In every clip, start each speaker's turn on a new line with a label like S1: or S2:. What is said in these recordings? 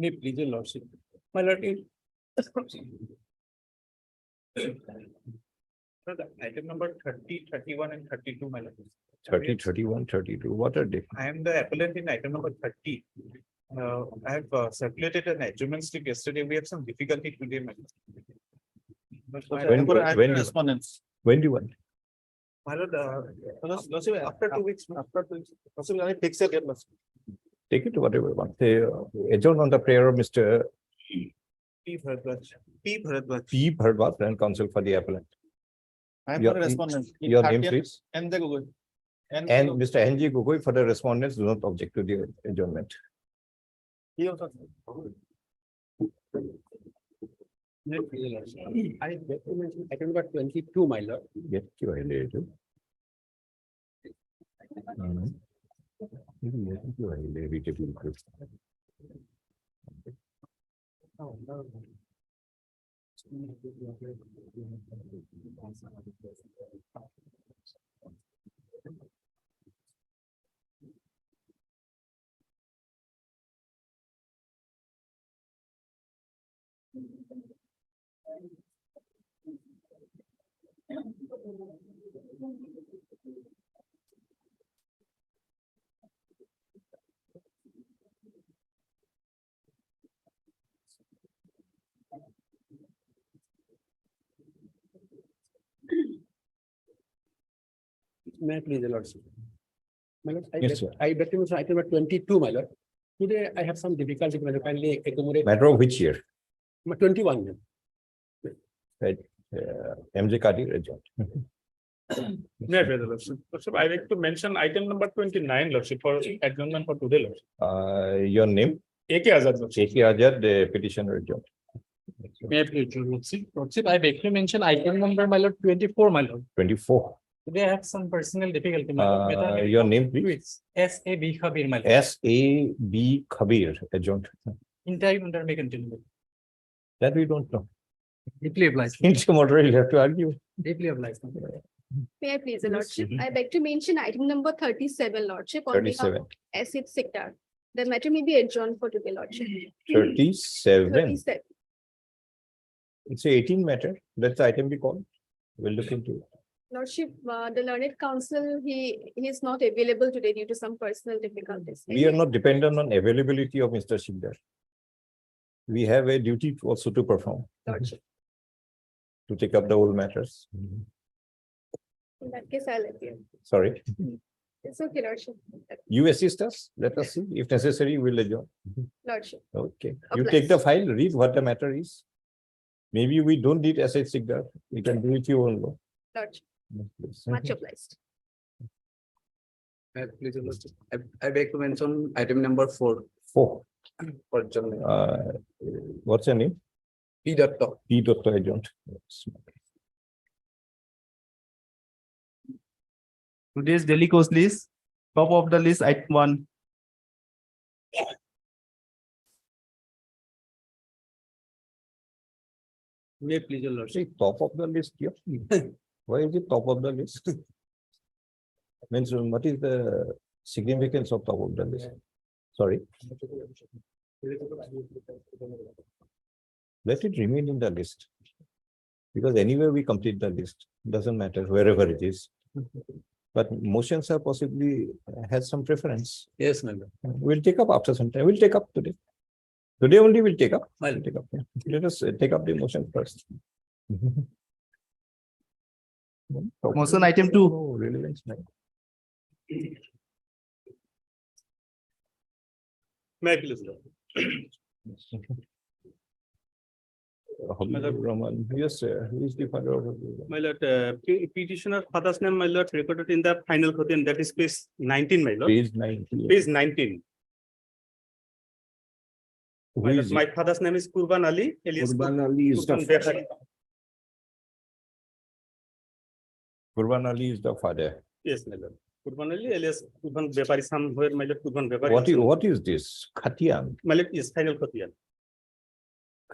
S1: May please your lordship. My lord, item number 30, 31, and 32, my lord.
S2: 30, 31, 32. What are they?
S1: I am the appellant in item number 30. I have circulated an adjournment slip yesterday. We have some difficulty today, my lord.
S2: When
S1: Respondents.
S2: When do you want?
S1: My lord, after 2 weeks, after 2 weeks, possibly fix it.
S2: Take it to whatever you want. Say, adjourn on the prayer of Mr.
S1: P. Bharadwaj. P. Bharadwaj.
S2: P. Bharadwaj and counsel for the appellant.
S1: I am
S2: Your-
S1: for respondent.
S2: Your name, please.
S1: And the Google.
S2: And Mr. N.G. Gogoi for the respondents do not object to the adjournment.
S1: He also. Item number 22, my lord.
S2: Get you highlighted.
S1: May I please, your lordship. My lord,
S2: Yes, sir.
S1: I beg to mention item number 22, my lord. Today I have some difficulty, my lord. Kindly accommodate.
S2: Matter of which year?
S1: 21. ma'am.
S2: MJ Kadir adjourned.
S3: Yeah, brother, lordship. Lordship, I like to mention item number 29, lordship, for adjournment for today, lordship.
S2: Your name?
S3: AK Azad, lordship.
S2: J.K. Azad, the petitioner adjourned.
S3: May I please, lordship? Lordship, I beg to mention item number, my lord, 24, my lord.
S2: 24.
S3: Today I have some personal difficulty, my lord. May I-
S2: Your name, please?
S3: S.A.B. Khabir, my lord.
S2: S.A.B. Khabir adjourned.
S3: Entire under may continue.
S2: That we don't know.
S3: Deeply obliged.
S2: Into motor, you'll have to argue.
S3: Deeply obliged.
S4: May I please, your lordship? I beg to mention item number 37, lordship. On behalf
S2: 37.
S4: of Acid Sector. The matter may be adjourned for today, lordship.
S2: 37.
S4: 37.
S2: It's a 18 matter. That's the item we call. We'll look into it.
S4: Lordship, the learned counsel, he is not available today due to some personal difficulties.
S2: We are not dependent on availability of Mr. Shikdar. We have a duty also to perform,
S4: Lordship,
S2: to take up the whole matters.
S4: in that case, I'll appear.
S2: Sorry.
S4: It's okay, lordship.
S2: You assist us. Let us see. If necessary, we'll adjourn.
S4: Lordship,
S2: Okay. You take the file, read what the matter is. Maybe we don't need asset Shikdar. We can do it your own law.
S4: lordship,
S2: Please.
S4: much obliged.
S1: Please, your lordship. I beg to mention item number 4
S2: 4.
S1: for adjournment.
S2: What's your name?
S1: P. Datta.
S2: P. Dr. Adjourned.
S5: Today's daily course list, top of the list, item 1.
S1: May I please, your lordship.
S2: See, top of the list here. Why is it top of the list? Means what is the significance of top of the list? Sorry, let it remain in the list. Because anywhere we complete the list, doesn't matter wherever it is. But motions are possibly has some preference.
S1: Yes, my lord.
S2: We'll take up after some time. We'll take up today. Today only we'll take up.
S1: I'll
S2: We'll take up. Yeah. Let us take up the motion first.
S5: Motion item 2.
S2: No relevance, no.
S3: May I please, lord?
S2: Habibur Rahman. Yes, sir. Who is the father of Habibur Rahman?
S3: My lord, petitioner father's name, my lord, recorded in the final quotation, that is page 19, my lord.
S2: Page 19.
S3: Page 19.
S2: Who
S3: My lord,
S2: is
S3: my
S2: it?
S3: father's name is Kurban Ali, alias
S2: Qurban Ali is
S3: Kurban
S2: the
S3: Bekhari.
S2: Qurban Ali is the father.
S3: Yes, my lord. Kurban Ali, alias Kurban Bepari, somewhere, my lord, Kurban Bepari.
S2: What is this? Khatian.
S3: My lord, yes, final quotation.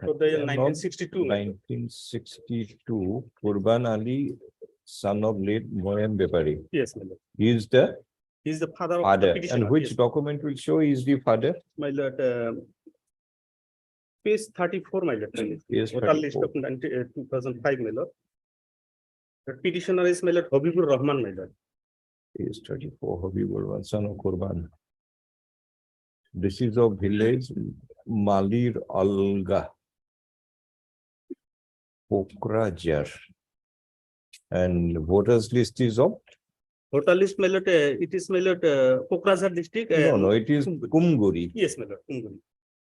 S3: So the year 1962. my lord.
S2: 1962. Qurban Ali, son of late Moyam Bepari.
S3: Yes, my lord.
S2: He is the
S3: He is the father of the
S2: father.
S3: petitioner.
S2: And which
S3: Yes,
S2: document will show he is the father?
S3: my lord, page 34, my lord.
S2: Page
S3: Voter list
S2: 34.
S3: of 2005, my lord. The petitioner is my lord Habibur Rahman, my lord.
S2: Is 34, Habibur, son of Kurban. This is of village Malir Alga, Pokrajar. And voters list is of?
S3: Voter list, my lord, it is my lord Pokrajhar district.
S2: No, it is Kumguri.
S3: Yes, my lord. Kumguri.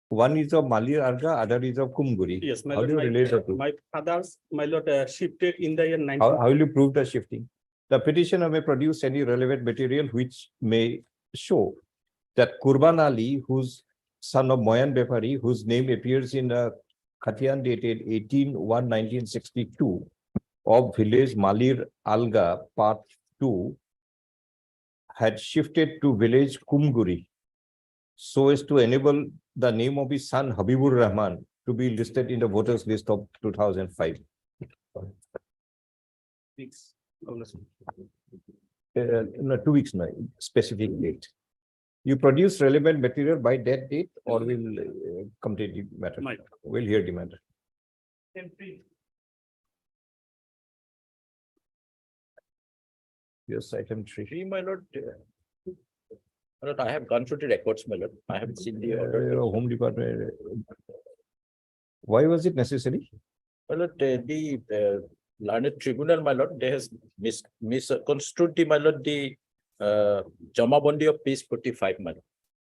S2: One is of Malir Alga, other is of Kumguri.
S3: Yes, my
S2: How
S3: lord.
S2: do you relate the two?
S3: My father's, my lord, shifted in the year 19.
S2: How will you prove the shifting? The petitioner may produce any relevant material which may show that Kurban Ali, whose son of Moyan Bepari, whose name appears in a Khatian dated 18/1/1962 of village Malir Alga, part 2, had shifted to village Kumguri so as to enable the name of his son Habibur Rahman to be listed in the voters list of 2005. No, 2 weeks now, specific date. You produce relevant material by that date or will complete the matter?
S3: My-
S2: We'll hear the matter. Yes, item 3.
S6: My lord, I have gone through the records, my lord. I haven't seen the order.
S2: Home Department. Why was it necessary?
S6: My lord, the learned tribunal, my lord, they has misconstrued the, my lord, the Jamabandi of page 45, my lord.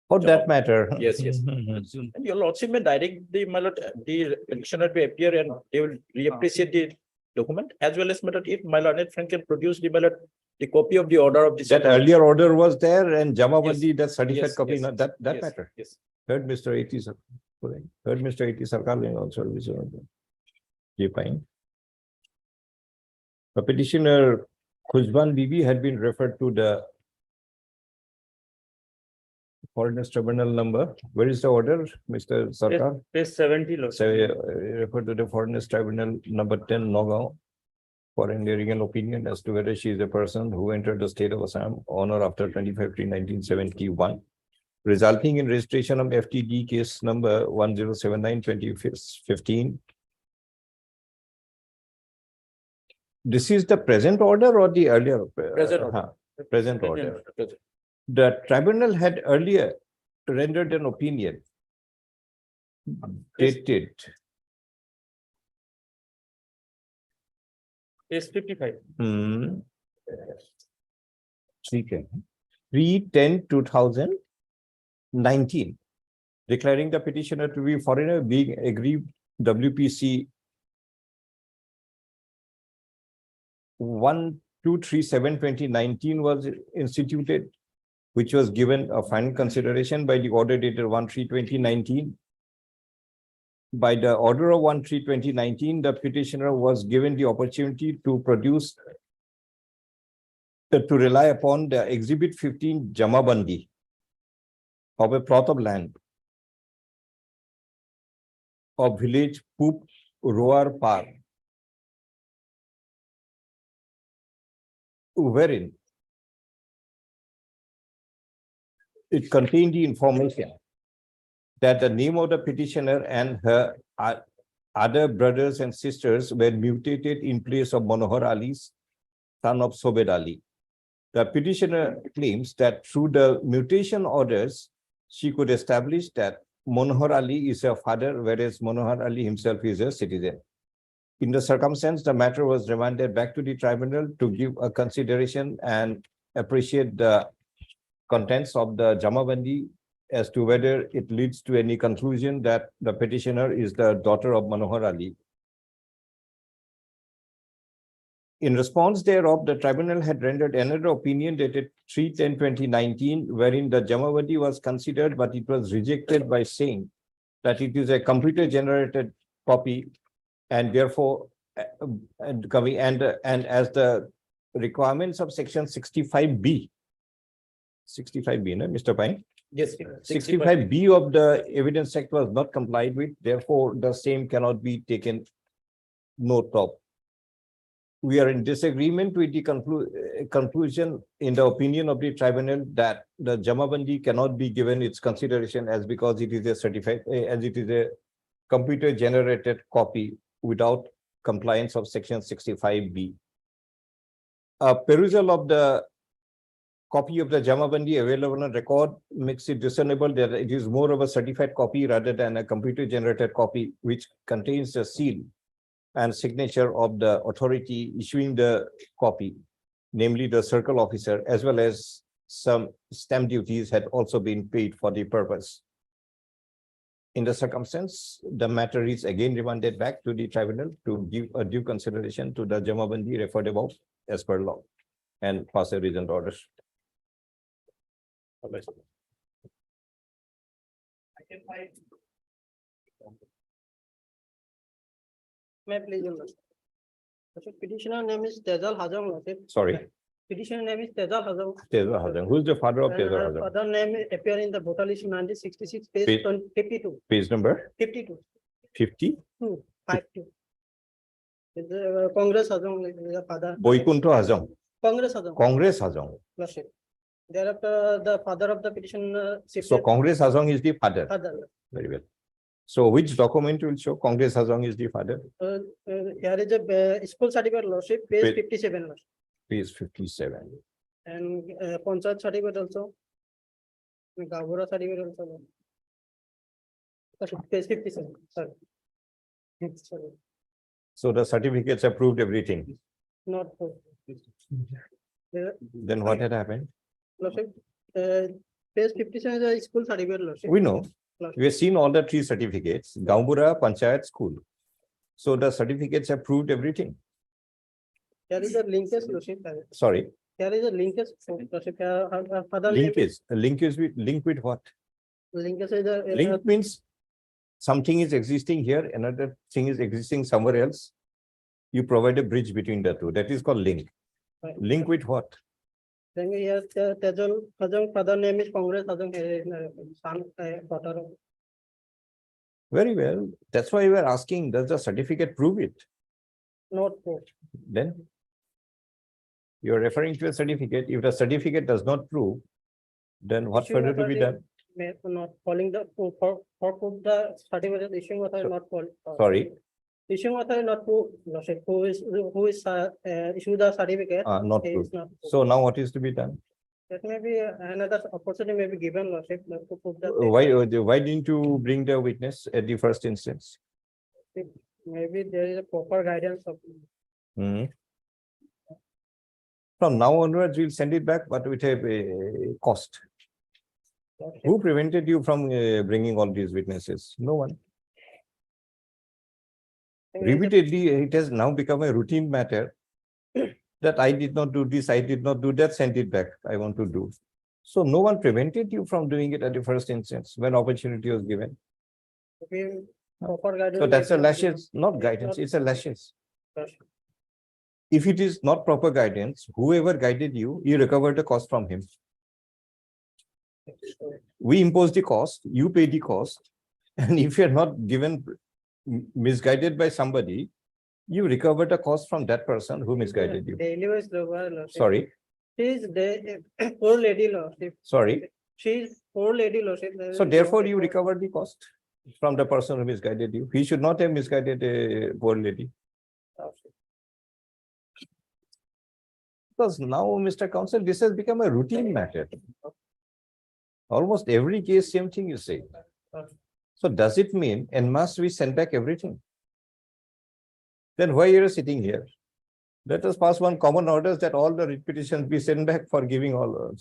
S2: For that matter.
S6: Yes, yes. And your lordship may direct the, my lord, the petitioner to appear and they will reappreciate the document as well as, my lord, if my learned friend can produce the, my lord, the copy of the order of the.
S2: That earlier order was there and Jamabandi, that certified
S6: Yes,
S2: copy,
S6: yes,
S2: no, that
S6: Yes,
S2: matter.
S6: Yes.
S2: Heard Mr. A.T. Heard Mr. A.T. Sarkar also. Fine. The petitioner Khujban Bibi had been referred to the Foreigners Tribunal number. Where is the order, Mr. Sarkar?
S3: Page 70, lord.
S2: So refer to the Foreigners Tribunal number 10, Nagaon, for a legal opinion as to whether she is a person who entered the state of Assam on or after 25/3/1971, resulting in registration of FTD case number 1079/2015. This is the present order or the earlier?
S6: Present order.
S2: Present order.
S6: Present.
S2: The tribunal had earlier rendered an opinion dated
S3: Page 55.
S2: 3/10/2019, declaring the petitioner to be foreigner, being aggrieved WPC 1237/2019 was instituted, which was given a final consideration by the order dated 1/3/2019. By the order of 1/3/2019, the petitioner was given the opportunity to produce, to rely upon the Exhibit 15 Jamabandi of a plot of land of village Pup Roar Par, wherein it contained the information that the name of the petitioner and her other brothers and sisters were mutated in place of Manohar Ali's son of Sobed Ali. The petitioner claims that through the mutation orders, she could establish that Manohar Ali is her father, whereas Manohar Ali himself is a citizen. In the circumstance, the matter was remanded back to the tribunal to give a consideration and appreciate the contents of the Jamabandi as to whether it leads to any conclusion that the petitioner is the daughter of Manohar Ali. In response thereof, the tribunal had rendered another opinion dated 3/10/2019, wherein the Jamabandi was considered, but it was rejected by saying that it is a computer-generated copy, and therefore, and as the requirements of section 65B, no, Mr. Pine?
S6: Yes.
S2: 65B of the Evidence Act was not complied with, therefore the same cannot be taken note of. We are in disagreement with the conclusion in the opinion of the tribunal that the Jamabandi cannot be given its consideration as because it is a certified, as it is a computer generated copy without compliance of section 65B. A perusal of the copy of the Jamabandi available on record makes it discernible that it is more of a certified copy rather than a computer generated copy, which contains the seal and signature of the authority issuing the copy, namely the circle officer, as well as some stamp duties had also been paid for the purpose. In the circumstance, the matter is again remanded back to the tribunal to give a due consideration to the Jamabandi referred above as per law and pass a reasoned order.
S7: May I please, Your Lordship? Lordship, petitioner name is Tezal Hazam, Lordship.
S2: Sorry,
S7: Petitioner name is Tezal Hazam.
S2: Tezar Hazam. Who is the father of
S7: And
S2: Tezar
S7: her
S2: Hazam?
S7: father name appear in the voter list 1966, page
S2: Page-
S7: 52,
S2: Page number
S7: 52,
S2: 50,
S7: 52. Is the Congress Hazam, is the father.
S2: Boykunto Hazam,
S7: Congress Hazam,
S2: Congress Hazam.
S7: Lordship. Thereafter, the father of the petitioner.
S2: So Congress Hazam is the father.
S7: Father.
S2: Very well. So which document will show Congress Hazam is the father?
S7: Here is a school certificate, Lordship, page
S2: Page-
S7: 57, Lordship.
S2: Page 57.
S7: And Panchayat certificate also. Gavura certificate also. Lordship, page 57, sorry. Sorry,
S2: So the certificates have proved everything.
S7: not.
S2: Then what had happened?
S7: Lordship, page 57 is a school certificate, Lordship.
S2: We know. We have seen all the three certificates, Gambura, Panchayat, school. So the certificates have proved everything.
S7: Here is a linkage, Lordship.
S2: Sorry,
S7: Here is a linkage, Lordship. Her father name
S2: linkage with what?
S7: Linkage is a.
S2: Link means something is existing here, another thing is existing somewhere else. You provide a bridge between the two. That is called link. Link with what?
S7: Then here, Tezal Hazam, father name is Congress Hazam, son, daughter of.
S2: Very well. That's why we are asking, does the certificate prove it?
S7: Not true.
S2: Then you are referring to a certificate. If the certificate does not prove, then what
S7: Issuing
S2: further to be
S7: authority
S2: done?
S7: may not following the, for the certificate, issuing authority not fall.
S2: Sorry,
S7: Issuing authority not to, Lordship, who is issue the certificate.
S2: not
S7: is
S2: proved.
S7: not.
S2: So now what is to be done?
S7: That may be another opportunity may be given, Lordship, to prove that.
S2: Why didn't you bring the witness at the first instance?
S7: Maybe there is a proper guidance of.
S2: Hmm. From now onwards, we'll send it back, but with a cost.
S7: Lordship.
S2: Who prevented you from bringing all these witnesses? No one. Repeatedly, it has now become a routine matter that I did not do this, I did not do that, send it back. I want to do. So no one prevented you from doing it at the first instance when opportunity was given.
S7: Maybe proper guidance.
S2: So that's a
S7: may be
S2: lashes, not guidance, it's a lashes. If it is not proper guidance, whoever guided you, you recover the cost from him. We impose the cost, you pay the cost. And if you're not given, misguided by somebody, you recover the cost from that person who misguided you.
S7: Daily wise, Lordship.
S2: Sorry,
S7: She is the poor lady, Lordship.
S2: sorry.
S7: She is poor lady, Lordship.
S2: So therefore you recover the cost from the person who misguided you. He should not have misguided a poor lady. Because now, Mr. Counsel, this has become a routine matter. Almost every case, same thing you say. So does it mean, and must we send back everything? Then why you are sitting here? Let us pass one common orders that all the writ petitions be sent back for giving all.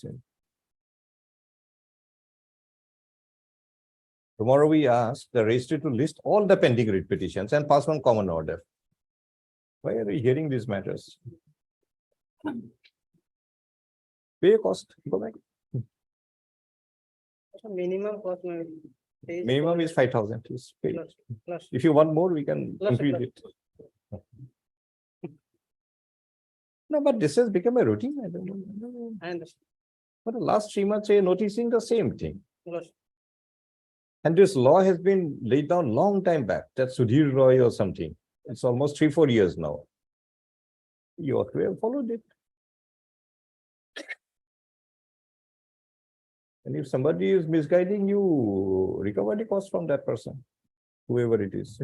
S2: Tomorrow we ask the registry to list all the pending writ petitions and pass one common order. Why are we hearing these matters? Pay a cost, go back.
S7: Minimum cost.
S2: Minimum is 5,000 is paid.
S7: Plus.
S2: If you want more, we can
S7: Plus,
S2: increase
S7: plus.
S2: it. No, but this has become a routine. I don't know.
S7: I understand.
S2: For the last 3 months, you're noticing the same thing.
S7: Plus.
S2: And this law has been laid down long time back. That's Sudhir Roy or something. It's almost 3-4 years now. You ought to have followed it. And if somebody is misguiding you, recover the cost from that person. whoever it is.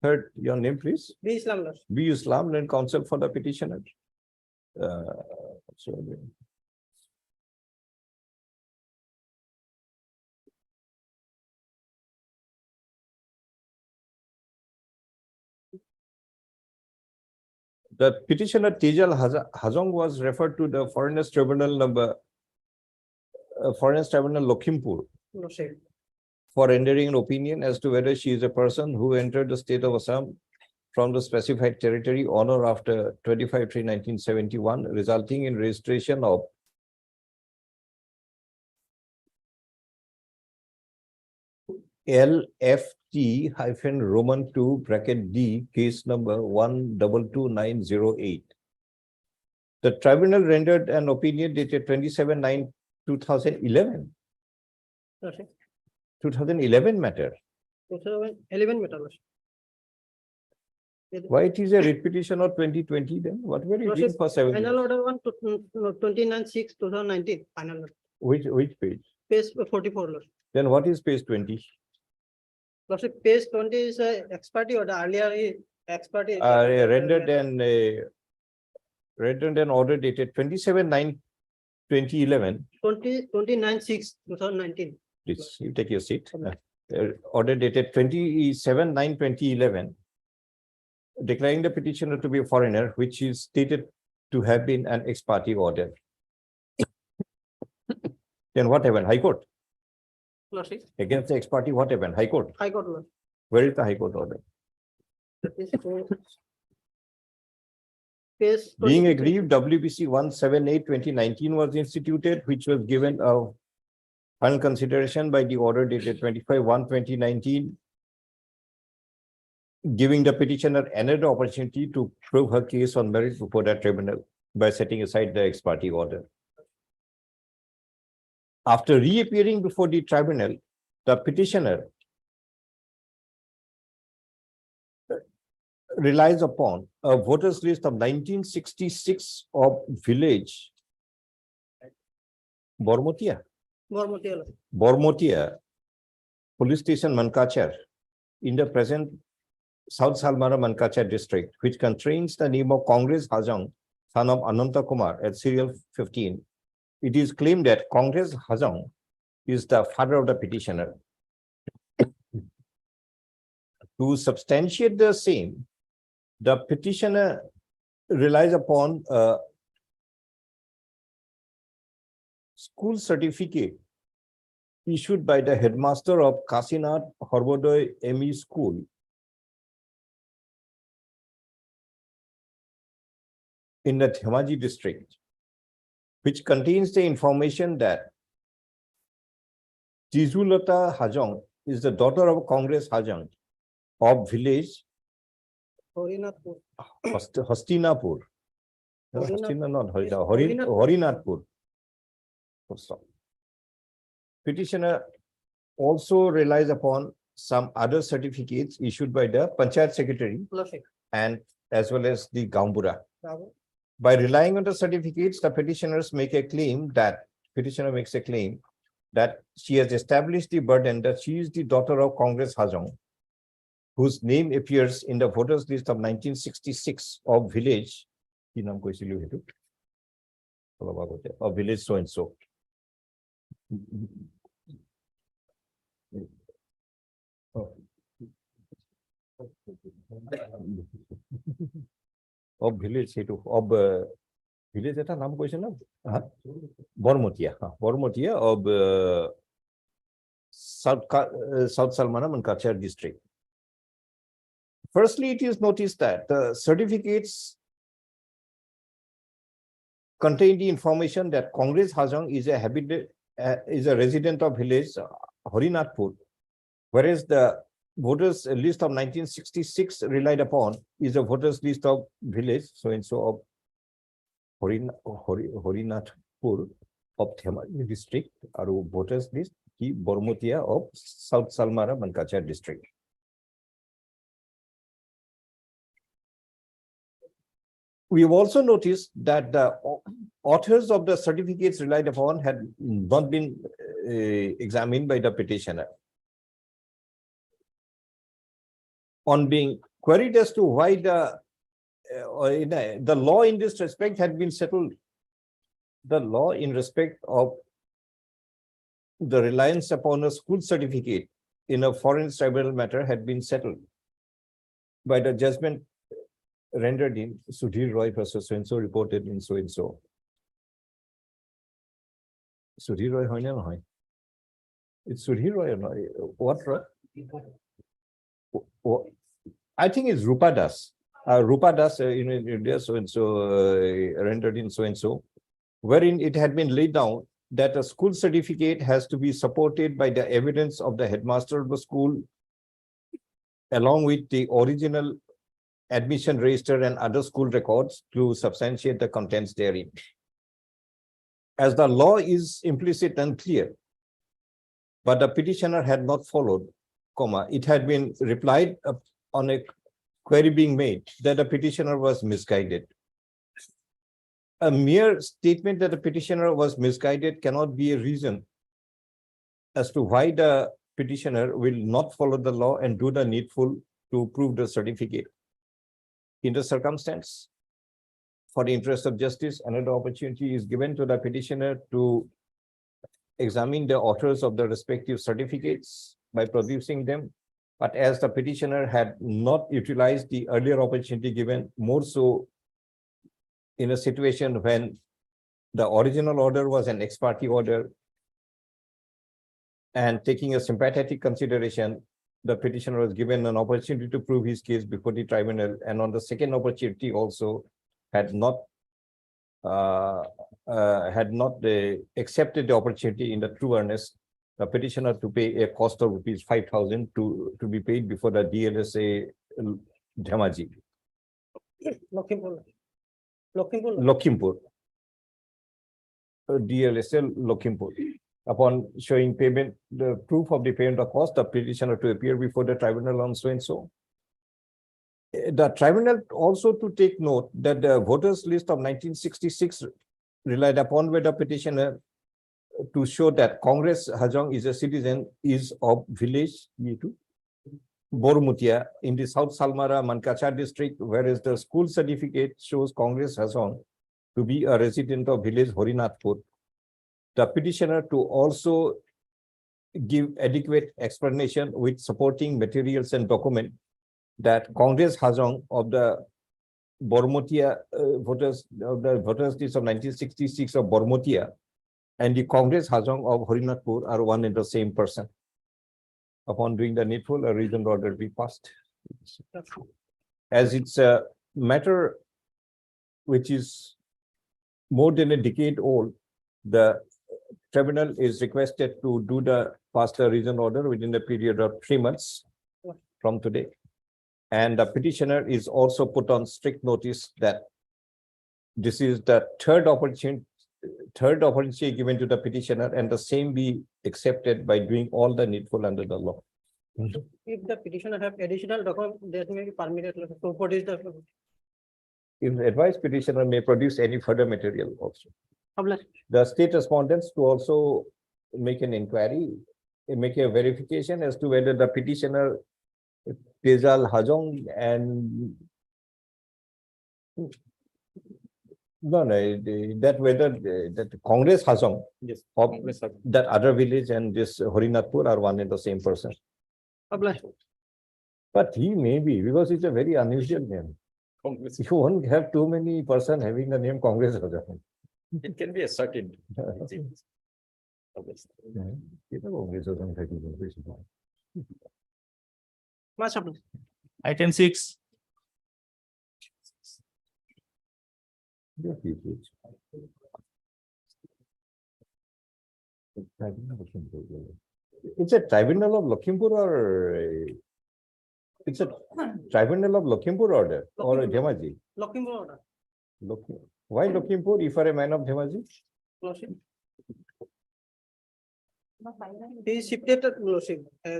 S2: Third, your name, please.
S7: B Islam, Lordship.
S2: B Islam and counsel for the petitioner. So, the petitioner Tejal Hazong was referred to the Foreigners Tribunal Foreigners Tribunal Lakhimpur
S7: Lordship.
S2: for rendering an opinion as to whether she is a person who entered the state of Assam from the specified territory on or after 25/3/1971, resulting in registration of LFT-Roman 2 case number 122908. The tribunal rendered an opinion dated 27/9/2011.
S7: Lordship.
S2: 2011 matter.
S7: 2011 meter, Lordship.
S2: Why it is a repetition of 2020 then? What were you doing
S7: Lordship,
S2: for 7
S7: Final
S2: years?
S7: order 29/6/2019, final order.
S2: Which page?
S7: Page 44, Lordship.
S2: Then what is page 20?
S7: Lordship, page 20 is a expertise order, earlier expertise.
S2: Rendered an order dated 27/9/2011.
S7: 29/6/2019.
S2: Please, you take your seat. Order dated 27/9/2011. Declaring the petitioner to be a foreigner, which is stated to have been an ex parte order. Then what happened? High Court.
S7: Lordship,
S2: Against the ex parte, what happened? High Court.
S7: High Court, Lordship.
S2: Where is the High Court order?
S7: Page
S2: Being
S7: 20.
S2: aggrieved, WBC 178/2019 was instituted, which was given a final consideration by the order dated 25/1/2019, giving the petitioner another opportunity to prove her case on merit before the tribunal by setting aside the ex parte order. After reappearing before the tribunal, the petitioner relies upon a voters list of 1966 of village Bormotia, police station Mankachar in the present South Salmara Mankachar district, which contains the name of Congress Hajang, son of Ananta Kumar at serial 15. It is claimed that Congress Hajang is the father of the petitioner. To substantiate the same, the petitioner relies upon a school certificate issued by the headmaster of Kasinath Horbodoy ME School in the Dhemaji district, which contains the information that Jizulata Hajang is the daughter of Congress Hajang of village
S7: Horinathpur.
S2: Hastinapur. No, Hastina, not Harina, Harinathpur. Full stop. Petitioner also relies upon some other certificates issued by the Panchayat Secretary
S7: Lordship.
S2: and as well as the Gambura. By relying on the certificates, the petitioner makes a claim that she has established the burden that she is the daughter of Congress Hajang, whose name appears in the voters list of 1966 of village, of village so and so. Of village of village eta naam koise na Bormotia of South Salmana Mankachar district. Firstly, it is noticed that the certificates contain the information that Congress Hajang is a resident of village Harinathpur, whereas the voters list of 1966 relied upon is a voters list of village so and so of Harinathpur of Dhemaji district, or voters list ki Bormotia of South Salmara Mankachar district. We have also noticed that the authors of the certificates relied upon had not been examined by the petitioner. on being queried as to why the law in this respect had been settled. The law in respect of the reliance upon a school certificate in a foreign tribunal matter had been settled by the judgment rendered in Sudhir Roy versus so-and-so, reported in so-and-so. Sudhir Roy, hoy na nohoy? It's Sudhir Roy or not? What Roy? I think it's Rupa Das. Rupa Das in India, so-and-so, rendered in so-and-so, wherein it had been laid down that a school certificate has to be supported by the evidence of the headmaster of the school, along with the original admission register and other school records to substantiate the contents therein. As the law is implicit and clear, but the petitioner had not followed, it had been replied on a query being made that the petitioner was misguided. A mere statement that the petitioner was misguided cannot be a reason as to why the petitioner will not follow the law and do the needful to prove the certificate. In the circumstance, for the interest of justice, another opportunity is given to the petitioner to examine the authors of the respective certificates by producing them. But as the petitioner had not utilized the earlier opportunity given, more so in a situation when the original order was an ex parte order, and taking a sympathetic consideration, the petitioner was given an opportunity to prove his case before the tribunal, and on the second opportunity also had not accepted the opportunity in the true earnest, the petitioner to pay a cost of rupees 5,000 to be paid before the DLSA Dhemaji. Lakhimpur. DLSL Lakhimpur. Upon showing payment, the proof of the payment of cost, the petitioner to appear before the tribunal on so-and-so. The tribunal also to take note that the voters list of 1966 relied upon by the petitioner to show that Congress Hajong is a citizen is of village Bormutia in the South Salmara Mankacha district, whereas the school certificate shows Congress Hajong to be a resident of village Horinathpur. The petitioner to also give adequate explanation with supporting materials and document that Congress Hajong of the Bormutia voters list of 1966 of Bormutia and the Congress Hajong of Horinathpur are one and the same person. Upon doing the needful, a reasoned order be passed. As it's a matter which is more than a decade old, the tribunal is requested to do the pass the reasoned order within the period of 3 months from today. And the petitioner is also put on strict notice that this is the third opportunity given to the petitioner, and the same be accepted by doing all the needful under the law.
S7: If the petitioner have additional document, that may be permitted. So what is the?
S2: If advised, petitioner may produce any further material also.
S7: Publish.
S2: The state respondents to also make an inquiry, make a verification as to whether the petitioner Tejal Hajong and that whether that Congress Hajong of that other village and this Horinathpur are one and the same person.
S7: Publish.
S2: But he may be, because it's a very unusual name.
S6: Congress.
S2: You won't have too many persons having the name Congress Hajong.
S6: It can be a certain.
S7: Much publish.
S5: Item 6.
S2: It's a tribunal of Lakhimpur or it's a tribunal of Lakhimpur order or a Dhemaji?
S7: Lakhimpur order.
S2: Why Lakhimpur if you are a man of Dhemaji?
S7: He shifted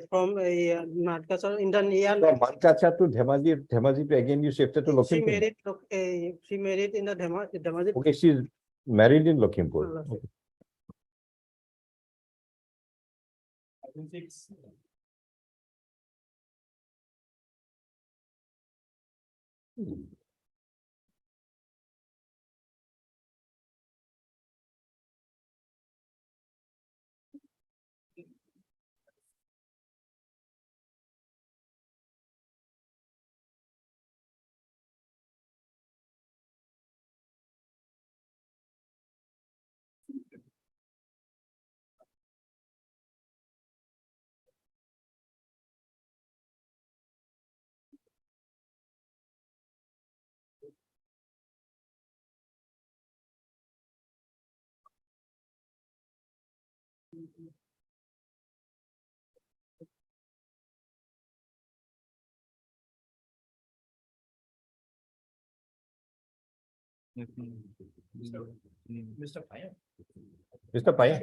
S7: from a Mankacha in the year.
S2: From Mankacha to Dhemaji, Dhemaji to again you shifted to
S7: She
S2: Lakhimpur.
S7: married in the Dhemaji.
S2: Okay, she is married in Lakhimpur. Okay.
S3: Item 6.
S6: Mr. Payam.
S2: Mr. Pai.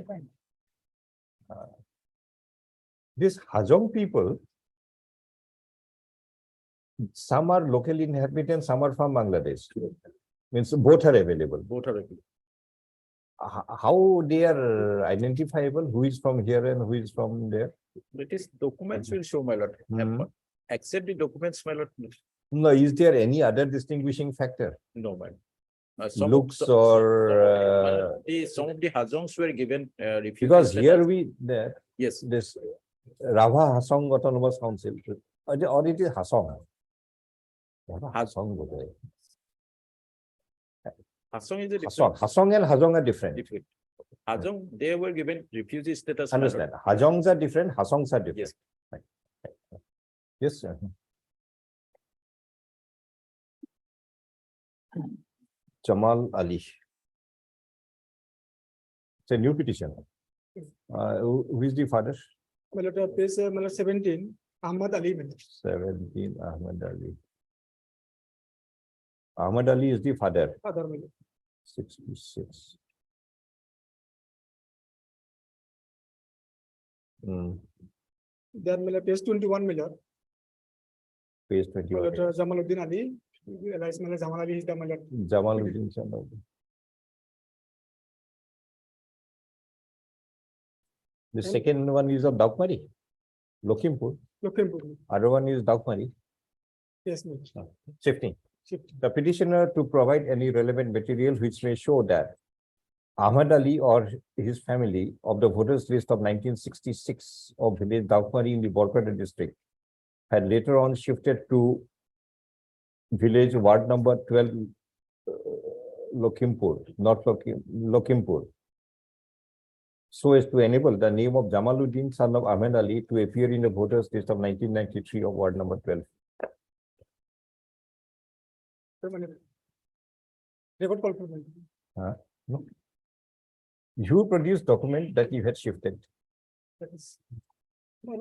S2: These Hajong people, some are local inhabitants, some are from Bangladesh. Means both are available.
S6: Both are available.
S2: How they are identifiable? Who is from here and who is from there?
S6: It is documents will show, my lord.
S2: Hmm.
S6: Accept the documents, my lord.
S2: No, is there any other distinguishing factor?
S6: No, man.
S2: Looks or,
S6: some of the Hajongs were given refugee
S2: because
S6: status.
S2: here we, there,
S6: Yes,
S2: this Rava Hasong Autonomous Council, or it is Hasong. Rava Hasong,
S6: Hasong is a
S2: Hasong,
S6: different.
S2: Hasong and Hajong are different.
S6: different. Hajong, they were given refugee status. my lord.
S2: Understand? Hajongs are different, Hasongs are different.
S6: Yes.
S2: Right. Yes, sir. Jamal Ali. It's a new petition. Who is the father?
S7: मतलब page 17 Ahmad Ali
S2: 17 Ahmad Ali. Ahmad Ali is the father.
S7: father मतलब
S2: 66. Hmm,
S7: then मतलब page 21 मतलब
S2: page 21.
S7: मतलब Jamaluddin Ali realize मतलब Jamal Ali is the मतलब
S2: Jamaluddin Channel. The second one is of Daukmari, Lokhimpur.
S7: Lakhimpur.
S2: Other one is Daukmari,
S7: Yes, मतलब
S2: Shifting.
S7: shift.
S2: The petitioner to provide any relevant material which may show that Ahmad Ali or his family of the voters list of 1966 of village Daukmari in the Borpeta district had later on shifted to village ward number 12, Lokhimpur, not Lokhimpur, so as to enable the name of Jamaluddin, son of Ahmed Ali, to appear in the voters list of 1993 of ward number 12.
S7: मतलब record call for
S2: No. You produced document that you had shifted
S7: that is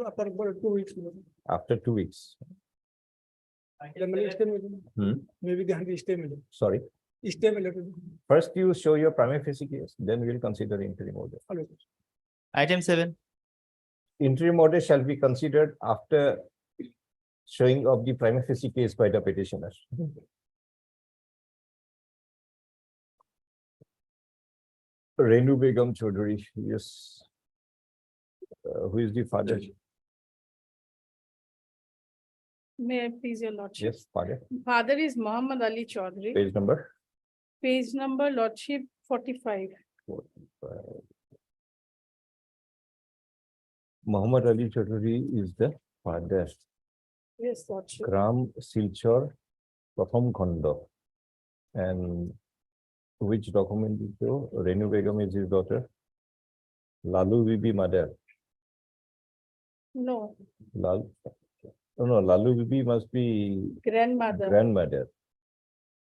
S7: after about 2 weeks मतलब
S2: after 2 weeks.
S7: मतलब stay मतलब maybe the hand stay मतलब
S2: Sorry.
S7: stay मतलब
S2: First, you show your prima facie case, then we'll consider interim order.
S5: Item 7.
S2: Interim order shall be considered after showing of the prima facie case by the petitioner. Renu Begum Chaudhary, yes. Who is the father?
S4: May I please your lordship?
S2: Yes, father.
S4: Father is Muhammad Ali Chaudhary,
S2: Page number.
S4: page number lordship 45.
S2: Muhammad Ali Chaudhary is the father.
S4: Yes, lordship.
S2: Gram Silchar Pratham Khanda. And which document is there? Renu Begum is his daughter. Lalu Bibi mother.
S4: No,
S2: No, Lalu Bibi must be
S4: grandmother.
S2: grandmother.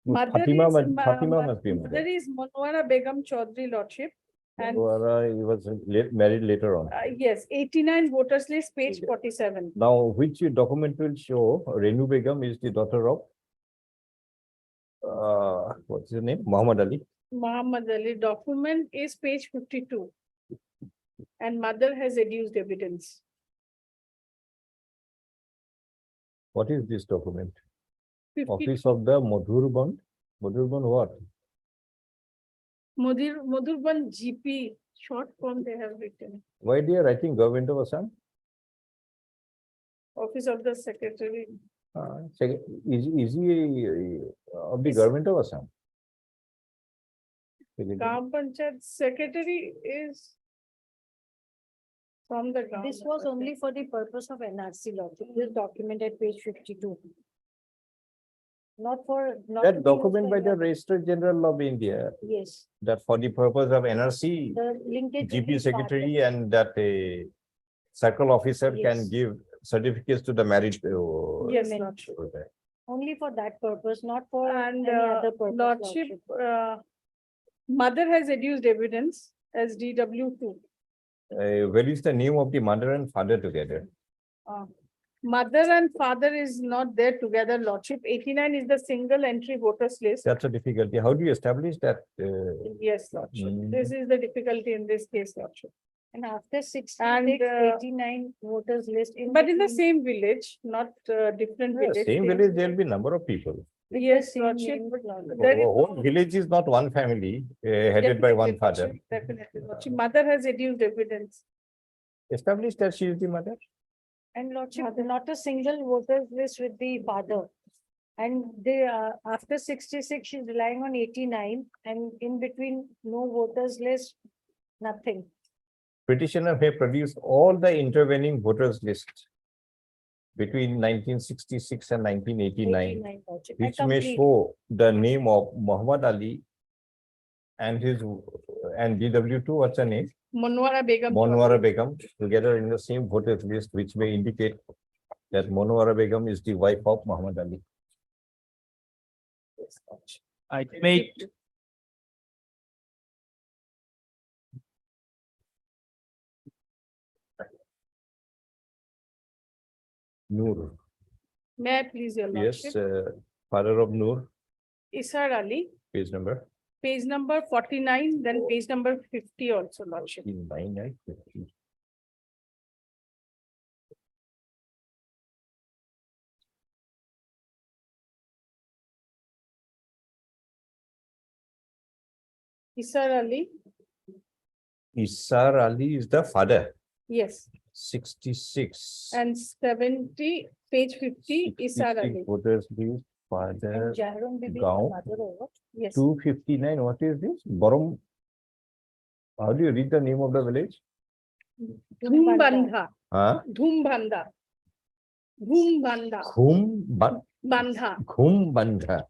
S4: Mother
S2: Fatima,
S4: is,
S2: Fatima must be
S4: mother
S2: mother.
S4: is Monwara Begum Chaudhary lordship. And
S2: He was married later on.
S4: yes, 89 voters list, page 47.
S2: Now, which document will show Renu Begum is the daughter of what's his name? Muhammad Ali.
S4: Muhammad Ali document is page 52. And mother has adduced evidence.
S2: What is this document?
S4: 50
S2: Office of the Madhurban. Madhurban what?
S4: Madhurban GP, short form they have written.
S2: Why they are writing Government of Assam?
S4: Office of the Secretary.
S2: Is he of the government of Assam?
S4: Gram Panchayat secretary is from the. Gram
S8: This was only for the purpose of NRC law, this document at page 52. Not for. not to
S2: That
S8: be used
S2: document
S8: for
S2: by the
S8: any-
S2: Registrar General of India,
S8: Yes,
S2: that for the purpose of NRC,
S8: the linkage. with
S2: GP
S8: the
S2: secretary and that a circle officer can
S8: Yes.
S2: give certificates to the married.
S4: Yes,
S8: women.
S4: Lordship.
S8: father. Only for that purpose, not for
S4: And
S8: any other purpose.
S4: Lordship, mother has adduced evidence as DW2.
S2: Where is the name of the mother and father together?
S4: Mother and father is not there together, Lordship. 89 is the single entry voters list.
S2: That's a difficulty. How do you establish that?
S4: Yes, Lordship.
S2: Mm.
S4: This is the difficulty in this case, Lordship.
S8: And after 66,
S4: And,
S8: 89 voters list.
S4: But in the
S8: between-
S4: same village, not different
S2: Yeah,
S4: village.
S2: same village, there'll be number of people.
S4: Yes,
S8: same
S4: Lordship.
S8: name,
S4: but
S8: Lordship.
S4: there is
S2: Whole
S4: no-
S2: village is not one family, headed by one
S4: Definitely,
S2: father.
S4: Lordship, Definitely, Lordship. Mother has adduced evidence.
S2: Establish that she is the mother.
S8: And Lordship, not a single voters list with the father. And they, after 66, she's relying on 89, and in between, no voters list, nothing.
S2: Petitioner may produce all the intervening voters list between 1966 and 1989,
S8: 89, Lordship.
S2: which
S8: And
S2: may
S8: complete.
S2: show the name of Muhammad Ali and his and DW2, what's her name?
S4: Monwara Begum.
S2: Monwara Begum, together in the same voters list, which may indicate that Monwara Begum is the wife of Muhammad Ali.
S5: Item 8.
S2: Noor,
S4: May I please your
S2: yes,
S4: lordship?
S2: father of Noor,
S4: Isar Ali,
S2: page number
S4: page number 49, then page number 50 also, lordship.
S2: 950.
S4: Isar Ali,
S2: Isar Ali is the father,
S4: yes,
S2: 66.
S4: and 70, page 50, Isar
S2: 66
S4: Ali,
S2: voters list, father,
S8: And Jahron Bibi,
S2: Gaon.
S8: mother or what?
S4: yes.
S2: 259, what is this? Borom. How do you read the name of the village?
S4: Dhumbandha,
S2: Huh?
S4: Dhumbandha. Dhumbandha, Bandha,
S2: Khumbandha.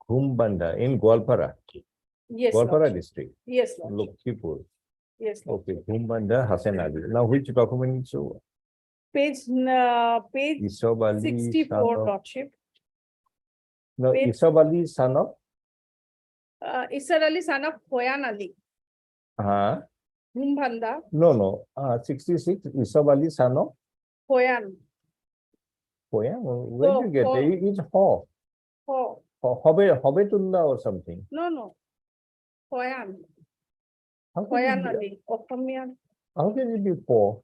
S2: Khumbandha in Gwalpara,
S4: yes,
S2: Gwalpara
S4: lordship.
S2: district,
S4: Yes, lordship.
S2: Lokhipur.
S4: Yes, lordship.
S2: Okay, Khumbandha, Hassan Ali. Now which document? So,
S4: Page, page
S2: Isab Ali, son
S4: 64,
S2: of,
S4: lordship.
S2: no,
S4: page-
S2: Isab Ali, son of,
S4: Isar Ali, son of Hoyan Ali, Dhumbandha,
S2: no, 66, Isab Ali, son of,
S4: Hoyan,
S2: where did you get
S4: Ho.
S2: it? It's Ho,
S4: Ho,
S2: Hobetullah or something.
S4: no, Hoyan,
S2: How can
S4: Hoyan
S2: it be-
S4: Ali, Okhamiyan.
S2: how can it be Ho?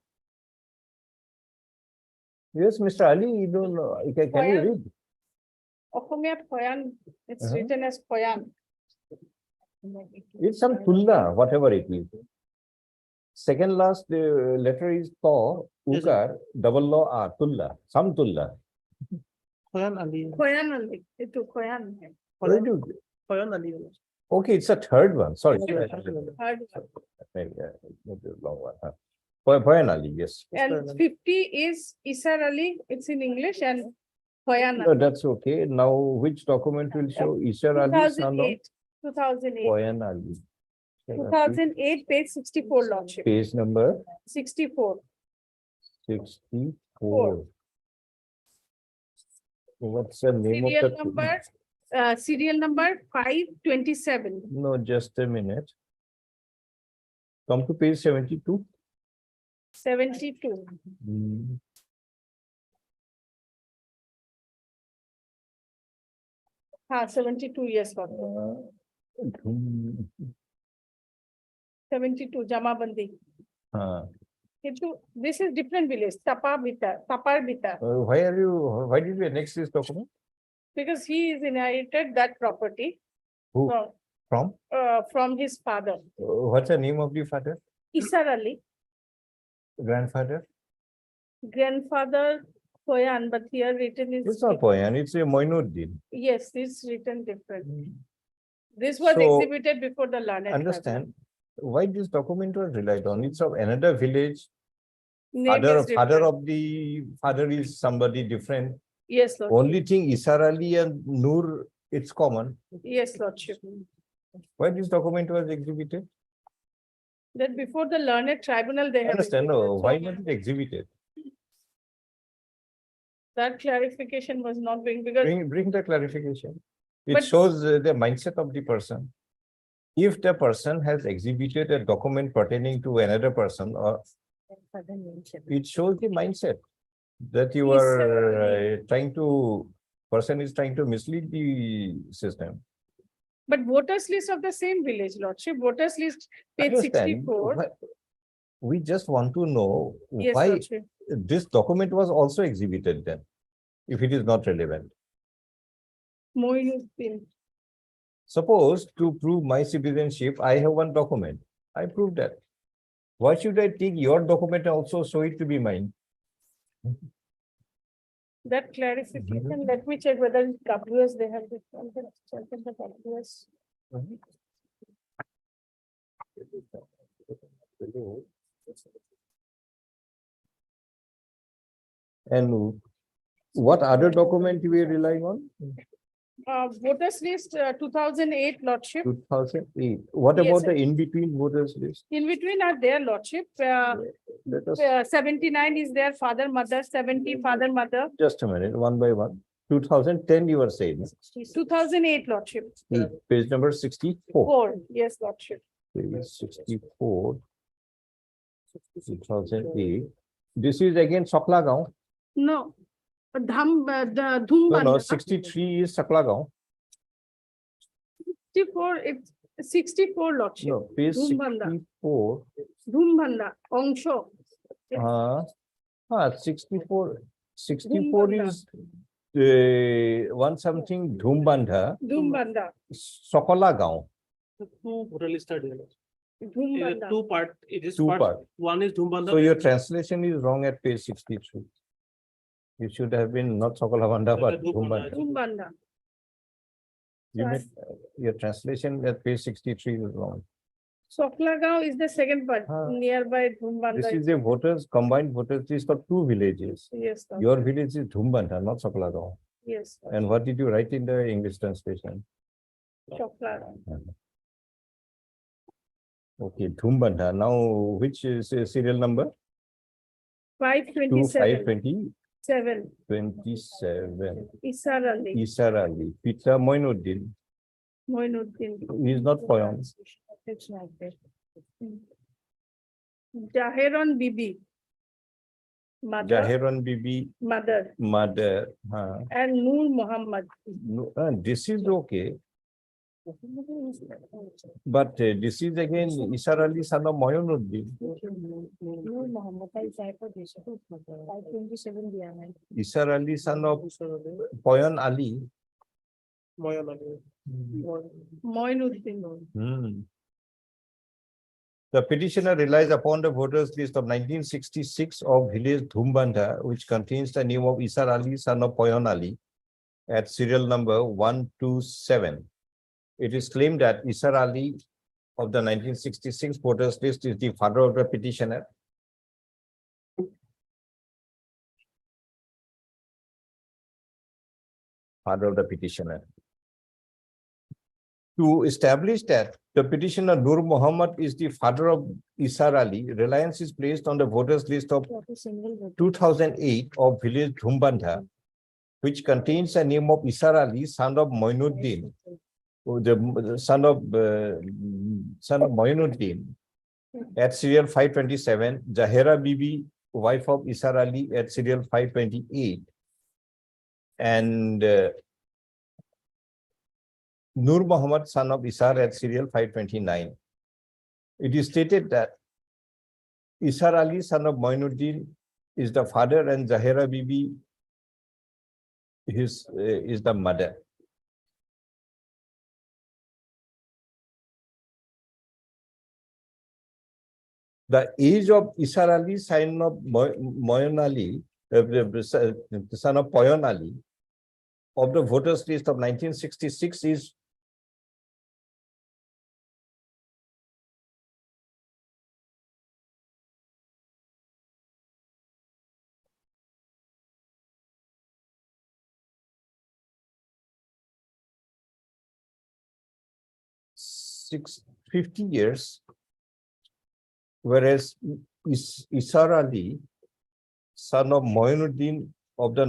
S2: Yes, Mr. Ali, you don't know, can you
S4: Hoyan.
S2: read?
S4: Okhomiyat Hoyan, it's
S2: Uh-huh.
S4: written as Hoyan.
S2: It's some Tullah, whatever it is. Second last letter is To,
S7: Yes,
S2: Ukar, double law R, Tullah, some Tullah.
S7: Hoyan Ali.
S4: Hoyan Ali, itu Hoyan.
S2: Where do you-
S7: Hoyan Ali.
S2: Okay, it's a third one, sorry.
S7: Okay,
S2: Maybe,
S7: okay.
S2: maybe a long one. Boyan Ali, yes.
S4: And 50 is Isar Ali, it's in English, and Hoyan
S2: No,
S4: Ali.
S2: that's okay. Now, which document will show Isar Ali, son of
S4: 2008,
S2: Boyan Ali?
S4: 2008, page 64, lordship,
S2: Page number
S4: 64.
S2: 64. What's the name
S4: Serial
S2: of the?
S4: number, serial number 527.
S2: No, just a minute. Come to page 72.
S4: 72.
S2: Hmm.
S4: Ha, 72, yes, lord.
S2: Hmm.
S4: 72, Jamabandi.
S2: Uh,
S4: This is different village, Taparbita,
S2: why did you annex this document?
S4: because he is inherited that property
S2: Who? From?
S4: from his father,
S2: What's the name of the father?
S4: Isar Ali,
S2: Grandfather?
S4: grandfather, Poyan, but here written is.
S2: It's not Poyan, it's a Moinuddin.
S4: Yes, it's written different. This was
S2: So,
S4: exhibited before the learned. tribunal.
S2: Understand why this document was relied on. It's of another village.
S4: Name
S2: Father,
S4: is
S2: father
S4: different.
S2: of the father is somebody different.
S4: Yes, Lordship.
S2: Only thing Isar Ali and Noor, it's common.
S4: Yes, Lordship.
S2: Why this document was exhibited?
S4: That before the learned tribunal, they have.
S2: Understand, no,
S4: exhibited.
S2: why
S4: So
S2: was it exhibited?
S4: that clarification was not being, because
S2: Bring the clarification. It
S4: But-
S2: shows the mindset of the person. If the person has exhibited a document pertaining to another person, or
S8: Father names it.
S2: it shows the mindset that you
S4: Yes,
S2: are trying to, person is trying to mislead the system.
S4: but voters list of the same village, Lordship, voters list page
S2: Understand?
S4: 64.
S2: We just want to know
S4: Yes,
S2: why
S4: Lordship.
S2: this document was also exhibited then, if it is not relevant.
S4: Moinuddin.
S2: Suppose to prove my citizenship, I have one document. I prove that. Why should I take your document and also show it to be mine?
S4: That clarification, let me check whether in WS they have this. Check in the WS.
S2: And what other document we are relying on?
S4: Voters list 2008, Lordship.
S2: 2008. What
S4: Yes,
S2: about
S4: sir.
S2: the in-between voters list?
S4: In between are there, Lordship.
S2: Let us,
S4: 79 is there, father, mother, 70, father, mother.
S2: just a minute, one by one. 2010 you were saying,
S4: 2008, Lordship.
S2: page number 64.
S4: 4, yes, Lordship.
S2: Page 64. 2008. This is again Saklagaon.
S4: No. The
S2: No,
S4: Dhumbanda.
S2: 63 is Saklagaon.
S4: 64, it's 64, Lordship.
S2: No, page
S4: Dhumbanda.
S2: 64.
S4: Dhumbanda, Ongsho.
S2: 64. 64 is one something Dhumbanda,
S4: Dhumbanda.
S2: Sokolagaon.
S3: Voter list are there. It is
S4: Dhumbanda.
S3: two part, it is
S2: Two
S3: part,
S2: part.
S3: one is Dhumbanda.
S2: So your translation is wrong at page 63. It should have been not Sokolabanda, but Dhumbanda.
S4: Dhumbanda.
S2: You made, your translation at page 63 is wrong.
S4: Soklagaon is the second part, nearby
S2: This
S4: Dhumbanda.
S2: is a voters, combined voters list of two villages.
S4: Yes, Lord.
S2: Your village is Dhumbanda, not Sokolagaon.
S4: Yes, Lord.
S2: And what did you write in the English translation?
S4: Soklagaon.
S2: Okay, Dhumbanda. Now, which is a serial number?
S4: 527,
S2: 2520.
S4: 7,
S2: 27.
S4: Isar Ali,
S2: Isar Ali, Pita Moinuddin.
S4: Moinuddin,
S2: He is not Poyan.
S8: It's like this.
S4: Jaheron Bibi, mother,
S2: Jaheron Bibi,
S4: mother,
S2: mother.
S4: and Noor Muhammad.
S2: No, this is okay. But this is again Isar Ali, son of Moinuddin.
S8: Noor Muhammad is type of this. 527 दिया है.
S2: Isar Ali, son of Poyan Ali.
S4: Moinuddin.
S2: The petitioner relies upon the voters list of 1966 of village Dhumbanda, which contains the name of Isar Ali, son of Poyan Ali, at serial number 127. It is claimed that Isar Ali of the 1966 voters list is the father of the petitioner. Father of the petitioner. To establish that the petitioner Noor Muhammad is the father of Isar Ali, reliance is placed on the voters list of 2008 of village Dhumbanda, which contains the name of Isar Ali, son of Moinuddin, the son of Moinuddin, at serial 527, Jahera Bibi, wife of Isar Ali, at serial 528, and Noor Muhammad, son of Isar, at serial 529. It is stated that Isar Ali, son of Moinuddin, is the father and Jahera Bibi is the mother. The age of Isar Ali, son of Moyan Ali, the son of Poyon Ali, of the voters list of 1966 is six, 50 years, whereas Isar Ali, son of Moinuddin of the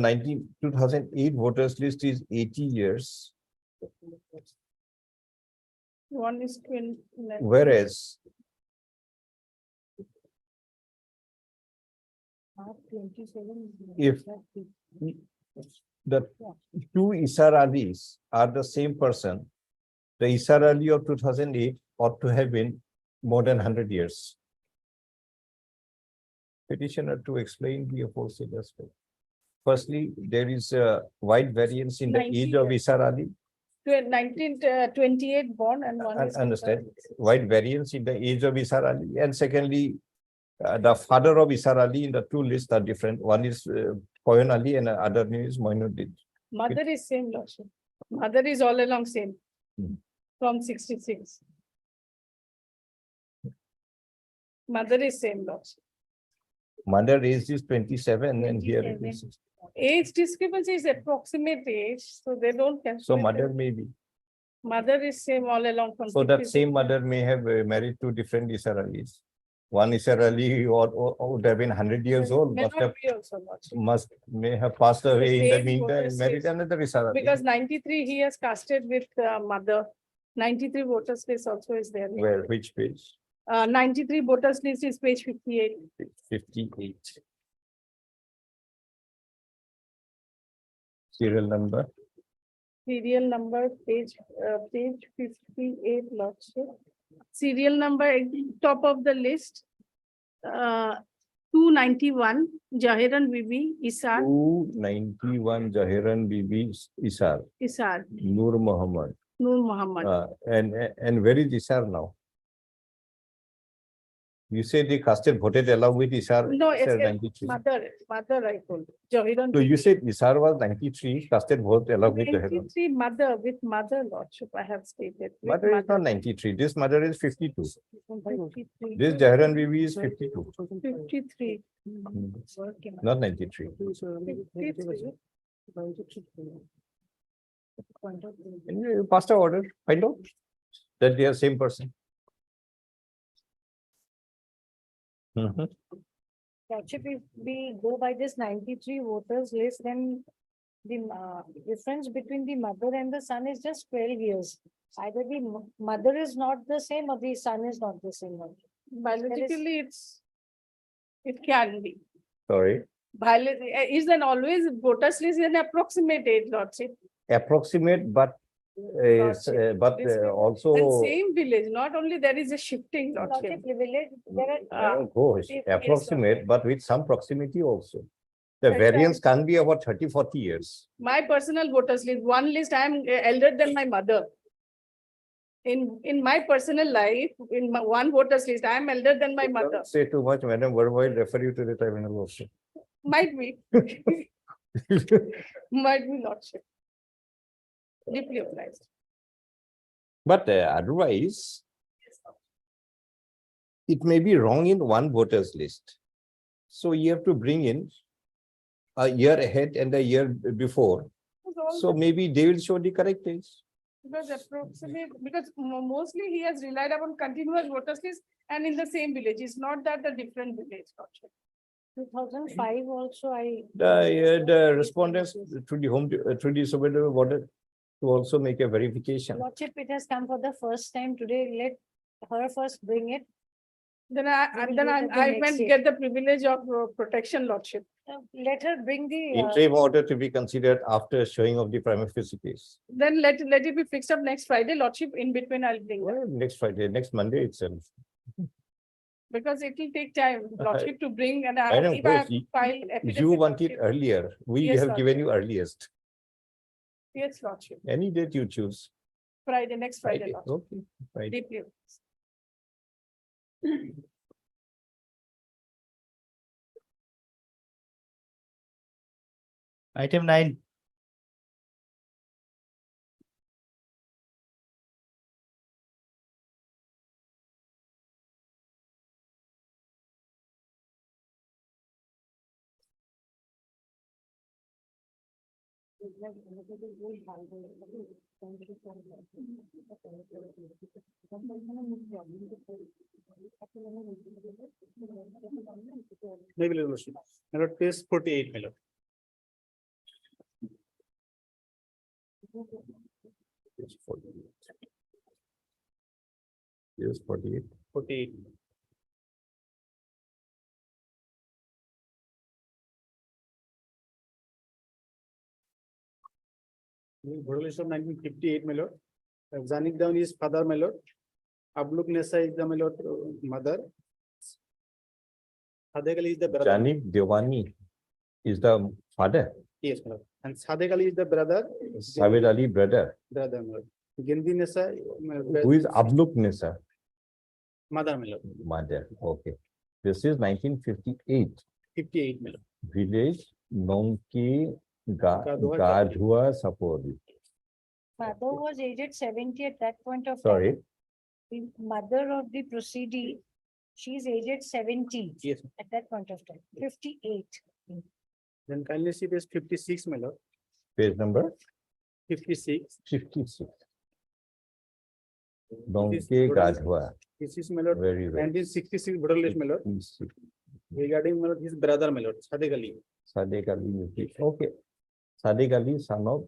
S2: 2008 voters list is 80 years,
S4: One is 20.
S2: whereas
S8: 27.
S2: If- the two Isar Alis are the same person, the Isar Ali of 2008 ought to have been more than 100 years. Petitioner to explain the aforesaid aspect. Firstly, there is a wide variance in the
S4: 90
S2: age of
S4: years.
S2: Isar Ali.
S4: 1928 born and one
S2: I
S4: is.
S2: understand, wide variance in the age of Isar Ali. And secondly, the father of Isar Ali in the two lists are different. One is Poyon Ali and the other name is Moinuddin.
S4: Mother is same, Lordship. Mother is all along same.
S2: Hmm.
S4: From 66. Mother is same, Lordship.
S2: Mother age is 27 and here it is. 60.
S4: Age discrepancy is approximate age, so they don't.
S2: So
S4: calculate
S2: mother
S4: it.
S2: may be.
S4: Mother is same all along from.
S2: So that
S4: 66.
S2: same mother may have married two different Isar Alis. One Isar Ali or would have been 100 years old,
S4: May
S2: must
S4: not
S2: have
S4: be also, Lordship.
S2: may have passed away in the
S4: same
S2: meantime
S4: voters
S2: and married
S4: list.
S2: another Isar Ali.
S4: Because 93 he has casted with mother. 93 voters list also is there.
S2: Where, which page?
S4: 93 voters list is page 58.
S2: 58. Serial number.
S4: Serial number, page 58, Lordship. Serial number, top of the list. 291, Jahiran Bibi, Isar,
S2: 291 Jahiran Bibi Isar,
S4: Isar,
S2: Nur Muhammad.
S4: Nur Muhammad.
S2: And where is Isar now? You say they casted voted along with Isar.
S4: No, it's
S2: Isar
S4: a
S2: 93.
S4: mother I told. Jahiran.
S2: So you
S4: Bibi.
S2: said Isar was 93, casted vote along with Jahiran.
S4: 93 mother with mother, Lordship, I have stated. with
S2: Mother is not 93. This mother is 52.
S4: 53.
S2: This Jahiran Bibi is 52.
S4: 53.
S2: Not 93.
S4: 53.
S2: And you passed a order, find out that they are same person. Mhm.
S8: Lordship, if we go by this 93 voters list, then the difference between the mother and the son is just 12 years. Either the mother is not the same or the son is not the same.
S4: Biologically, it can be.
S2: Sorry,
S4: Is then always voters list is an approximate age, Lordship.
S2: approximate, but also.
S4: And same village, not only there is a shifting, Lordship.
S8: Lordship, the village, there are
S2: Gosh,
S4: yes,
S2: approximate, but with some proximity also. The
S4: Exactly.
S2: variance can be about 30, 40 years.
S4: My personal voters list, one list, I am elder than my mother. In my personal life, in my one voters list, I am elder than my mother.
S2: Don't say too much, madam, otherwise refer you to the tribunal also.
S4: Might be. Might be, Lordship. Deeply obliged.
S2: But otherwise, it may be wrong in one voters list. So you have to bring in a year ahead and a year before. So maybe they will show the correct age.
S4: Because mostly he has relied upon continuous voters list and in the same village. It's not that the different village, Lordship.
S8: 2005 also
S2: The respondents to the home, to the suburban wanted to also make a verification.
S8: Lordship, it has come for the first time today. Let her first bring it.
S4: Then
S8: will do it at the
S4: I
S8: next
S4: went
S8: year.
S4: get the privilege of protection, Lordship.
S8: Let her bring the.
S2: Interim order to be considered after showing of the prima facie case.
S4: Then let it be fixed up next Friday, Lordship. In between, I'll bring that.
S2: Well, next Friday, next Monday itself.
S4: Because it will take time, Lordship, to bring and
S2: Madam,
S4: if I have
S2: you-
S4: to file.
S2: You
S4: affidavit,
S2: want it
S4: Lordship.
S2: earlier. We
S4: Yes,
S2: have given
S4: Lordship.
S2: you earliest.
S4: Yes, Lordship.
S2: Any date you choose.
S4: Friday, next Friday,
S2: Friday.
S4: Lordship.
S2: Okay, Friday.
S4: Deeply.
S5: Item 9.
S3: Maybe your lordship. My lord, page 48, my lord.
S2: Yes, 48.
S3: 48. Bordal list of 1958, my lord. Zanik Down is father, my lord. Abluk Nessa is the my lord mother. Sadek Ali is the brother.
S2: Janik Devani is the father,
S3: Yes, my lord. And Sadek Ali is the brother.
S2: Saved Ali brother.
S3: Brother, my lord. Gindi Nessa,
S2: Who is Abluk Nisa?
S3: mother, my lord.
S2: Mother. Okay. This is 1958.
S3: 58, my lord.
S2: Village Nonki
S3: Gadhua
S2: Gadhua Sapori.
S8: Mother was aged 70 at that point of time.
S2: Sorry,
S8: The mother of the proceedee, she's aged 70
S3: Yes.
S8: at that point of time, 58.
S3: Then kindly see page 56, my lord.
S2: page number
S3: 56.
S2: 56.
S3: This
S2: Nonki
S3: is Bordal-
S2: Gadhua.
S3: This is my lord.
S2: Very well.
S3: 1966 Bordal list, my lord. Regarding my lord, his brother, my lord, Sadek Ali.
S2: Sadiq Ali. Okay. Sadiq Ali, son of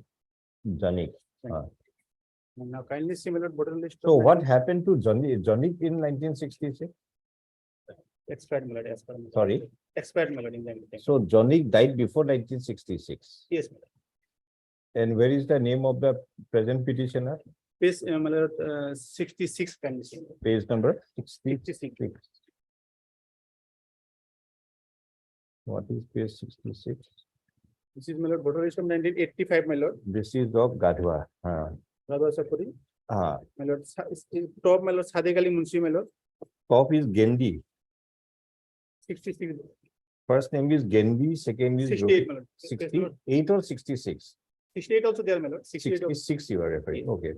S2: Janik.
S3: And now kindly see my lord, Bordal list.
S2: So what happened to Janik in 1966?
S3: Expired, my lord, as per my lord.
S2: Sorry.
S3: Expired, my lord, in the.
S2: So Janik died before 1966.
S3: Yes, my lord.
S2: And where is the name of the present petitioner?
S3: Page, my lord, 66 kindly see.
S2: Page number 66.
S3: 66.
S2: What is page 66?
S3: This is my lord, Bordal list of 1985, my lord.
S2: This is of Gadhua.
S3: Radha Sapuri,
S2: Ah.
S3: my lord, top, my lord, Sadek Ali Munshi, my lord,
S2: Top is Gendi.
S3: 66,
S2: First name is Gendi, second is
S3: 68, my lord.
S2: 68 or 66?
S3: 68 also there, my lord. 68 also.
S2: 66 you are referring. Okay.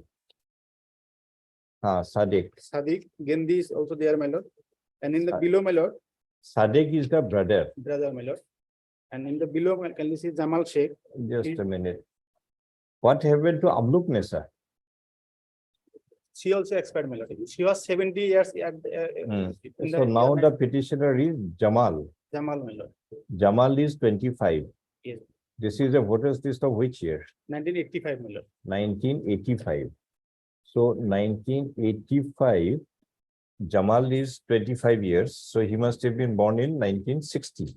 S2: Sadek.
S3: Sadiq, Gandhi is also there, my lord. And in the
S2: Sa-
S3: below, my lord,
S2: Sadek is the brother.
S3: brother, my lord. And in the below, can you see Jamal Sheikh?
S2: Just a minute. What happened to Abluk Nessa?
S3: She also expired, my lord. She was 70 years at, in
S2: So now the petitioner is Jamal.
S3: Jamal, my lord,
S2: Jamal is 25.
S3: Yes.
S2: This is a voters list of which year?
S3: 1985, my lord.
S2: 1985. So 1985, Jamal is 25 years. So he must have been born in 1960.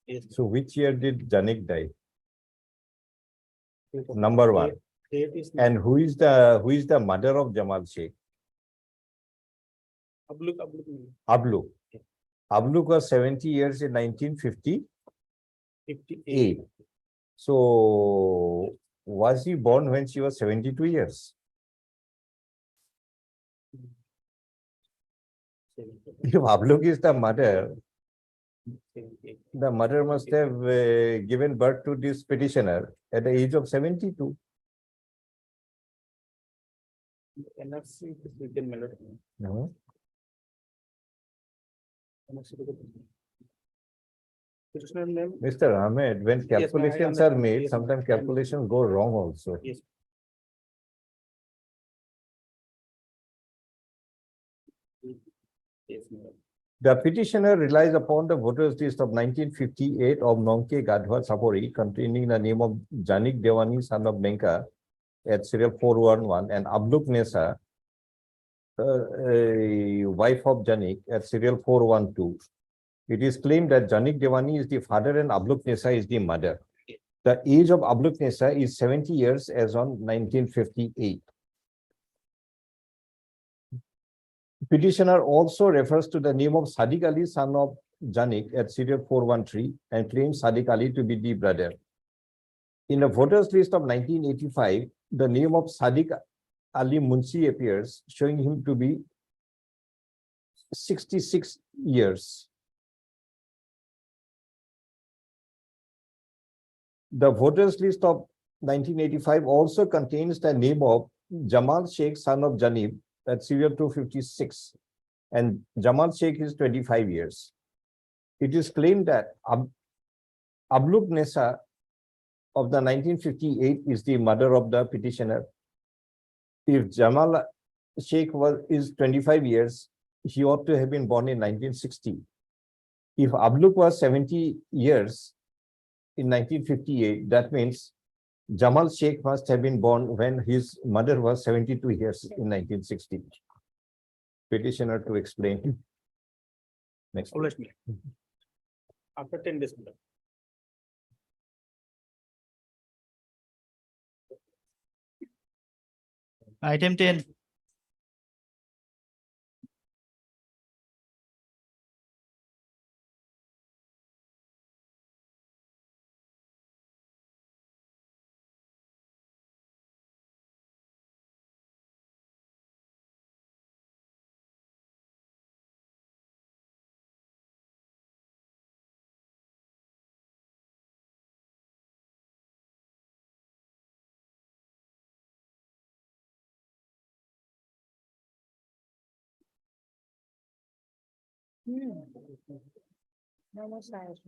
S3: Yes.
S2: So which year did Janik die? Number one.
S3: Date is
S2: And who is the mother of Jamal Sheikh?
S3: Abluk, my lord.
S2: Abluk. Abluk was 70 years in 1958.
S3: 58.
S2: So was he born when she was 72 years? If Abluk is the mother,
S3: 78.
S2: the mother must have given birth to this petitioner at the age of 72.
S3: NRC is written, my lord.
S2: No?
S3: NRC is written. Petitioner name,
S2: Mr. Ahmed, when
S3: Yes, ma'am, I
S2: calculations are
S3: understand.
S2: made,
S3: Yes, ma'am.
S2: sometimes calculations go wrong also.
S3: Yes. Yes, my lord.
S2: The petitioner relies upon the voters list of 1958 of Nonke Gadhwa Sapori containing the name of Janik Devani, son of Menka, at serial 411, and Abluk Nessa, a wife of Janik, at serial 412. It is claimed that Janik Devani is the father and Abluk Nessa is the mother. The age of Abluk Nessa is 70 years as on 1958. Petitioner also refers to the name of Sadiq Ali, son of Janik, at serial 413, and claims Sadiq Ali to be the brother. In the voters list of 1985, the name of Sadiq Ali Munshi appears, showing him to be 66 years. The voters list of 1985 also contains the name of Jamal Sheikh, son of Janib, that's serial 256. And Jamal Sheikh is 25 years. It is claimed that Abluk Nessa of the 1958 is the mother of the petitioner. If Jamal Sheikh is 25 years, he ought to have been born in 1960. If Abluk was 70 years in 1958, that means Jamal Sheikh must have been born when his mother was 72 years in 1960. Petitioner to explain. Next.
S3: Always me. After 10 days. madam.
S5: Item 10.
S8: No more size.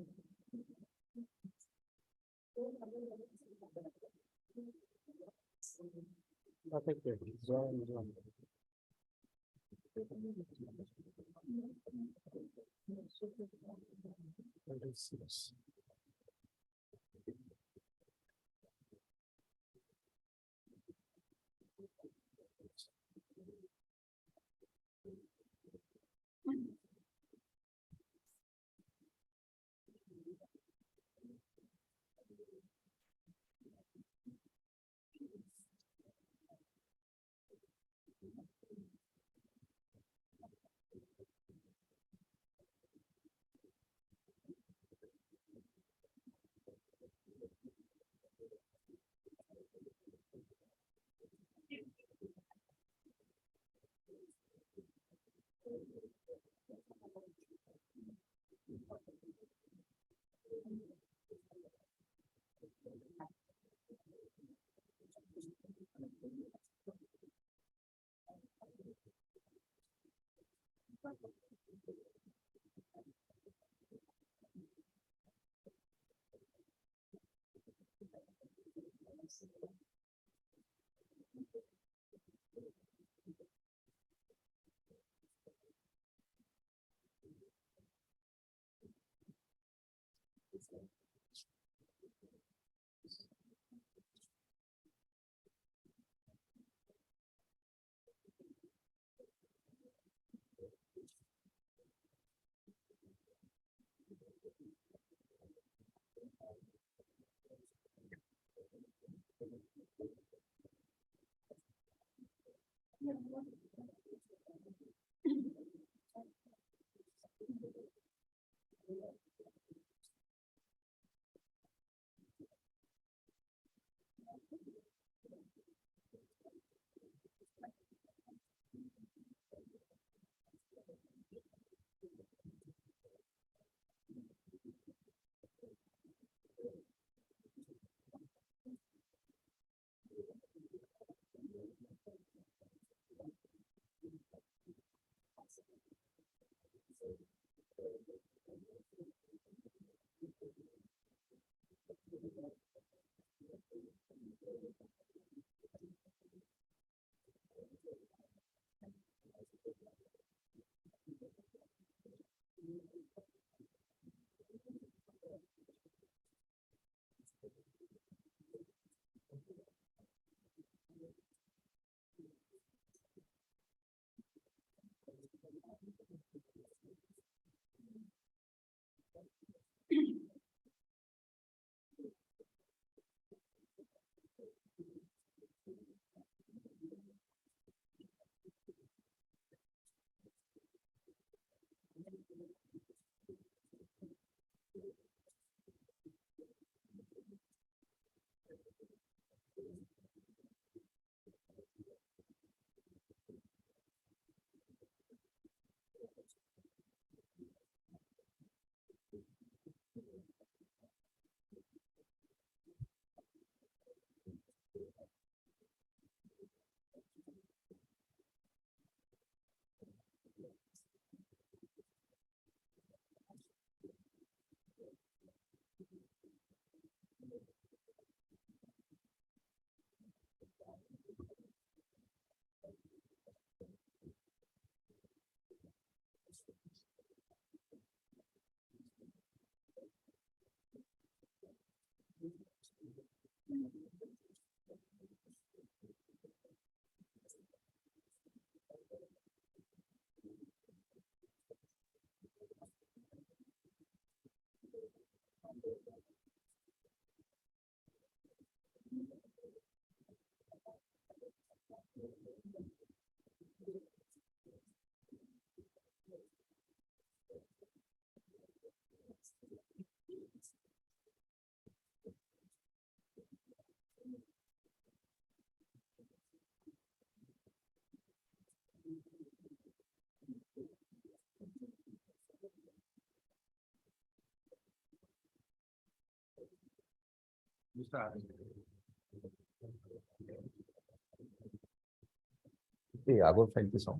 S2: এই আগৰ ফাইলটো চাওঁ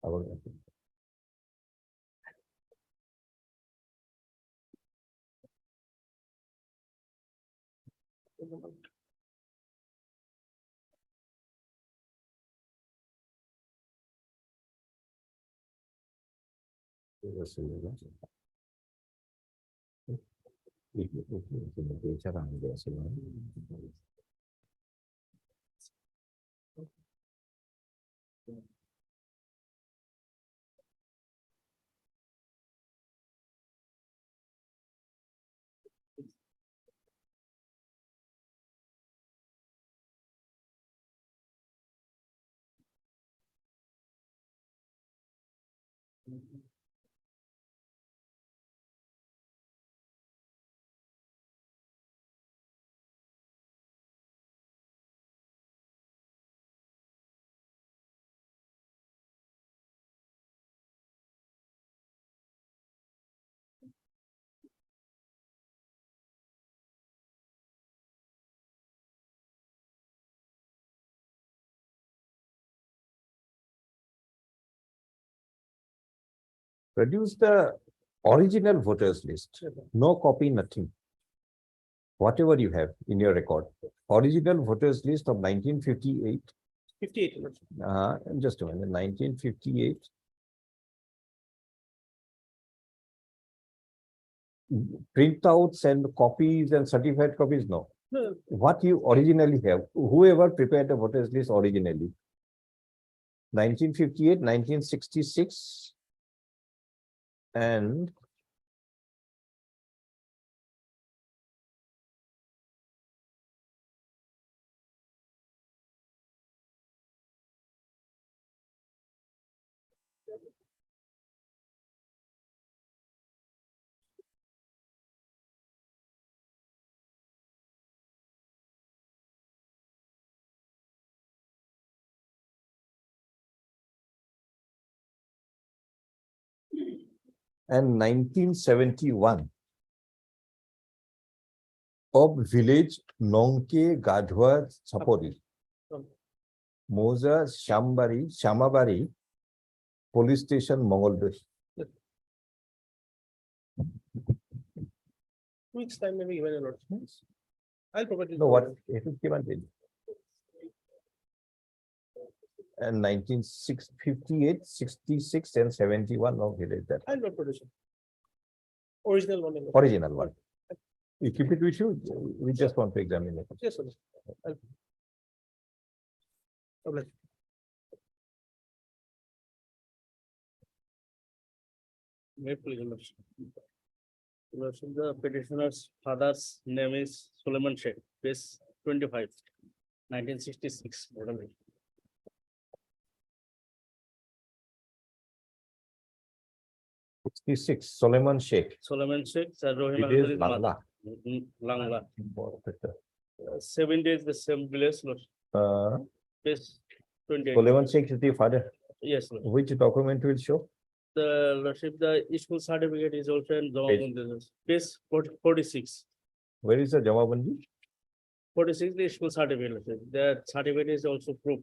S2: আগৰ ফাইলটো। Produce the original voters list, no copy, nothing. Whatever you have in your record, original voters list of 1958.
S3: 58, Lordship.
S2: Just a minute, 1958. Printouts and copies and certified copies, no.
S3: No.
S2: What you originally have, whoever prepared the voters list originally. 1958, 1966. And and 1971 of village Nongke Gadhwa Sapori, Moza Shamabari, police station Mongoldosh.
S3: 2 weeks time maybe given a lot. I'll provide it.
S2: No, what it is given in. And 1958, 66 and 71 of village that
S3: I'll not produce it. Original one.
S2: original one. You keep it with you, we just want to examine it.
S3: Yes, sir. I'll- May please, Lordship. Lordship, the petitioner's father's name is Solomon Sheikh, page 25, 1966. Model.
S2: 66, Solomon Sheikh.
S3: Solomon Sheikh, Rohim
S2: It is
S3: Alazari's mother.
S2: Bangla.
S3: Langla. 7 days the same village, Lordship. Page 28.
S2: Solomon Sheikh is the father.
S3: Yes, Lordship.
S2: Which document will show?
S3: The Lordship, the school certificate is also in Jawabandi. Page 46.
S2: Where is the Jamabandi?
S3: 46, the school certificate, Lordship. The certificate is also proof.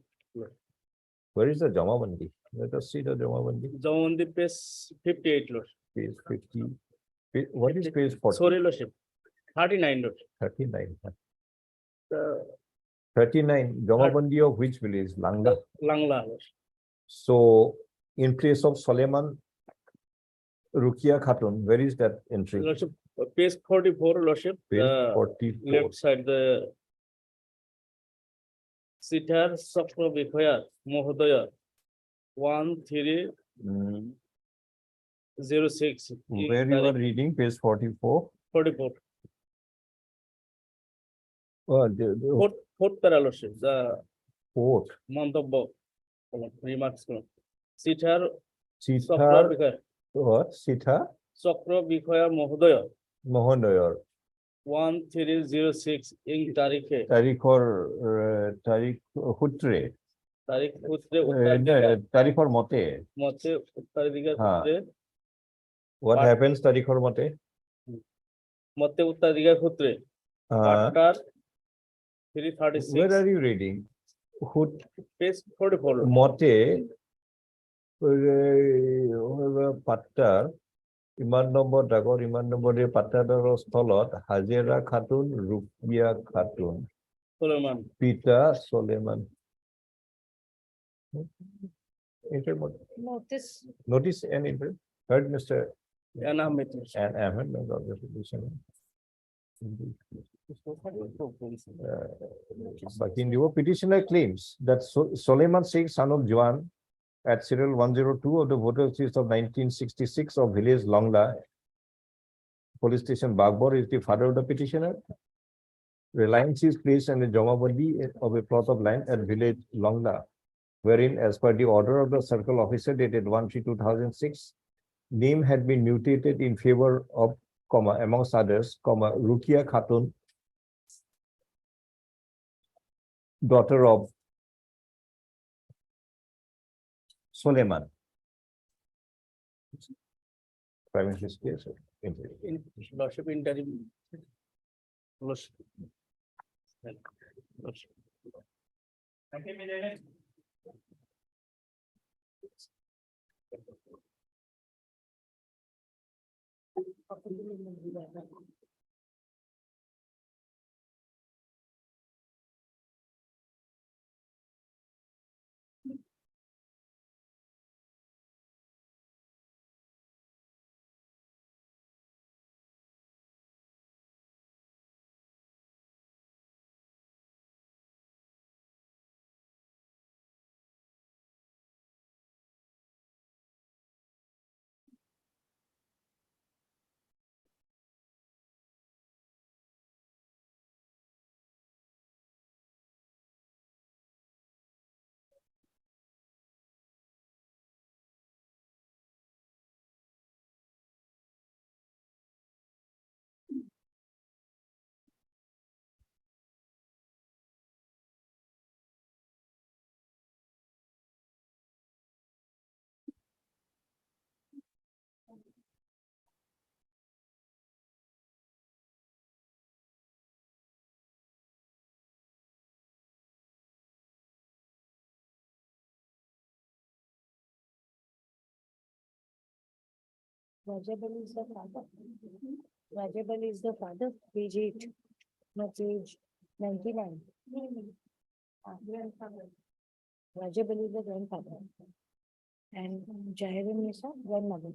S2: Where is the Jamabandi? Let us see the Jamabandi.
S3: Jawabandi page 58, Lordship.
S2: Page 50. What is page 40?
S3: Sorry, Lordship. 39, Lordship.
S2: 39.
S3: The
S2: 39, Jamabandi of which village? Langa.
S3: Langla, Lordship.
S2: So in place of Suleiman Rukia Khatun, where is that entry?
S3: Lordship, page 44, Lordship.
S2: Page
S3: The
S2: 44.
S3: left side, the Sitar Sakra Vikhoya Mohodaya 1306.
S2: Where you are reading, page 44.
S3: 44.
S2: The
S3: Fourth para, Lordship. The
S2: fourth.
S3: Mantobbo remarks. Sitar Sakra
S2: Sita,
S3: Vikhoya.
S2: what? Sita
S3: Sakra Vikhoya Mohodaya
S2: Mohandoyor.
S3: 1306 in Tarikhe.
S2: Tariq Hutre.
S3: Tarik Putre
S2: Tarikhor Mote.
S3: Mote Uttaraধিকার
S2: হ্যাঁ।
S3: সূত্রে
S2: What
S3: But-
S2: happens Tarikhor Mote?
S3: মতে উত্তরাধিকার সূত্রে
S2: Uh,
S3: পাট্টার 336.
S2: Where are you reading? Who,
S3: Page 44.
S2: মতে পাট্টাৰ ইমান number ডাগৰ ইমান নম্বৰৰ পাট্টাদাৰৰ স্থলত Hajera Khatun Rukiya Khatun
S3: Solomon.
S2: পিতা চলেমান
S8: Notice,
S2: notice and interest heard Mr.
S3: And Ahmed.
S2: and Ahmed petitioner claims that Suleiman Sheikh, son of Juan, at serial 102 of the voters list of 1966 of village Longla, police station Bagbor, is the father of the petitioner. Reliance is placed on the Jamabandi of a plot of land at village Longla, wherein, as per the order of the circle officer dated 1/3/2006, name had been mutated in favor of, amongst others, Rukia Khatun, daughter of Suleiman. Prime Minister's case.
S3: Lordship interim. Lordship. Lordship.
S8: Rajabali is the father. Rajabali is the father, page 8, no, page 99. Rajabali is the grandfather. And Jahirin is a grandmother.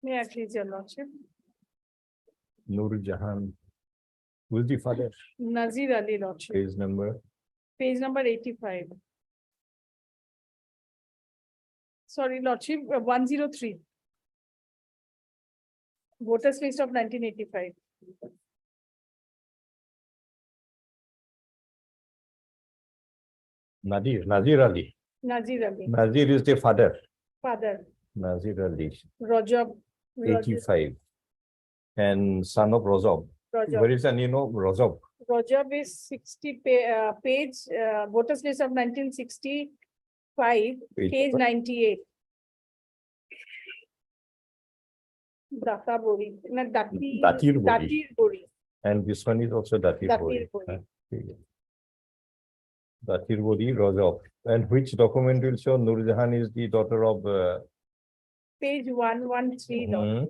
S4: May I please your lordship?
S2: Nur Jahan. Who's the father?
S4: Nazir Ali lordship,
S2: Page number.
S4: page number 85. Sorry, lordship, 103. Voters list of 1985.
S2: Nazir Ali.
S4: Nazir Ali,
S2: Nazir is the father.
S4: father,
S2: Nazir Ali,
S4: Rajab.
S2: 85. And son of Rozab.
S4: Rajab.
S2: Where is the name of Rozab?
S4: Rajab is 60 page, voters list of 1965, page 98. Data Bori, no,
S2: Datir Bori.
S4: Datir Bori.
S2: And this one is also Datir
S4: Datir
S2: Bori.
S4: Bori.
S2: Datir Bori, Rozab. And which document will show Nur Jahan is the daughter of
S4: Page 113, Lord.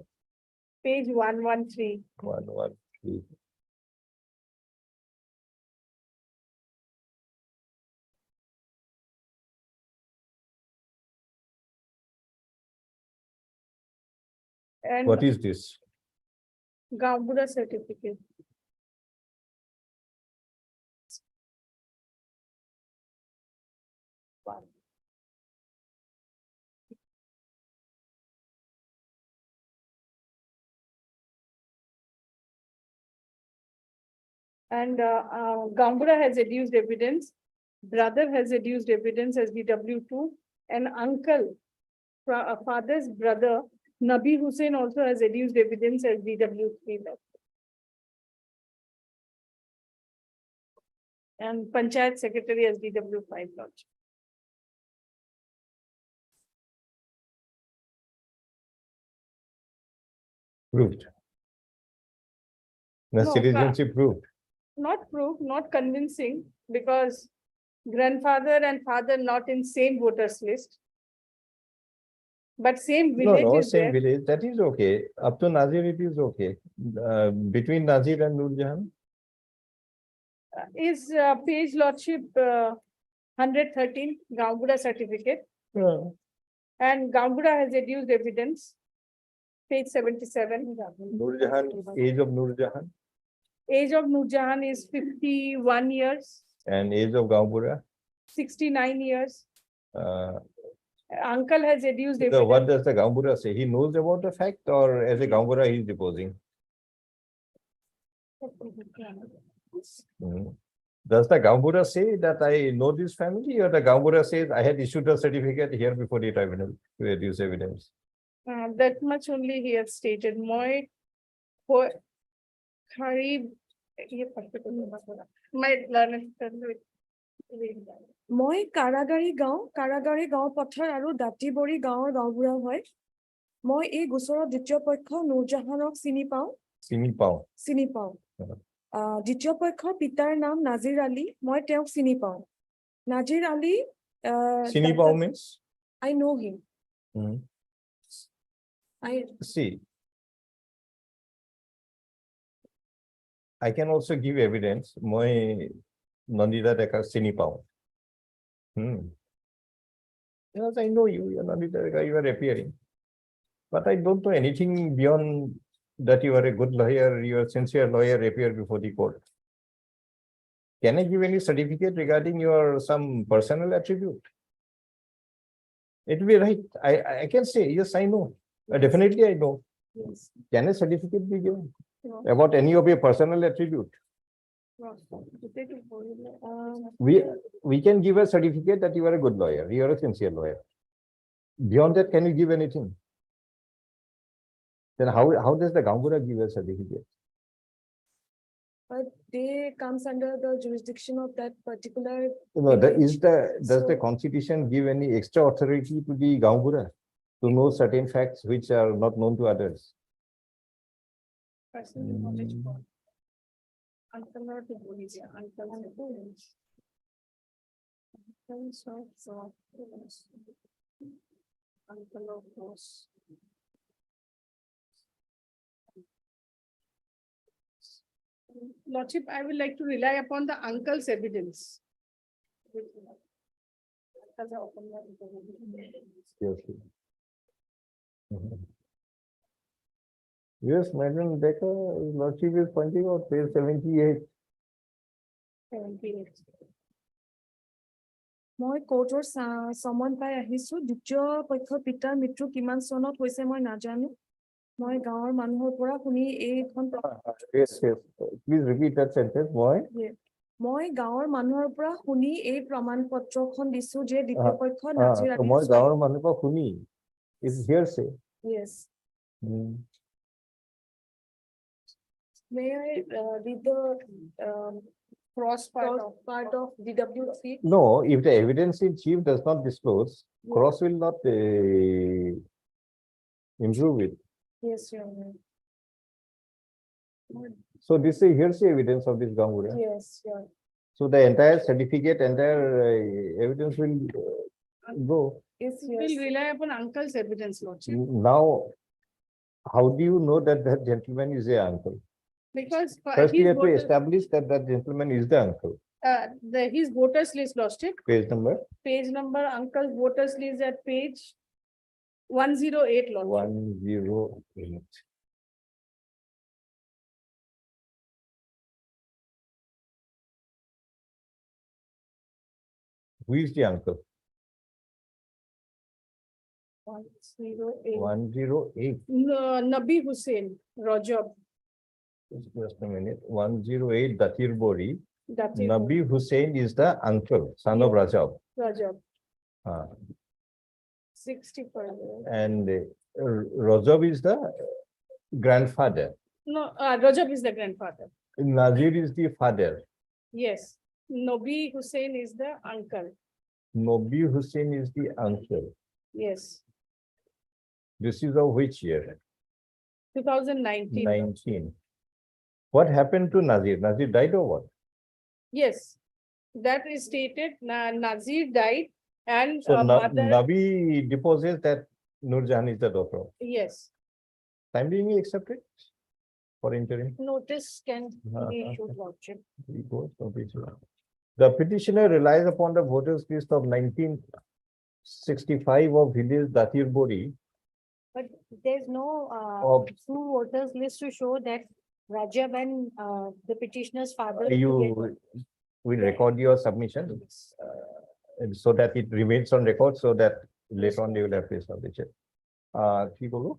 S4: Page 113.
S2: 113.
S4: And
S2: What is this?
S4: Gambura certificate. And Gambura has adduced evidence, brother has adduced evidence as DW2, and uncle, father's brother, Nabi Hussain also has adduced evidence as DW3. And Panchayat secretary as DW5 lodge.
S2: Proved. The
S4: No,
S2: citizenship proved.
S4: Not proved, not convincing, because grandfather and father not in same voters list. But same
S2: No,
S4: village
S2: no,
S4: is
S2: same
S4: there.
S2: village, that is okay. Up to Nazir, it is okay. Between Nazir and Nur Jahan,
S4: Is page lordship 113 Gaumbuda certificate, and Gaumbuda has adduced evidence. Page 77.
S2: Nur Jahan, age of Nur Jahan
S4: Age of Nur Jahan is 51 years,
S2: and age of Gaubura.
S4: 69 years.
S2: Uh,
S4: Uncle has adduced
S2: So what
S4: evidence.
S2: does the Gaubura say? He knows about the fact, or as a Gaubura he is deposing? Hmm. Does the Gaubura say that I know this family, or the Gaubura says I had issued a certificate here before the tribunal to adduce evidence?
S4: That much only he has stated. Moi Harib. My learned.
S9: মই কাৰাগাৰী গাঁও পথাৰ আৰু দাঁতিবৰী গাঁৱৰ গাঁওবুঢ়া হয়। মই এই গোচৰৰ দ্বিতীয় পক্ষ নুৰজাহানক চিনি পাওঁ।
S2: Sini Pao.
S9: দ্বিতীয় পক্ষৰ পিতাৰ নাম নাজিৰ আলী, মই তেওঁক চিনি পাওঁ। Nazir Ali
S2: Sini Pao means?
S9: I know him.
S2: Hmm.
S9: I
S2: See, I can also give evidence. Moi Nandita Deka Sini Pao. Yes, I know you, Nandita Deka, you are appearing. But I don't know anything beyond that you are a good lawyer, you are a sincere lawyer, appear before the court. Can I give any certificate regarding your some personal attribute? It will be right. I can say, yes, I know. Definitely I know.
S4: Yes.
S2: Can a certificate be given
S4: No.
S2: about any of your personal attribute? We can give a certificate that you are a good lawyer, you are a sincere lawyer. Beyond that, can you give anything? Then how does the Gaungura give a certificate?
S9: but they comes under the jurisdiction of that particular.
S2: No, does the
S9: So-
S2: constitution give any extra authority to the Gaungura to know certain facts which are not known to others?
S4: Personal knowledge for uncle not to police, yeah, uncle. Uncle of course. Lordship, I would like to rely upon the uncle's evidence.
S2: Yes. Yes, Madam Decker, Lordship is pointing out page 78.
S9: মই কোৰ্টৰ সমন পাই আহিছো। দ্বিতীয় পক্ষৰ পিতাৰ মৃত্যু কিমান চনত হৈছে মই নাজানো। মই গাঁৱৰ মানুহৰ পৰা শুনি এইখন
S2: Yes, yes. Please repeat that sentence, boy.
S9: মই গাঁৱৰ মানুহৰ পৰা শুনি এই প্ৰমাণ পত্ৰখন দিছো যে দ্বিতীয় পক্ষ Nazir
S2: So
S9: Ali
S2: moi gaur manu pa khuni is hearsay.
S9: Yes.
S2: Hmm.
S9: May I read the
S4: Cross
S9: part of DW3?
S2: No, if the evidence in chief does not disclose, cross will not improve it.
S9: Yes, Your Honor.
S2: So this is hearsay evidence of this Gaungura.
S9: Yes, Your Honor.
S2: So the entire certificate, entire evidence will go.
S9: Yes,
S4: We'll
S9: yes.
S4: rely upon uncle's evidence, Lordship,
S2: Now, how do you know that that gentleman is the uncle?
S4: because
S2: First, you
S4: his
S2: have to
S4: voters,
S2: establish that that gentleman is the uncle.
S4: his voters list, Lordship,
S2: Page number
S4: page number, uncle's voters list at page 108, Lordship.
S2: 108. Who is the uncle?
S4: 108.
S2: 108.
S4: Nabi Hussain, Rajab.
S2: Just a minute. 108 Datir Bori.
S4: That is
S2: Nabi Hussain is the uncle, son of Rajab.
S4: Rajab,
S2: Ah,
S4: 65.
S2: and Rajab is the grandfather.
S4: No, Rajab is the grandfather.
S2: Nazir is the father.
S4: Yes, Nabi Hussain is the uncle.
S2: Nabi Hussain is the uncle.
S4: Yes,
S2: This is of which year?
S4: 2019.
S2: 19. What happened to Nazir? Nazir died or what?
S4: Yes, that is stated. Nazir died and
S2: So
S4: mother,
S2: Nabi deposes that Nur Jahan is the daughter.
S4: yes.
S2: Time being accepted for interim.
S8: Notice can be
S2: Uh,
S8: issued, Lordship.
S2: The petitioner relies upon the voters list of 1965 of village Datir Bori.
S8: But there's no
S2: Of-
S8: true voters list to show that Rajab and the petitioner's father.
S2: You will record your submission and so that it remains on record so that later on you will have to establish it. কি বলবো?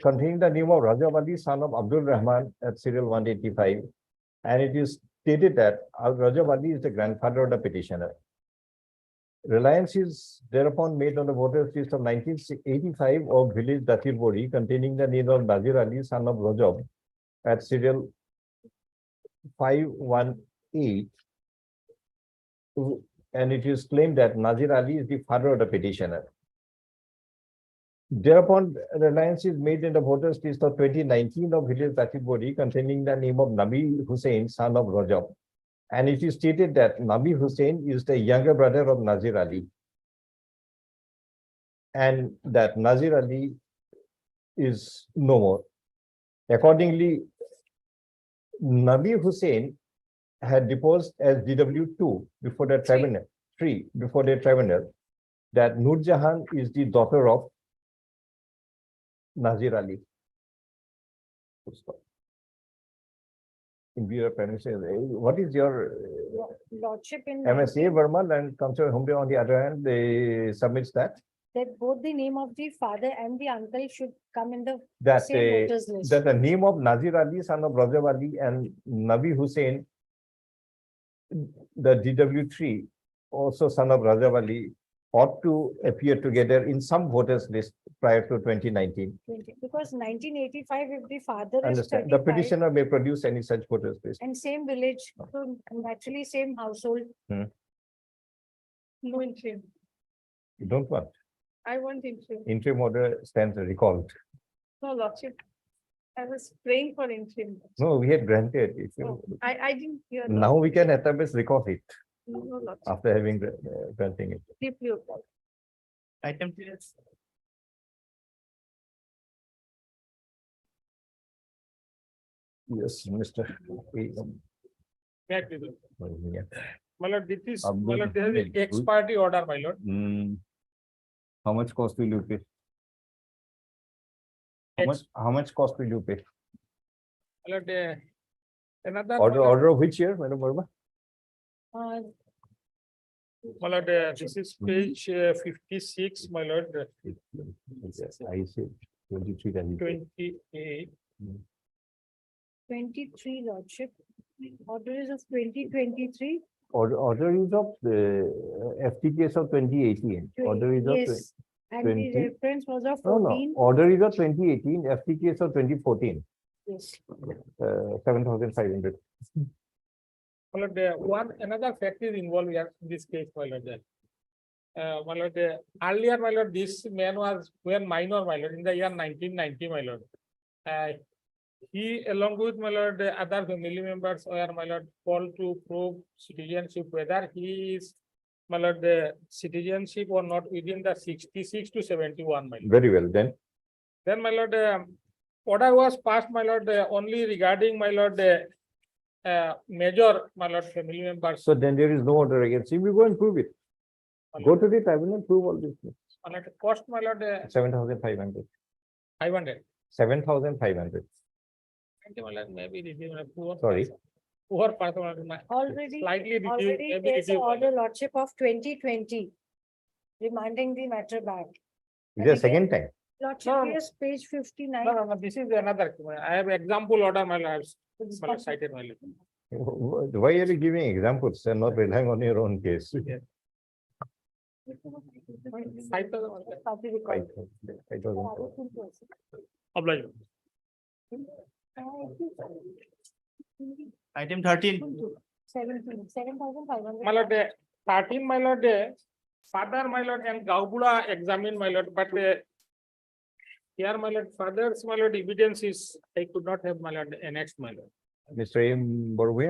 S2: Containing the name of Rajab Ali, son of Abdul Rahman at serial 185. And it is stated that Rajab Ali is the grandfather of the petitioner. Reliance is thereupon made on the voters list of 1985 of village Datir Bori containing the name of Nazir Ali, son of Rajab at serial 518. And it is claimed that Nazir Ali is the father of the petitioner. Thereupon, reliance is made in the voters list of 2019 of village Datir Bori containing the name of Nabi Hussain, son of Rajab. And it is stated that Nabi Hussain is the younger brother of Nazir Ali. And that Nazir Ali is no more. Accordingly, Nabi Hussain had deposed as DW2 before the tribunal, 3 before the tribunal, that Nur Jahan is the daughter of Nazir Ali. In view of premises, what is your
S8: Lordship in
S2: MSA Vermal and Councillor Humde on the other hand, they submits that
S8: both the name of the father and the uncle should come in the
S2: that
S8: same voters list.
S2: that the name of Nazir Ali, son of Rajab Ali, and Nabi Hussain, the DW3, also son of Rajab Ali, ought to appear together in some voters list prior to 2019.
S8: Because 1985, if the father is
S2: Understand? The
S8: 35
S2: petitioner may produce any such voters list.
S8: and same village, so naturally same household.
S4: No interim.
S2: You don't want.
S4: I want interim.
S2: Interim order stands recalled.
S4: No, Lordship. I was praying for interim.
S2: No, we had granted. If you-
S4: I didn't hear.
S2: Now we can establish recall it
S4: No, Lordship.
S2: after having granting it.
S4: Deeply applied.
S5: Item 3.
S2: Yes, Mr.
S3: May I please?
S2: Yeah.
S3: My lord, this is,
S2: Abdul
S3: my lord, there is
S2: Hamid.
S3: an ex party order, my lord.
S2: How much cost will you pay? How much cost will you pay?
S3: My lord, another.
S2: Order of which year, Madam Verma?
S3: My lord, this is page 56, my lord,
S2: Yes, I said 23.
S3: 28.
S8: 23 Lordship. Order is of 2023.
S2: Order is of the FT case of 2018. Order is of.
S8: Yes, and the
S2: 20.
S8: reference was of
S2: No,
S8: 14.
S2: no, order is of 2018, FT case of 2014,
S8: Yes.
S2: 7,500.
S3: My lord, another fact is involved here in this case, my lord. My lord, earlier, my lord, this man was when minor, my lord, in the year 1990, my lord. He, along with my lord, other family members were, my lord, called to prove citizenship, whether he is, my lord, the citizenship or not within the 66 to 71, my lord.
S2: Very well, then.
S3: Then, my lord, order was passed, my lord, only regarding, my lord, major, my lord, family members.
S2: So then there is no order against him. We go and prove it. Go to the tribunal, prove all this.
S3: My lord, cost, my lord,
S2: 7,500.
S3: 500.
S2: 7,500.
S3: Thank you, my lord, maybe this is a poor.
S2: Sorry.
S3: person. Poor person,
S8: Already,
S3: slightly reduced,
S8: already
S3: maybe
S8: there's an
S3: reduced.
S8: order Lordship of 2020. Remanding the matter back.
S2: Is the second time?
S8: Lordship,
S3: No,
S8: yes, page 59.
S3: No, this is another, I have example order, my lord, my lord, cited, my lord.
S2: Why are you giving examples and not relying on your own case?
S3: 5,000.
S8: Copy record.
S2: 5,000.
S3: Oblige.
S5: Item 13.
S8: 7,500.
S3: My lord, 13, my lord, father, my lord, and Gaubula examined, my lord, but Here, my lord, father's, my lord, evidence is, I could not have, my lord, annexed, my lord.
S2: Mr. M. Borwe,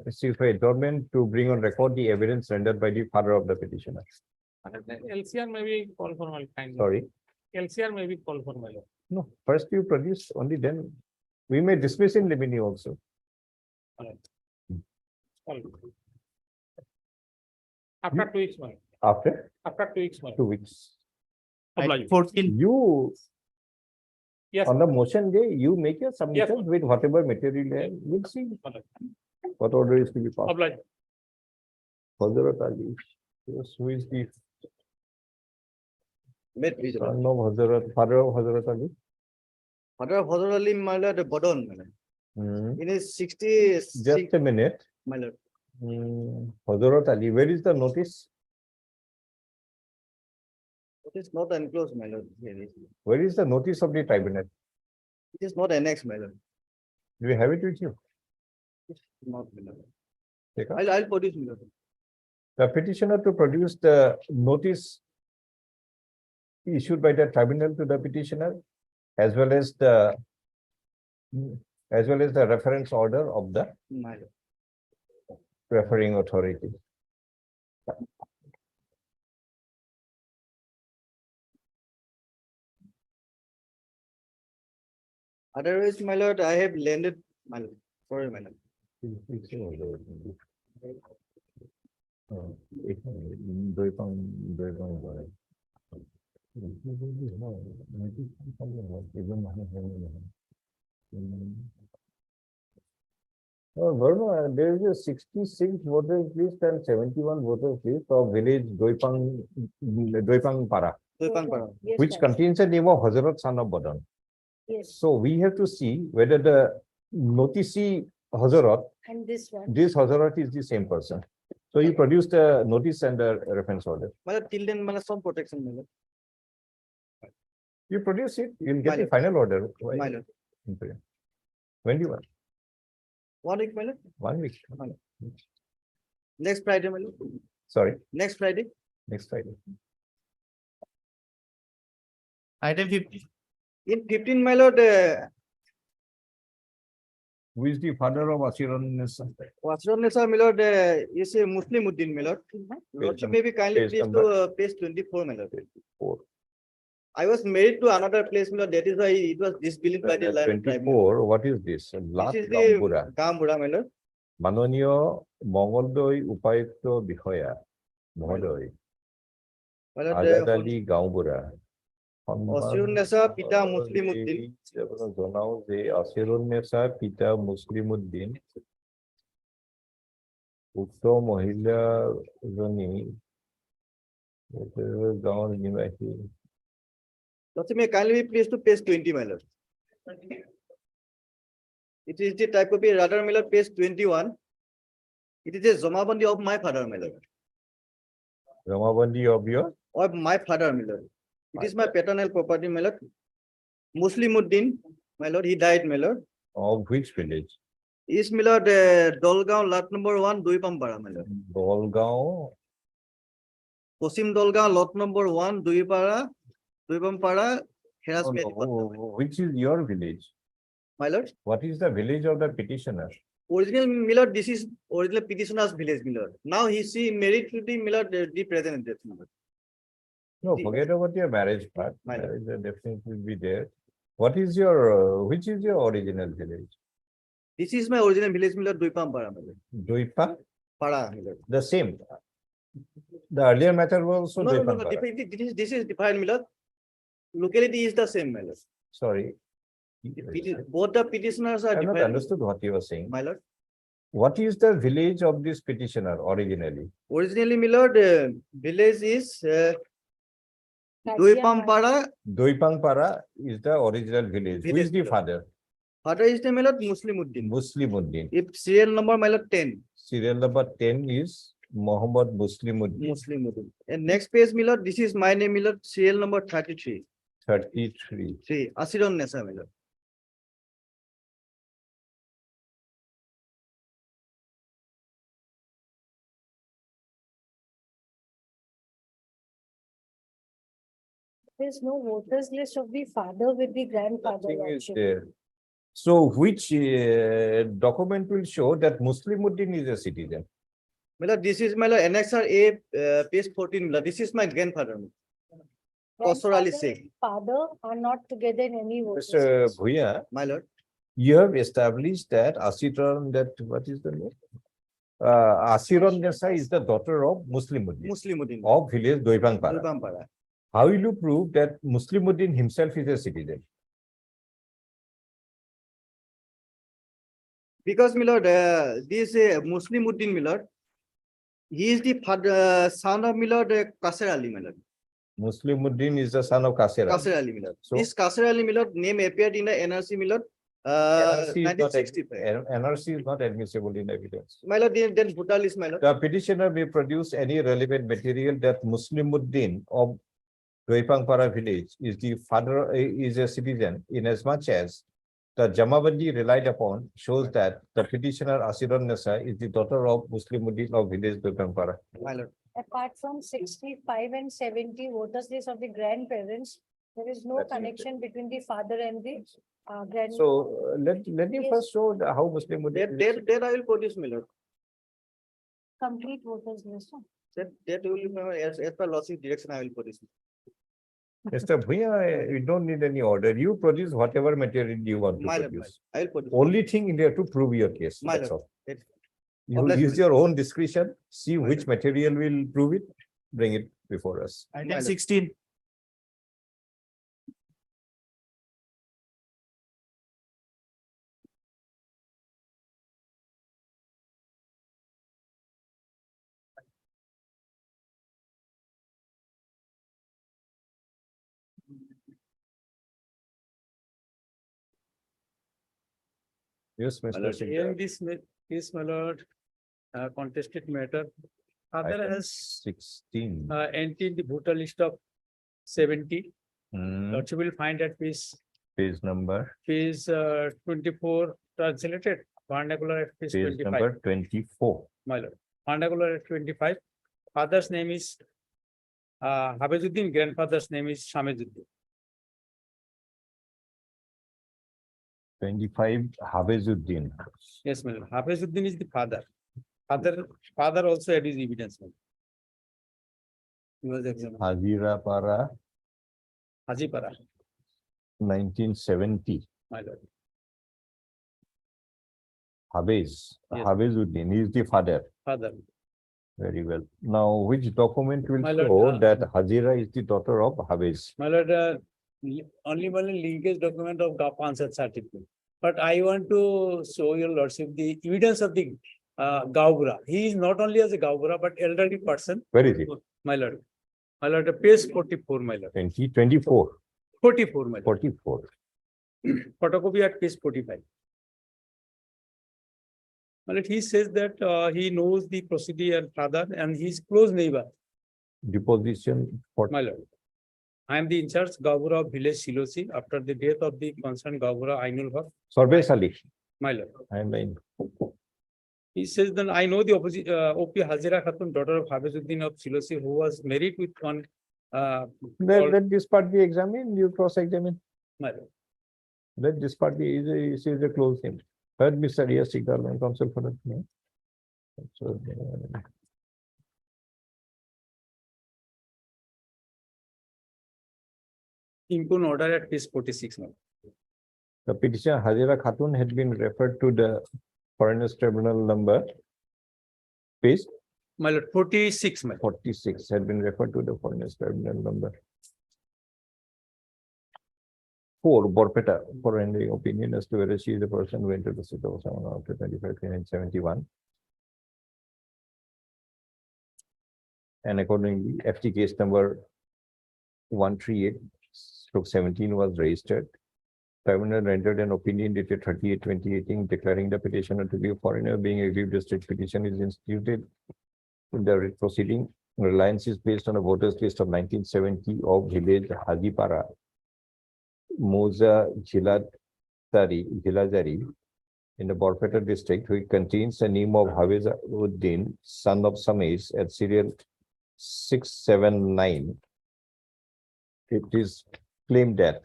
S2: I seek for adjournment to bring on record the evidence rendered by the father of the petitioner.
S3: LCR may be called for, my lord, kindly.
S2: Sorry,
S3: LCR may be called for, my lord.
S2: no, first you produce, only then we may dismiss in limine also.
S3: All right. After 2 weeks, my lord.
S2: After
S3: After 2 weeks, my lord.
S2: 2 weeks.
S3: Oblige.
S5: 14.
S2: You,
S3: Yes,
S2: on the motion day, you make your submission with whatever material, and we'll see
S3: my lord.
S2: what order is to be passed.
S3: Oblige.
S2: Hazrat Ali, yes, who is the
S7: Met please.
S2: son of Hazrat, father of Hazrat Ali?
S7: Father of Hazrat Ali, my lord, Bodon, my lord.
S2: Hmm,
S7: In his 66,
S2: just a minute.
S7: my lord.
S2: Hazrat Ali, where is the notice?
S7: It is not enclosed, my lord. Here it is.
S2: Where is the notice of the tribunal?
S7: It is not annexed, my lord.
S2: Do you have it with you?
S7: Not, my lord.
S2: Take up.
S7: I'll produce, my lord.
S2: The petitioner to produce the notice issued by the tribunal to the petitioner, as well as the reference order of the
S7: My lord.
S2: referring authority.
S7: Otherwise, my lord, I have landed, my lord. Sorry, my lord.
S2: Verma, there is a 66 voters list and 71 voters list of village Doipang Para,
S8: Yes,
S2: which
S8: sir.
S2: contains the name of Hazrat son of Badan.
S8: Yes,
S2: So we have to see whether the noticee Hazarat,
S8: and this one.
S2: this Hazarat is the same person. So you produce the notice and the reference order.
S7: My lord, till then, my lord, some protection, my lord.
S2: You produce it, you'll get
S7: My
S2: the
S7: lord.
S2: final order.
S7: My lord.
S2: When do you want?
S7: 1 week, my lord.
S2: 1 week.
S7: Next Friday, my lord.
S2: Sorry,
S7: Next Friday.
S2: next Friday.
S5: Item 50.
S7: In 15, my lord,
S2: Who is the father of Asiran Nessa?
S7: Wasron Nessa, my lord, is a Muslim Uddin, my lord. Lordship may be kindly
S2: page
S7: please
S2: number.
S7: to page 24, my lord.
S2: 24.
S7: I was married to another place, my lord. That is why it was disbelieved by the land tribunal.
S2: 24, what is this? Lat
S7: This is the
S2: Gambura.
S7: Gambura, my lord.
S2: মাননীয় মঙ্গলদৈ উপায়ুক্ত বিষয়া মহোদয়
S7: My lord,
S2: Azad Ali গাঁওবুঢ়া
S7: Asirunnesa Pita Muslim Uddin.
S2: আপোনাক জনাও যে আসিরুন্নেছা পিতা Muslim Uddin উক্ত মহিলাজনী গাঁৱৰ নিবাসী
S7: Lordship may kindly please to page 20, my lord. It is the typecopy rather, my lord, page 21. It is a Zomabandi of my father, my lord.
S2: জমাবন্দী অবিয়
S7: Of my father, my lord. It is my paternal property, my lord. Muslim Uddin, my lord, he died, my lord.
S2: of which village?
S7: Is my lord, Dolgaon, lot number 1, Duipampara, my lord.
S2: Dalgaon
S7: Posim Dolgaon, lot number 1, Duipampara, Heras
S2: which is your village?
S7: my lord.
S2: What is the village of the petitioner?
S7: Original, my lord, this is original petitioner's village, my lord. Now he married to the, my lord, the present death, my lord.
S2: No, forget about your marriage part.
S7: My lord.
S2: Marriage definitely will be there. What is your, which is your original village?
S7: This is my original village, my lord, Duipampara, my lord.
S2: Doipa,
S7: Para, my lord.
S2: the same. The earlier matter was also
S7: No, no, no, no,
S2: Doipampara.
S7: this is defined, my lord. Locality is the same, my lord.
S2: Sorry.
S7: Both the petitioners
S2: I
S7: are
S2: have not
S7: defined,
S2: understood what you were saying.
S7: my lord.
S2: What is the village of this petitioner originally?
S7: Originally, my lord, village is Duipampara.
S2: Doipangpara is the original village. Who is
S7: Village,
S2: the
S7: sir.
S2: father?
S7: Father is the, my lord, Muslim Uddin.
S2: Muslim Uddin.
S7: If serial number, my lord, 10,
S2: Serial number 10 is Muhammad Muslim Uddin,
S7: Muslim Uddin. And next page, my lord, this is my name, my lord, serial number 33.
S2: 33.
S7: 3, Asirunnesa, my lord.
S8: there's no voters list of the father with the grandfather.
S2: Nothing is
S8: Lordship.
S2: there. So which document will show that Muslimuddin is a citizen?
S7: My lord, this is my lord, Annexure A, page 14, my lord. This is my grandfather. Qasr Ali
S8: Grandfather
S7: Sheikh.
S8: and Father are not together in any voters.
S2: Mr.
S8: list.
S2: Bhuya,
S7: My lord,
S2: you have established that Asiran, that what is the name? Asiran Nessa is the daughter of Muslimuddin
S7: Muslimuddin.
S2: of village Doipangpara.
S7: Dulbampara.
S2: How will you prove that Muslimuddin himself is a citizen?
S7: Because, my lord, this Muslimuddin, my lord, he is the father, son of my lord, Qasr Ali, my lord.
S2: Muslimuddin is the son of Kasera.
S7: Qasr Ali, my lord.
S2: So-
S7: This Qasr Ali, my lord, name appeared in the NRC, my lord,
S2: NRC is not
S7: 1965.
S2: NRC is not admissible in evidence.
S7: My lord, then Bhutal is my lord.
S2: The petitioner may produce any relevant material that Muslimuddin of Doipangpara village is the father, is a citizen, inasmuch as the Jamabandi relied upon shows that the petitioner Asiran Nessa is the daughter of Muslimuddin of village Doipangpara.
S7: My lord.
S8: Apart from 65 and 70 voters list of the grandparents, there is no
S2: That's it.
S8: connection between the father and the grand.
S2: So let me
S8: Yes.
S2: first show how Muslimuddin. is a
S7: That I will produce, my lord.
S8: Complete voters list. huh?
S7: That will be, my lord, as per lordship direction, I will produce.
S2: Mr. Bhuya, you don't need any order. You produce whatever material you want to
S7: My lord,
S2: produce.
S7: I will produce.
S2: Only thing in there to prove your case.
S7: My
S2: That's
S7: lord.
S2: all.
S7: That-
S2: You
S7: Obliged,
S2: use
S7: my
S2: your own discretion, see
S7: My
S2: which material will prove it, bring it before us.
S1: Item
S7: lord.
S1: 16.
S2: Yes,
S3: My
S2: Mr.
S3: lord,
S2: Singh.
S3: in this case, my lord, contested matter, father
S2: Item
S3: has
S2: 16.
S3: entered the voter list of 70.
S2: Hmm,
S3: Lordship will find at
S2: Page number,
S3: page 24 translated, vernacular at page
S2: page
S3: 25.
S2: number 24.
S3: My lord, vernacular at 25. Father's name is Habezuddin, grandfather's name is Shamezuddin.
S2: 25, Habezuddin.
S3: Yes, my lord. Habezuddin is the father. Father also had his evidence. my lord. He was examined.
S2: Hazira Para,
S3: Hajipara,
S2: 1970.
S3: my lord.
S2: Habez,
S3: Yes.
S2: Habezuddin is the father.
S3: Father.
S2: Very well. Now, which document will
S3: My lord,
S2: show that Hazira is the daughter of Habez?
S3: My lord, only one linkage document of Pansat certificate. But I want to show your lordship the evidence of the Gaubra. He is not only as a Gaubra, but elderly person.
S2: Where is it?
S3: My lord. My lord, page 44, my lord.
S2: 2024,
S3: 44, my lord.
S2: 44.
S3: Photocopy at page 45. My lord, he says that he knows the procedure father and his close neighbor.
S2: Deposition for
S3: My lord. I am the in charge Gaubra of village Silosi after the death of the concerned Gaubra Ainul Haq.
S2: Sarvesh Ali.
S3: My lord.
S2: Timeline.
S3: He says then I know the opposite OP Hazira Khatun, daughter of Hafizuddin of Silosi, who was married with one
S2: Let this part be examined, you cross-examine.
S3: my lord.
S2: Let this part be, is a close name. Heard Mr. Yes, Sigal and counsel for that. No? So,
S3: Impun order at page 46. my lord.
S2: the petition Hazira Khatun had been referred to the Foreigners Tribunal number. Page
S3: My lord, 46. My lord.
S2: 46 had been referred to the Foreigners Tribunal number. 4, Borpeta, for any opinion as to whether she is the person who entered the city of Savannah after 25/10/71. And accordingly, FT case number 138/17 was registered. Tribunal rendered an opinion dated 38/2018 declaring the petitioner to be a foreigner, being aggrieved the state petition is instituted in the writ proceeding. Reliance is based on a voters list of 1970 of village Hajipara, Moza Jilazari in the Borpeta district, which contains the name of Hafizuddin, son of Samesh, at serial 679 it is claimed that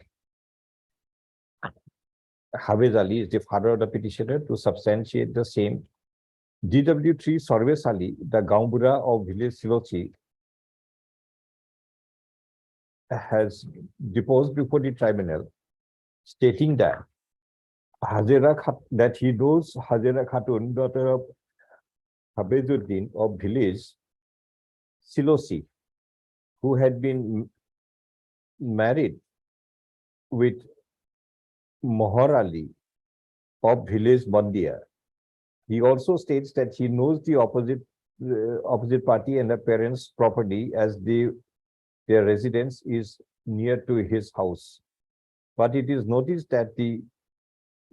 S2: Hafiz Ali is the father of the petitioner. To substantiate the same, DW3 Sarvesh Ali, the Gaumbura of village Silochi, has deposed before the tribunal, stating that that he knows Hazira Khatun, daughter of Habizuddin of village Silosi, who had been married with Mohar Ali of village Bandia. He also states that he knows the opposite party and the parents' property, as their residence is near to his house. But it is noticed that the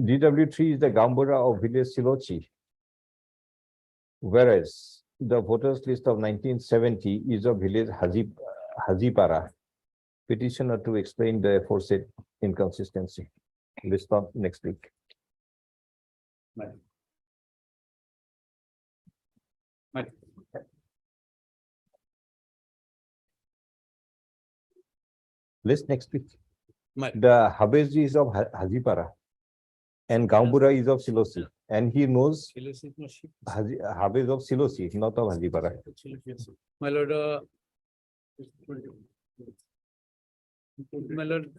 S2: DW3 is the Gambura of village Silochi, whereas the voters list of 1970 is of village Hazipara. Petitioner to explain the aforesaid inconsistency. List on next week. List next week. The Habeji is of Hazipara and Gambura is of Silosi, and he knows Habez of Silosi, not of Hazipara.
S10: My lord, my lord,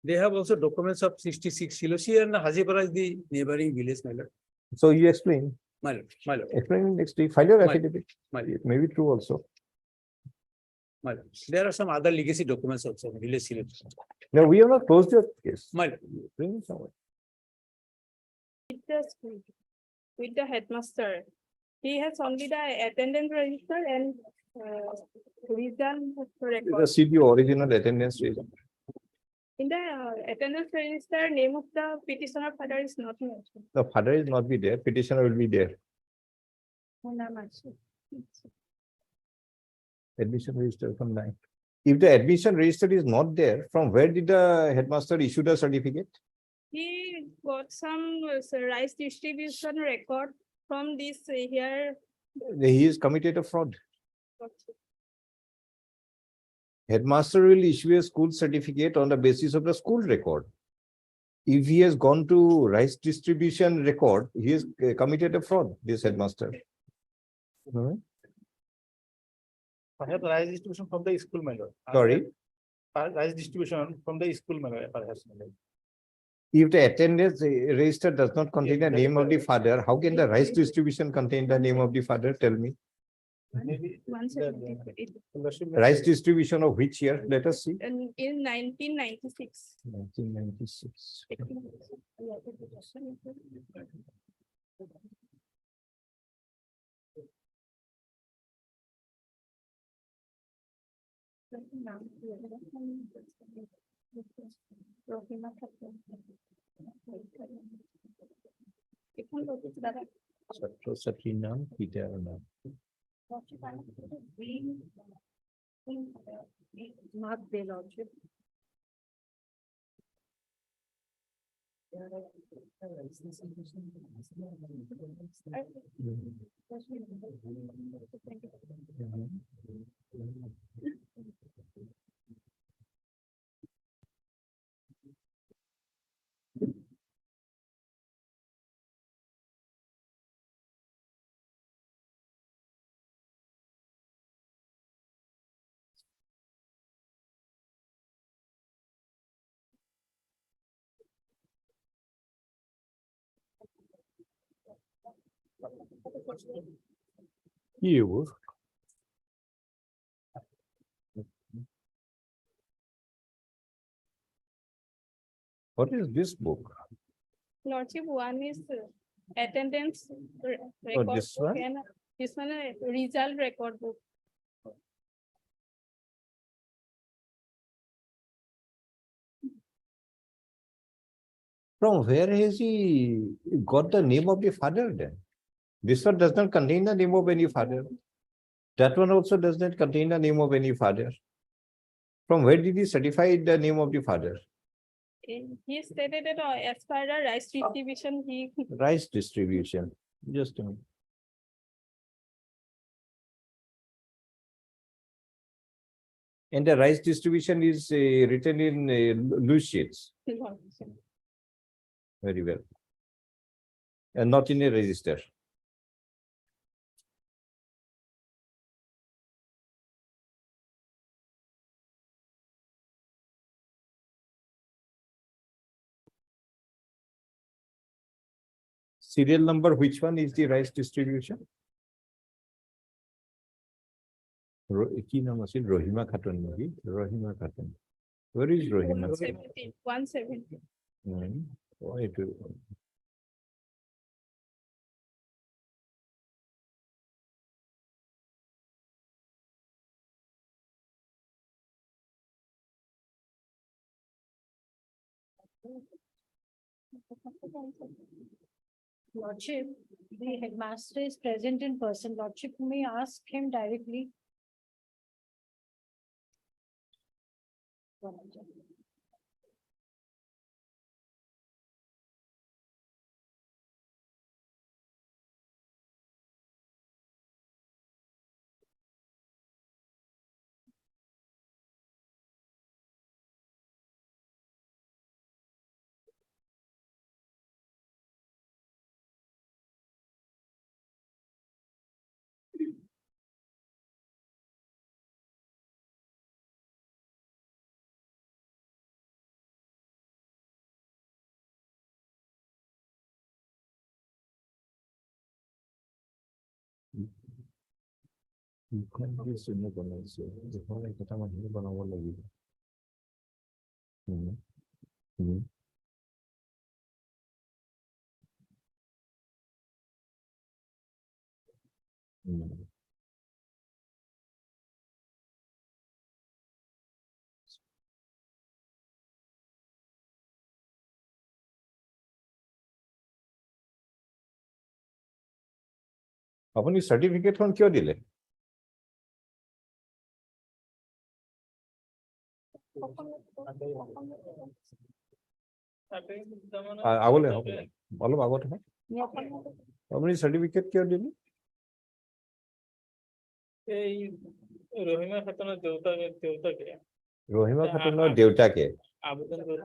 S10: they have also documents of 66. Silosi and Hazipara is the neighboring village, my lord.
S2: So you explain.
S10: My lord, my lord,
S2: Explain next week. File your
S10: My-
S2: affidavit.
S10: my lord,
S2: It may be true also.
S10: my lord. There are some other legacy documents also, village Silosi.
S2: No, we have not closed your case.
S10: My lord,
S2: Bring it somewhere.
S4: With the school, with the headmaster. He has only the attendance register and result
S2: The
S4: record.
S2: CDO original attendance reason.
S4: In the attendance register, name of the petitioner father is not mentioned.
S2: The father is not be there, petitioner will be there. Admission register from 9. If the admission register is not there, from where did the headmaster issue the certificate?
S4: He got some rice distribution record from this here.
S2: He is committed a fraud. Headmaster will issue a school certificate on the basis of the school record. If he has gone to rice distribution record, he has committed a fraud, this headmaster. No?
S1: Perhaps rice distribution from the school, my lord.
S2: Sorry,
S1: Rice distribution from the school, my lord, perhaps. My lord.
S2: if the attendance register does not contain the name of the father, how can the rice distribution contain the name of the father? Tell me.
S1: Maybe
S4: One second.
S2: Rice distribution of which year? Let us see.
S4: In 1996.
S2: 1996. Chhatro Sati Naam, Peter Naam.
S8: Mark their lordship.
S2: You. What is this book?
S4: Lordship, one is attendance record
S2: this
S4: book
S2: one?
S4: and this one result record book.
S2: From where has he got the name of the father then? This one does not contain the name of any father. That one also does not contain the name of any father. From where did he certify the name of the father?
S4: He stated that as per the rice distribution, he
S2: Rice distribution. Just a minute. And the rice distribution is written in loose sheets. Very well. And not in a register. Serial number, which one is the rice distribution? কি নাম আছিল ৰহিমা খাতুন নেকি Rahima Khatun where is Rahima
S4: 170.
S2: এইটো
S8: Lordship, the headmaster is present in person. Lordship, may ask him directly.
S2: বনাইছে এখন এটা মানুহে বনাব লাগিব আপুনি চাৰ্টিফিকেটখন কিয় দিলে আগলে হওক অলপ আগত হওক আপুনি চাৰ্টিফিকেট কিয় দিলে
S3: এই রহিমা খাতুনের দেউতাকে
S2: ৰহিমা খাতুনৰ দেউতাকে
S3: আবেদন করে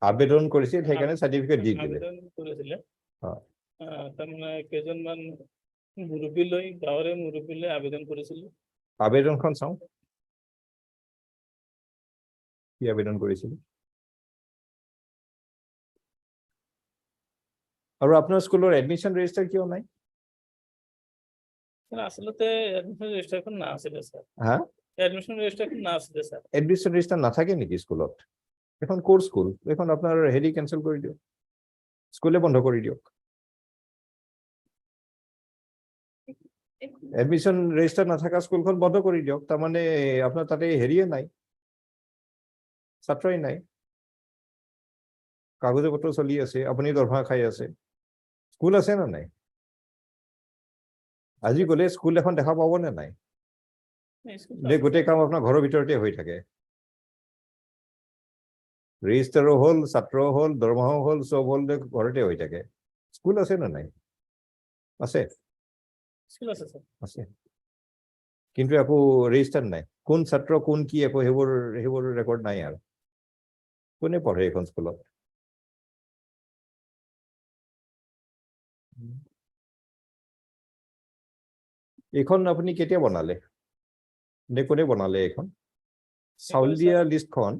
S2: আবেদন কৰিছিল সেইকাৰণে চাৰ্টিফিকেট দি দিলে
S3: আবেদন করেছিলেন
S2: হ্যাঁ।
S3: তাৰমানে কেইজনমান মুৰব্বী লৈ গাঁৱৰে মুৰব্বী লৈ আবেদন করেছিল
S2: আবেদনখন চাওঁ কি আবেদন কৰিছিল আৰু আপোনাৰ স্কুলৰ এডমিশ্যন ৰেজিষ্টাৰ কিয় নাই
S3: আসলতে এডমিশন রেজিস্ট্রেশন না আছিল স্যার
S2: হা
S3: এডমিশন রেজিস্ট্রেশন না আছিল স্যার
S2: এডমিশ্যন ৰেজিষ্টাৰ নাথাকে নেকি স্কুলত এখন কোৰ স্কুল এখন আপোনাৰ হেৰি কেনচেল কৰি দিয়ক স্কুলে বন্ধ কৰি দিয়ক এডমিশ্যন ৰেজিষ্টাৰ নাথাকা স্কুলখন বন্ধ কৰি দিয়ক তাৰমানে আপোনাৰ তাতে হেৰিয়ে নাই ছাত্ৰই নাই কাগজে পত্ৰ চলি আছে আপুনি দৰমহা খাই আছে স্কুল আছে নে নাই আজি গ'লে স্কুল এখন দেখা পাব নে নাই যে গোটেই কাম আপোনাৰ ঘৰৰ ভিতৰতে হৈ থাকে ৰেজিষ্টাৰো হ'ল ছাত্ৰ হ'ল দৰমহাও হ'ল চব হ'ল ঘৰতে হৈ থাকে স্কুল আছে নে নাই আছে
S3: স্কুল আছে স্যার
S2: আছে কিন্তু একো ৰেজিষ্টাৰ নাই কোন ছাত্ৰ কোন কি একো সেইবোৰ ৰেকৰ্ড নাই আৰু কোনে পঢ়ে এখন স্কুলত এইখন আপুনি কেতিয়া বনালে নে কোনে বনালে এইখন চাউল দিয়া লিষ্টখন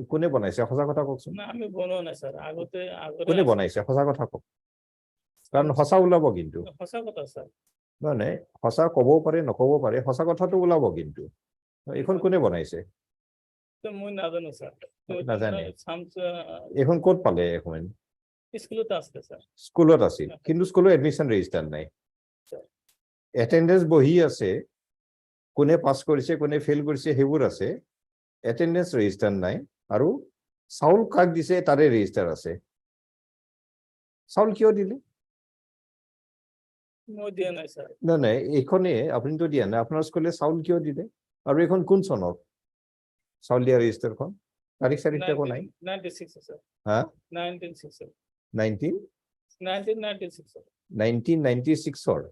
S2: কোনে বনাইছে সঁচা কথা কওকচোন
S3: না আমি বনোৱা নাই স্যার আগতে
S2: কোনে বনাইছে সঁচা কথা কওক কাৰণ সঁচা ওলাব কিন্তু
S3: সঁচা কথা স্যার
S2: নহয় সঁচা ক'বও পাৰে নক'ব পাৰে সঁচা কথাটো ওলাব কিন্তু এইখন কোনে বনাইছে
S3: তো মই নাজানো স্যার
S2: নাজানে এইখন ক'ত পালে এখন
S3: স্কুলতে আছে স্যার
S2: স্কুলত আছিল কিন্তু স্কুলৰ এডমিশ্যন ৰেজিষ্টাৰ নাই এটেণ্ডেঞ্চ বহি আছে কোনে পাছ কৰিছে কোনে ফেইল কৰিছে সেইবোৰ আছে এটেণ্ডেঞ্চ ৰেজিষ্টাৰ নাই আৰু চাউল কাক দিছে তাৰে ৰেজিষ্টাৰ আছে চাউল কিয় দিলে
S3: মই দিয়া নাই স্যার
S2: নাই এইখনে আপুনিতো দিয়া নাই আপোনাৰ স্কুলে চাউল কিয় দিলে আৰু এইখন কোন চনত চাউল দিয়া ৰেজিষ্টাৰখন তাৰিখ চাৰিখটো একো নাই
S3: 96 স্যার
S2: হা
S3: 1996
S2: 1996
S3: 1996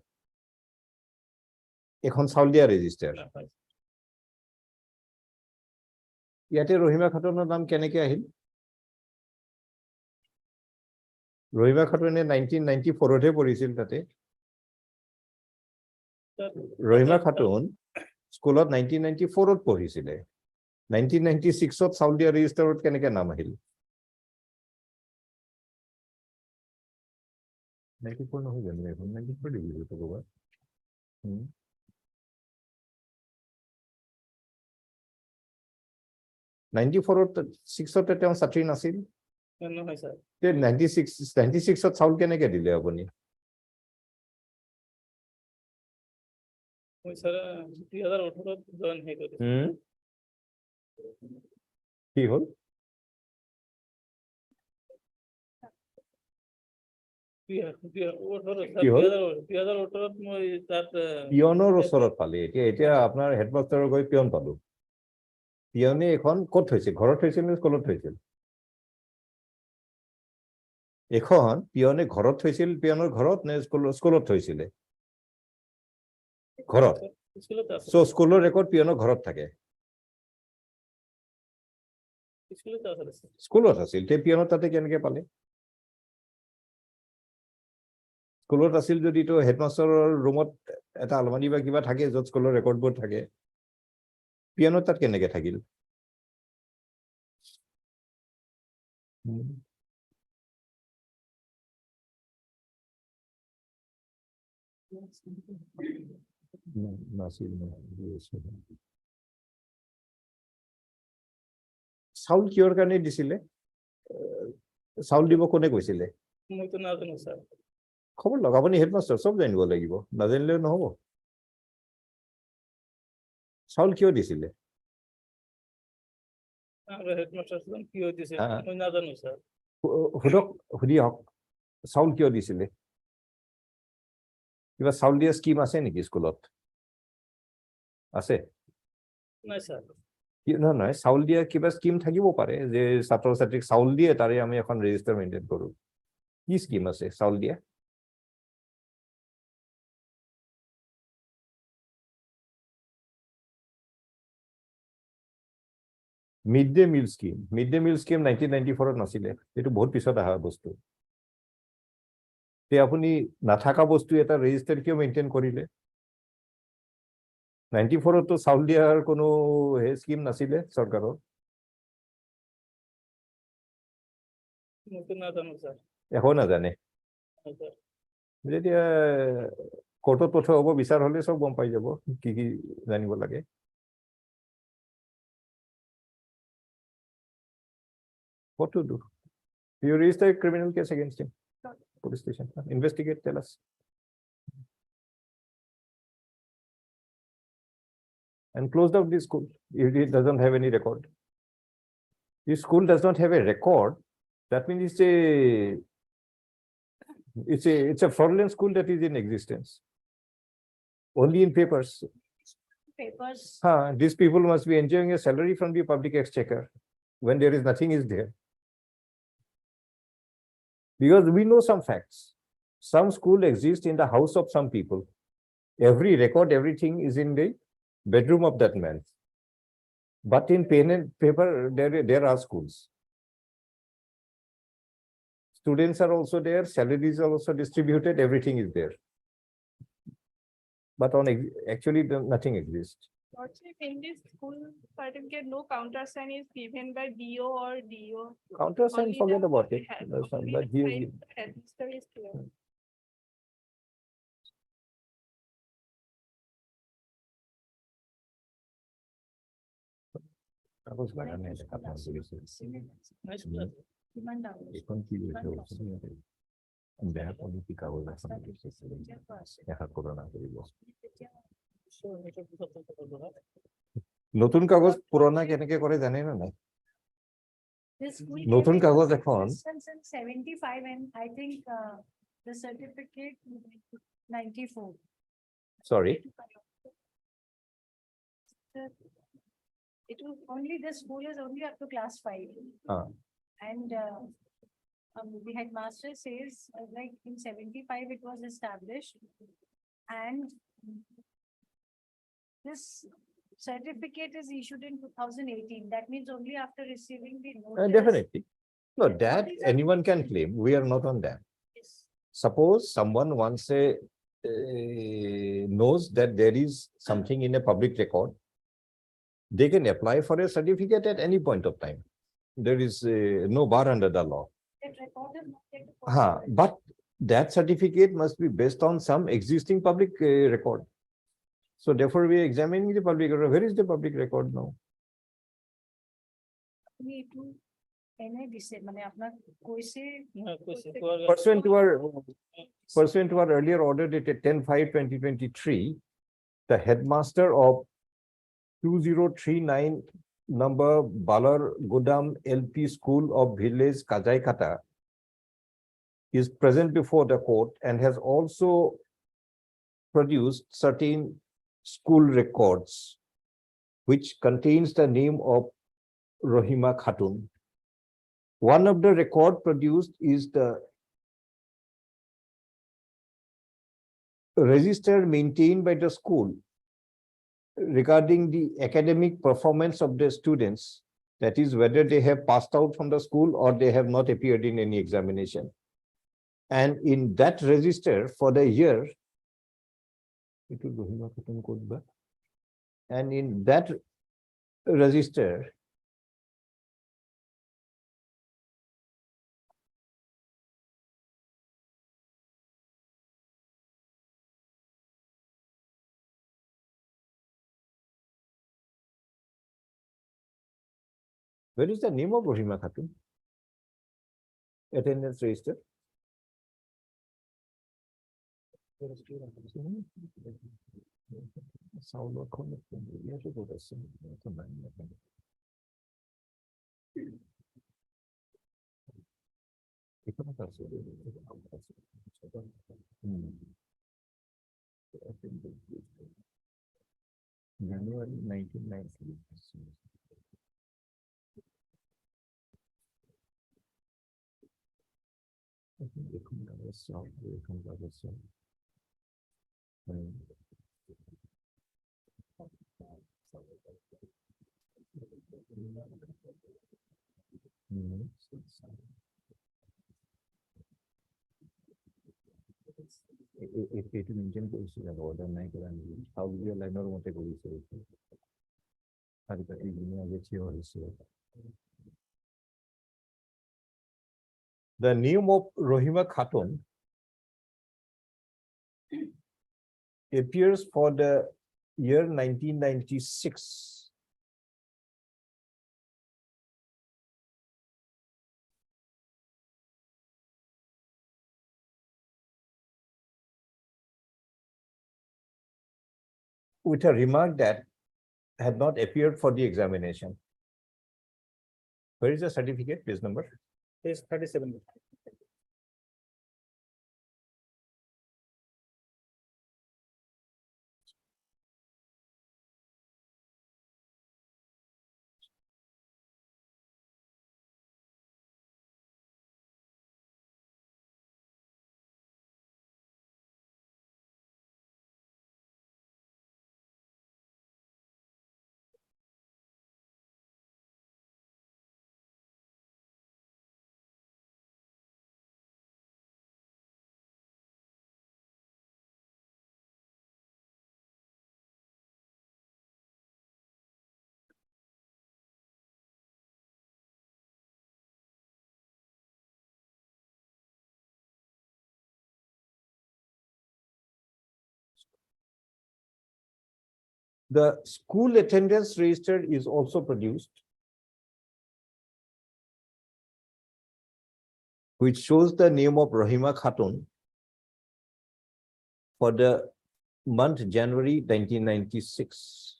S2: এখন চাউল দিয়া ৰেজিষ্টাৰ ইয়াতে ৰহিমা খাতুনৰ নাম কেনেকে আহিল? ৰহিমা খাতুনে 1994 পঢ়িছিল তাতে। ৰহিমা খাতুন স্কুলত 1994 পঢ়িছিলে। 1996 চাউদিয়া ৰেজিষ্টাৰত কেনেকে নাম আহিল? 94 নহয় জানো এখন? 94 দিব ক'ৰবাত। 96ত তেওঁ ছাত্ৰী নাছিল।
S3: নহয় স্যার
S2: 96ত চাউল কেনেকে দিলে আপুনি?
S3: মই স্যার 2018 জয়েন হয়ে গেছে
S2: কি হ'ল? কি হ'ল?
S3: 2018 মই তাত
S2: পিয়নৰ ওচৰত পালে। এতিয়া আপোনাৰ হেডমাষ্টাৰৰ গৈ পিয়ন পালো। পিয়নে এখন ক'ত থৈছিল? ঘৰত থৈছিল নে স্কুলত থৈছিল? এখন পিয়নে ঘৰত থৈছিল, পিয়নৰ ঘৰত নে স্কুলত থৈছিলে? ঘৰত।
S3: স্কুলত আছে
S2: চ' স্কুলৰ ৰেকৰ্ড পিয়নৰ ঘৰত থাকে।
S3: স্কুলত আছে
S2: স্কুলত আছিল, তে পিয়নৰ তাতে কেনেকে পালে? স্কুলত আছিল যদিতো হেডমাষ্টাৰৰ ৰুমত এটা আলমাৰি বা কিবা থাকে য'ত স্কুলৰ ৰেকৰ্ডবোৰ থাকে। পিয়নৰ তাত কেনেকে থাকিল? নাছিল। চাউল কিহৰ কাৰণে দিছিলে? চাউল দিব কোনে কৈছিলে?
S3: মইতো নাজানো স্যার
S2: খবৰ লওক, আপুনি হেডমাষ্টাৰ, চব জানিব লাগিব, নাজানিলে নহব। চাউল কিয় দিছিলে?
S3: হেডমাস্টার কি হইতেছে
S2: হ্যাঁ।
S3: মই নাজানো স্যার
S2: সুধি আহক, চাউল কিয় দিছিলে? কিবা চাউল দিয়া স্কিম আছে নেকি স্কুলত? আছে?
S3: নাই স্যার
S2: নহয় নহয়, চাউল দিয়া কিবা স্কিম থাকিব পাৰে যে ছাত্ৰ ছাত্ৰীক চাউল দিয়ে, তাৰে আমি এখন ৰেজিষ্টাৰ মেইনটেইন কৰো। কি স্কিম আছে চাউল দিয়া? Mid day meal scheme. Mid day meal scheme 1994 নাছিলে, এইটো বহুত পিছত অহা বস্তু। তে আপুনি নাথাকা বস্তু এটা ৰেজিষ্টাৰ কিয় মেইনটেইন কৰিলে? 94তো চাউল দিয়াৰ কোনো স্কিম নাছিলে চৰকাৰৰ।
S3: মইতো নাজানো স্যার
S2: একো নাজানে।
S3: স্যার
S2: যেতিয়া কোৰ্টত পঠোৱা হ'ব, বিচাৰ হলে চব গম পাই যাব কি কি জানিব লাগে। What to do? You register a criminal case against him. Police station. Investigate, tell us. And closed out this school if it doesn't have any record. This school does not have a record. That means it's a fraudulent school that is in existence. Only in papers.
S8: Papers.
S2: These people must be enjoying a salary from the public exchequer when there is nothing is there. Because we know some facts. Some school exists in the house of some people. Every record, everything is in the bedroom of that man. But in pen and paper, there are schools. Students are also there, salaries are also distributed, everything is there. But actually, nothing exists.
S9: In this school certificate, no counter sign is given by BO or DO.
S2: Counter sign,
S9: Only
S2: forget
S9: the-
S2: about it.
S9: only
S2: But
S9: the
S2: here,
S9: sign register is clear.
S2: কাগজ লাগা নাই, দেখা পাওঁ বুলিছে।
S8: কিমান ডাঙৰ?
S2: এইখন কি লৈছে? বেয়া কোৱালিটি কাগজ এখন লৈছে। দেখা কৰোণা কৰিব। নতুন কাগজ পুৰণা কেনেকে কৰে জানে নে নাই?
S8: This school
S2: নতুন
S8: came in
S2: কাগজ এখন
S8: existence in 75 and I think the certificate 94.
S2: sorry,
S8: It was only, the school is only up to class 5. And the headmaster says like in 75 it was established. And this certificate is issued in 2018. That means only after receiving the notice.
S2: Definitely. No,
S8: What
S2: that
S8: is a-
S2: anyone can claim. We are not on that.
S8: Yes.
S2: Suppose someone wants knows that there is something in a public record, they can apply for a certificate at any point of time. There is no bar under the law.
S8: That record is not yet possible.
S2: But that certificate must be based on some existing public record. So therefore, we are examining the public record. Where is the public record now?
S8: আপুনি এইটো এনে দিছে মানে আপোনাক কৈছে
S2: Pursuant to our earlier order dated 10/5/2023, the headmaster of 2039 number Balar Godam LP School of Village Kajaikata is present before the court and has also produced certain school records which contains the name of Rohima Khatun. One of the record produced is the register maintained by the school regarding the academic performance of the students, that is whether they have passed out from the school or they have not appeared in any examination. And in that register for the year, and in that register, where is the name of Rohima Khatun? Attendance register. January 1990. এইটো maintain কৰিছিল আৰু order নাই কৰা নেকি হাউলীয়া লাইনৰ মতে কৰিছে চাৰি পাতি দিনে আগে থিয় হৈছে The name of Rohima Khatun appears for the year 1996. With a remark that had not appeared for the examination. Where is the certificate, page number?
S3: Page 37.
S2: The school attendance register is also produced, which shows the name of Rohima Khatun for the month January 1996.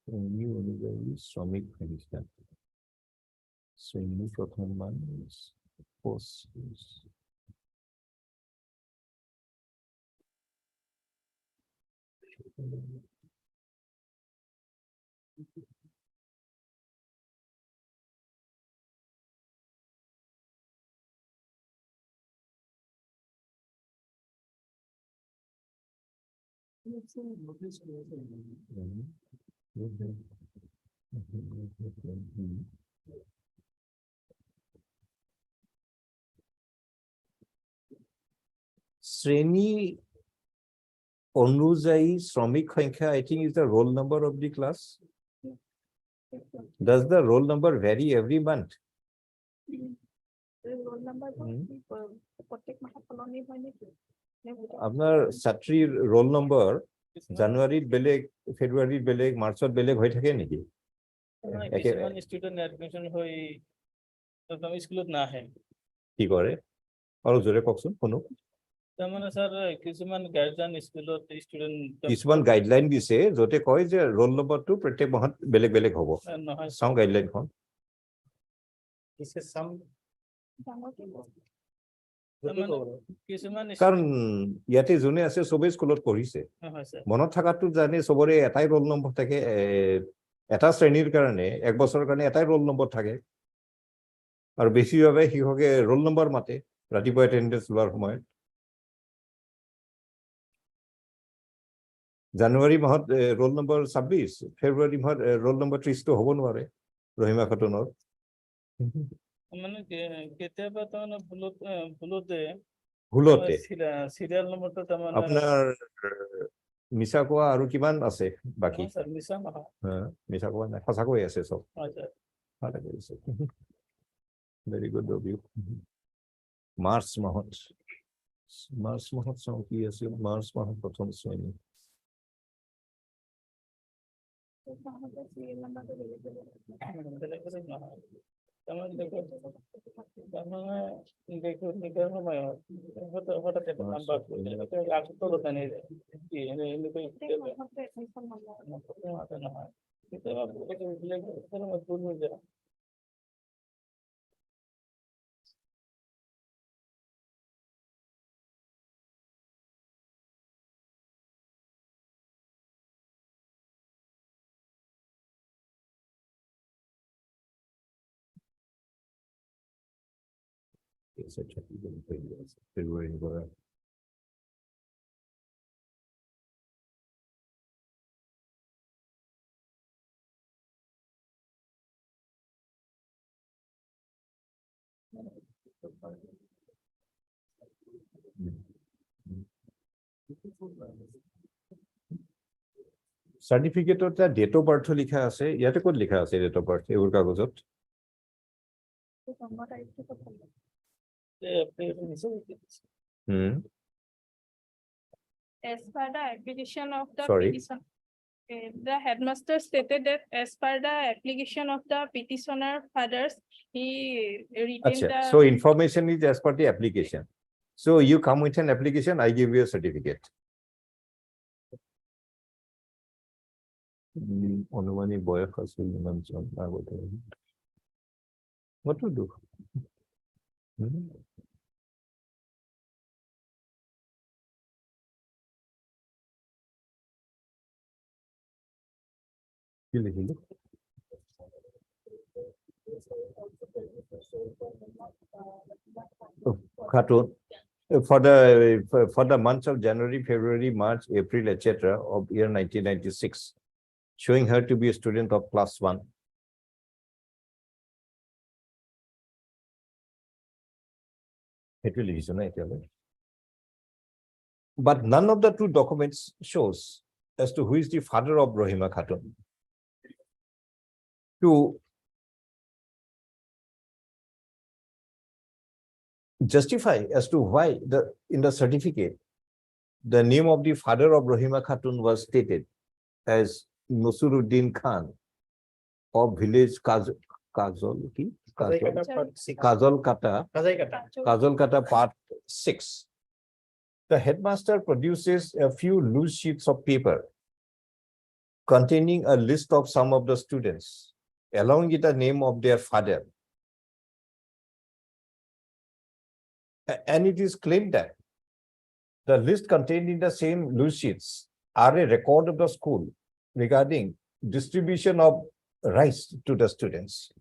S2: শ্রেণী অনুযায়ী শ্রমিক সংখ্যা শ্রেণী প্রথম মান post. শ্রেণী অনুযায়ী শ্রমিক সংখ্যা, I think is the roll number of the class. Does the roll number vary every month? আপনার ছাত্রীর roll number জানুয়ারিত বেলেগ, ফেব্ৰুৱাৰীত বেলেগ, মাৰ্চত বেলেগ হৈ থাকে নেকি?
S6: কিছুমান ষ্টুডেণ্ট এডমিশ্যন হৈ স্কুলত নাহে।
S2: কি কৰে? আৰু জোৰে কওকচোন শুনো।
S6: তাৰমানে ছাৰ কিছুমান গাৰ্জেন স্কুলত ষ্টুডেণ্ট
S2: কিছুমান গাইডলাইন দিছে য'তে কয় যে ৰোল নম্বৰটো প্ৰত্যেক মাহত বেলেগ বেলেগ হ'ব।
S6: নহয়।
S2: চাওঁ গাইডলাইনখন।
S6: কিছুমান
S2: কাৰণ ইয়াতে যোনে আছে চবেই স্কুলত পঢ়িছে।
S6: নহয় ছাৰ।
S2: মনত থকাটো জানে চবৰে এটাই ৰোল নম্বৰ থাকে, এটা শ্ৰেণীৰ কাৰণে এক বছৰৰ কাৰণে এটাই ৰোল নম্বৰ থাকে। আৰু বেছিভাৱে শিক্ষকে ৰোল নম্বৰ মাতে ৰাতিপুৱা এটেণ্ডেঞ্চ লোৱাৰ সময়ত। জানুৱাৰী মাহত ৰোল নম্বৰ 26, ফেব্ৰুৱাৰী মাহত ৰোল নম্বৰ 30টো হ'ব নোৱাৰে ৰহিমা খাতুনৰ।
S6: মানে কেতিয়াবা তাৰমানে ভুলতে
S2: চিৰিয়েল
S6: নম্বৰটো তাৰমানে
S2: আপোনাৰ মিছা কোৱা আৰু কিমান আছে বাকী?
S6: নহয় ছাৰ, মিছা নহয়।
S2: মিছা কোৱা নাই, সঁচাকৈ আছে চব।
S6: হয় ছাৰ।
S2: ভালে কৰিছে। Very good of you. মাৰ্চ মাহত চাওঁ কি আছিল। মাৰ্চ মাহত প্ৰথম শ্ৰেণী।
S6: বেলেগ বেলেগ নহয়। তাৰমানে নিকাৰ সময়ত হঠাৎ নাম্বাৰ আগতলত আনি যায়। নহয় কেতিয়াবা ভুল হৈ যায়।
S2: ফেব্ৰুৱাৰীৰ পৰা চাৰ্টিফিকেটত ডেট অফ বাৰ্থ লিখা আছে। ইয়াতে ক'ত লিখা আছে ডেট অফ বাৰ্থ এইবোৰ কাগজত?
S4: As per the application of the
S2: Sorry.
S4: petition, the headmaster stated that as per the application of the petitioner fathers, he retained
S2: Acha.
S4: the.
S2: So information is as per the application. So you come with an application, I give you a certificate. অনুমানিক বয়স আছিল ইমান জন আগতে। What to do? কি লিখিলো? Khatun, for the months of January, February, March, April, etc. of year 1996, showing her to be a student of class 1. But none of the two documents shows as to who is the father of Rohima Khatun. To justify as to why in the certificate the name of the father of Rohima Khatun was stated as Nasiruddin Khan of village Kajol Kata part 6. The headmaster produces a few loose sheets of paper containing a list of some of the students, along with the name of their father. And it is claimed that the list contained in the same loose sheets are a record of the school regarding distribution of rice to the students.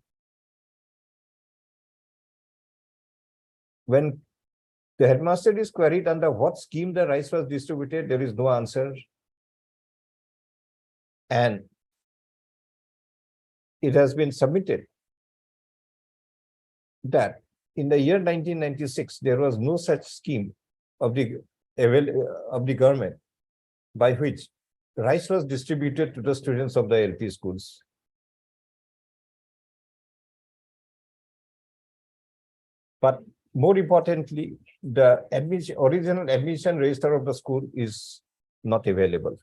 S2: When the headmaster is queried under what scheme the rice was distributed, there is no answer. And it has been submitted that in the year 1996, there was no such scheme of the government by which rice was distributed to the students of the LP schools. But more importantly, the original admission register of the school is not available.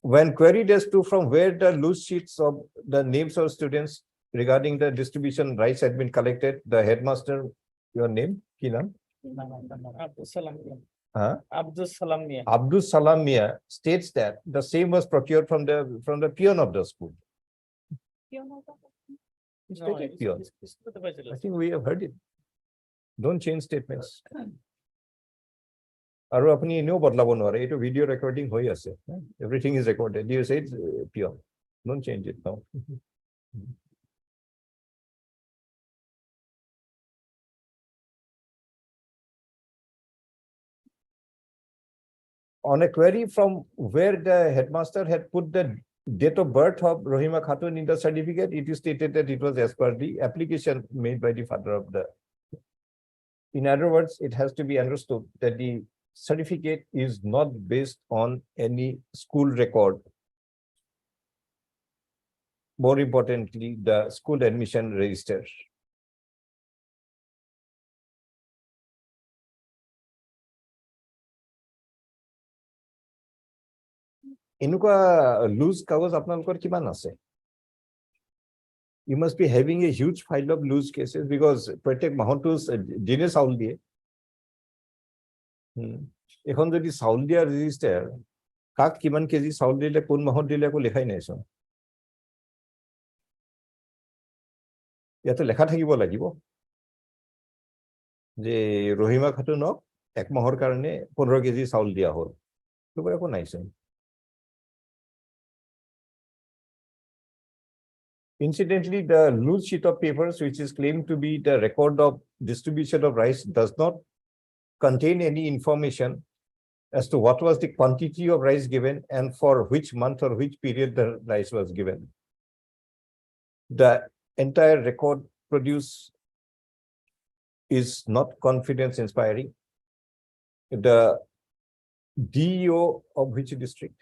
S2: When queried as to from where the loose sheets of the names of students regarding the distribution rights had been collected, the headmaster, your name, Kinan?
S3: Abdul Salam.
S2: Huh?
S3: Abdul Salam Mia.
S2: Abdul Salam Mia states that the same was procured from the peon of the school. It's
S3: No,
S2: stated peon.
S3: it's not the vice
S2: I think we have heard it. Don't change statements. আৰু আপুনি এনেও বদলাব নোৱাৰে এইটো video recording হৈ আছে everything is recorded you said পিয়ৰ don't change it now on a query from where the headmaster had put the date of birth of Rohima Khatun in the certificate, it is stated that it was as per the application made by the father of the. In other words, it has to be understood that the certificate is not based on any school record. More importantly, the school admission register. এনেকুৱা loose কাগজ আপোনালোকৰ কিমান আছে you must be having a huge file of loose cases because প্ৰত্যেক মাহতো দিনে চাউল দিয়ে এখন যদি চাউল দিয়া ৰেজিষ্টাৰ কাক কিমান কেজি চাউল দিলে কোন মাহত দিলে একো লেখাই নাই চোন ইয়াতে লেখা থাকিব লাগিব যে ৰহিমা খাতুনক এক মাহৰ কাৰণে 15 কেজি চাউল দিয়া হ'ল তো একো নাই চোন Incidentally, the loose sheet of papers, which is claimed to be the record of distribution of rice, does not contain any information as to what was the quantity of rice given and for which month or which period the rice was given. The entire record produced is not confidence inspiring. The DEO of which district?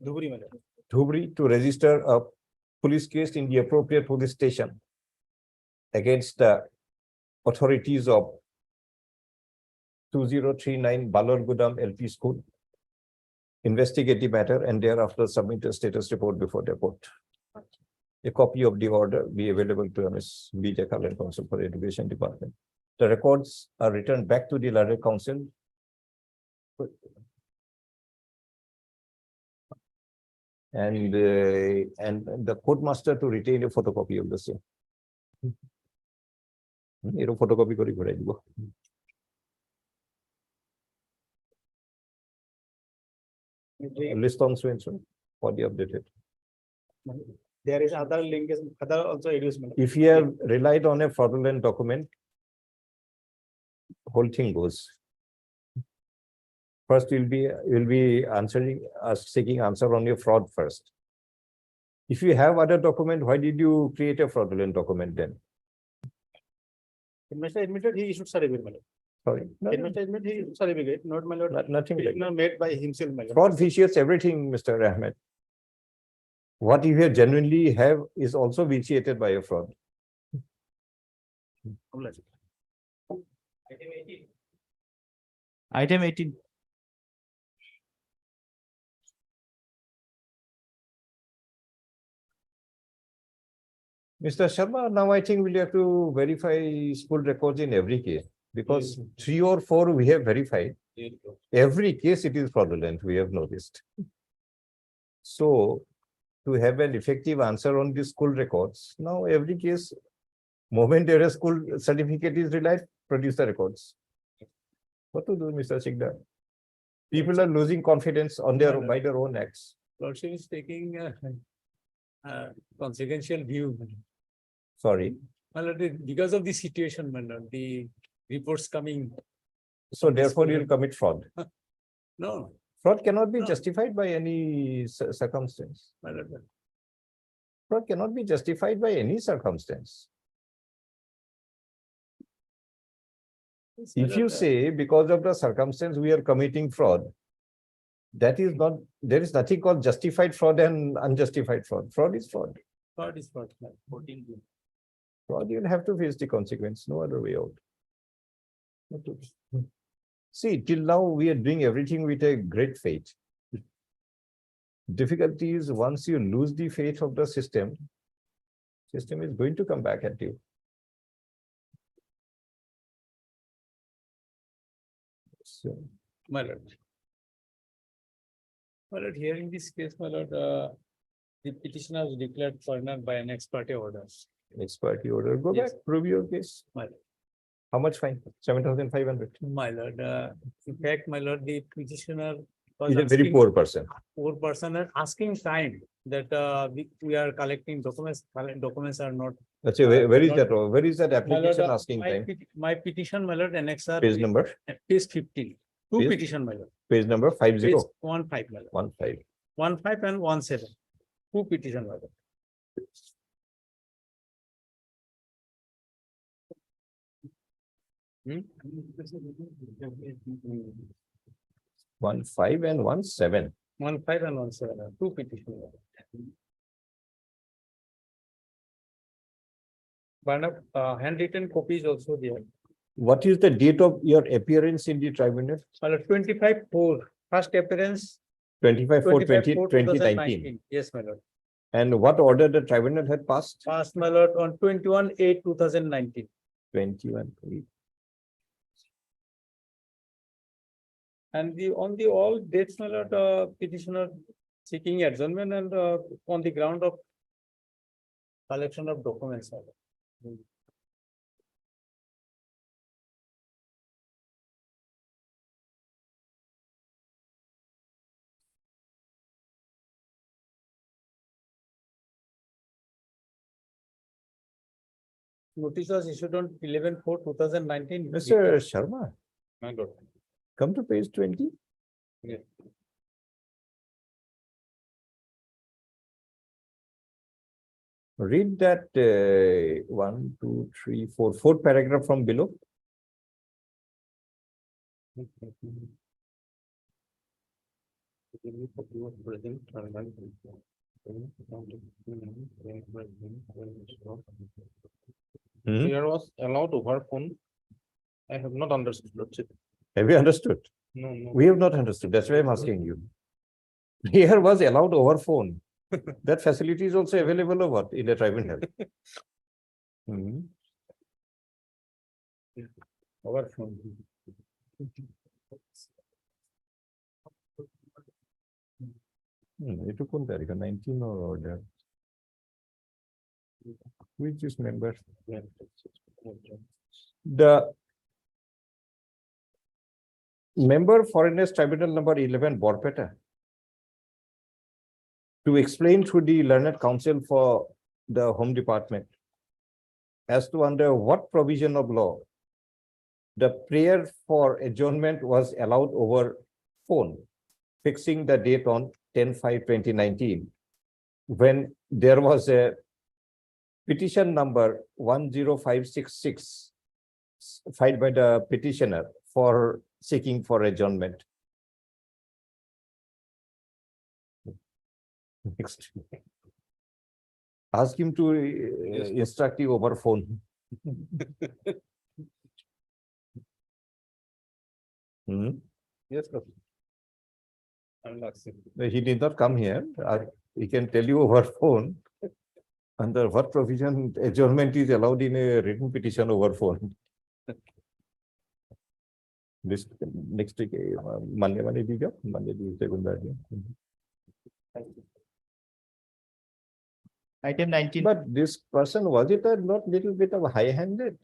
S2: Dhubri to register a police case in the appropriate police station against the authorities of 2039 Balor Gudam LP School, investigate the matter and thereafter submit a status report before the court. A copy of the order be available to Ms. B. Dekal and Council for Education Department. The records are returned back to the Ladakh Council. And the court master to retain a photocopy of the same. Photocopy kori ghorai dibo. List on so and so for the updated.
S1: There is other linkage, other also inducement.
S2: If you have relied on a fraudulent document, whole thing goes. First, you'll be answering, seeking answer on your fraud first. If you have other document, why did you create a fraudulent document then?
S1: Investor admitted he issued certificate.
S2: Sorry,
S1: Investor admitted he issued certificate, not my lord.
S2: nothing like that.
S1: Made by himself, my lord.
S2: Fraud vitiates everything, Mr. Ahmed. What you have genuinely have is also vitiated by a fraud.
S5: Item 18.
S2: Mr. Sharma, now I think we'll have to verify school records in every case because 3 or 4 we have verified. Every case it is fraudulent, we have noticed. So to have an effective answer on the school records, now every case, moment there a school certificate is relied, produce the records. What to do, Mr. Sikdar? People are losing confidence on their, by their own acts.
S10: Lordship is taking consequential view.
S2: Sorry.
S10: My lord, because of the situation, my lord, the reports coming,
S2: So therefore you'll commit fraud.
S10: no,
S2: Fraud cannot be
S10: No.
S2: justified by any circumstance.
S10: my lord.
S2: Fraud cannot be justified by any circumstance.
S10: Yes, my
S2: If you
S10: lord,
S2: say because of the circumstance we are committing fraud, that is not, there is nothing called justified fraud and unjustified fraud. Fraud is fraud.
S10: fraud is fraud, my lord.
S2: Fraud, you'll have to face the consequence, no other way out. See, till now we are doing everything with a great faith. Difficulty is once you lose the faith of the system is going to come back at you. So,
S10: My lord. My lord, hearing this case, my lord, the petitioner was declared foreigner by an ex parte order.
S2: next party order, go
S10: Yes.
S2: back, prove your case.
S10: My
S2: How much fine? 7,500.
S10: My lord, in fact, my lord, the petitioner was
S2: He's a very
S10: asking-
S2: poor person.
S10: poor person and asking time that we are collecting documents, documents are not.
S2: That's a, where is
S10: not-
S2: that, where is that
S10: My lord,
S2: application asking
S10: my
S2: time?
S10: My petition, my lord, annexer.
S2: Page number,
S10: Page 15. Two
S2: Page?
S10: petition, my lord.
S2: page number 50,
S10: Page 15, my lord.
S2: 15.
S10: 15 and 17. Two petition, my lord. Hmm?
S2: 15 and 17.
S10: 15 and 17, two petition. my lord. But handwritten copy is also there.
S2: What is the date of your appearance in the tribunal?
S10: My lord, 25/4, first appearance.
S2: 25/4/2019.
S10: 2019. Yes, my lord.
S2: And what order the tribunal had passed?
S10: Passed, my lord, on 21/8/2019.
S2: 21.
S10: And on the all dates, my lord, petitioner seeking adjournment and on the ground of collection of documents. My lord. Notice was issued on 11/4/2019.
S2: Mr. Sharma,
S10: My lord.
S2: come to page 20.
S10: Yeah.
S2: Read that 1, 2, 3, 4, fourth paragraph from below. Hmm?
S1: Here was allowed over phone. I have not understood, Lordship.
S2: Have you understood?
S1: No, no.
S2: We have not understood. That's why I'm asking you. Here was allowed over phone. That facility is also available or what in the tribunal? Hmm.
S10: Over phone.
S2: It took 19 or order. Which is member? The member foreigners tribunal number 11 Borpeta to explain to the learned counsel for the home department as to under what provision of law the prayer for adjournment was allowed over phone, fixing the date on 10/5/2019 when there was a petition number 10566 filed by the petitioner for seeking for adjournment. Next. Ask him to instruct you over phone. Hmm?
S1: Yes, Lordship. I will accept.
S2: He did not come here. He can tell you over phone. Under what provision adjournment is allowed in a written petition over phone? This next week, Monday, Tuesday, Wednesday.
S5: Item 19.
S2: But this person, was it a not little bit of high-handed?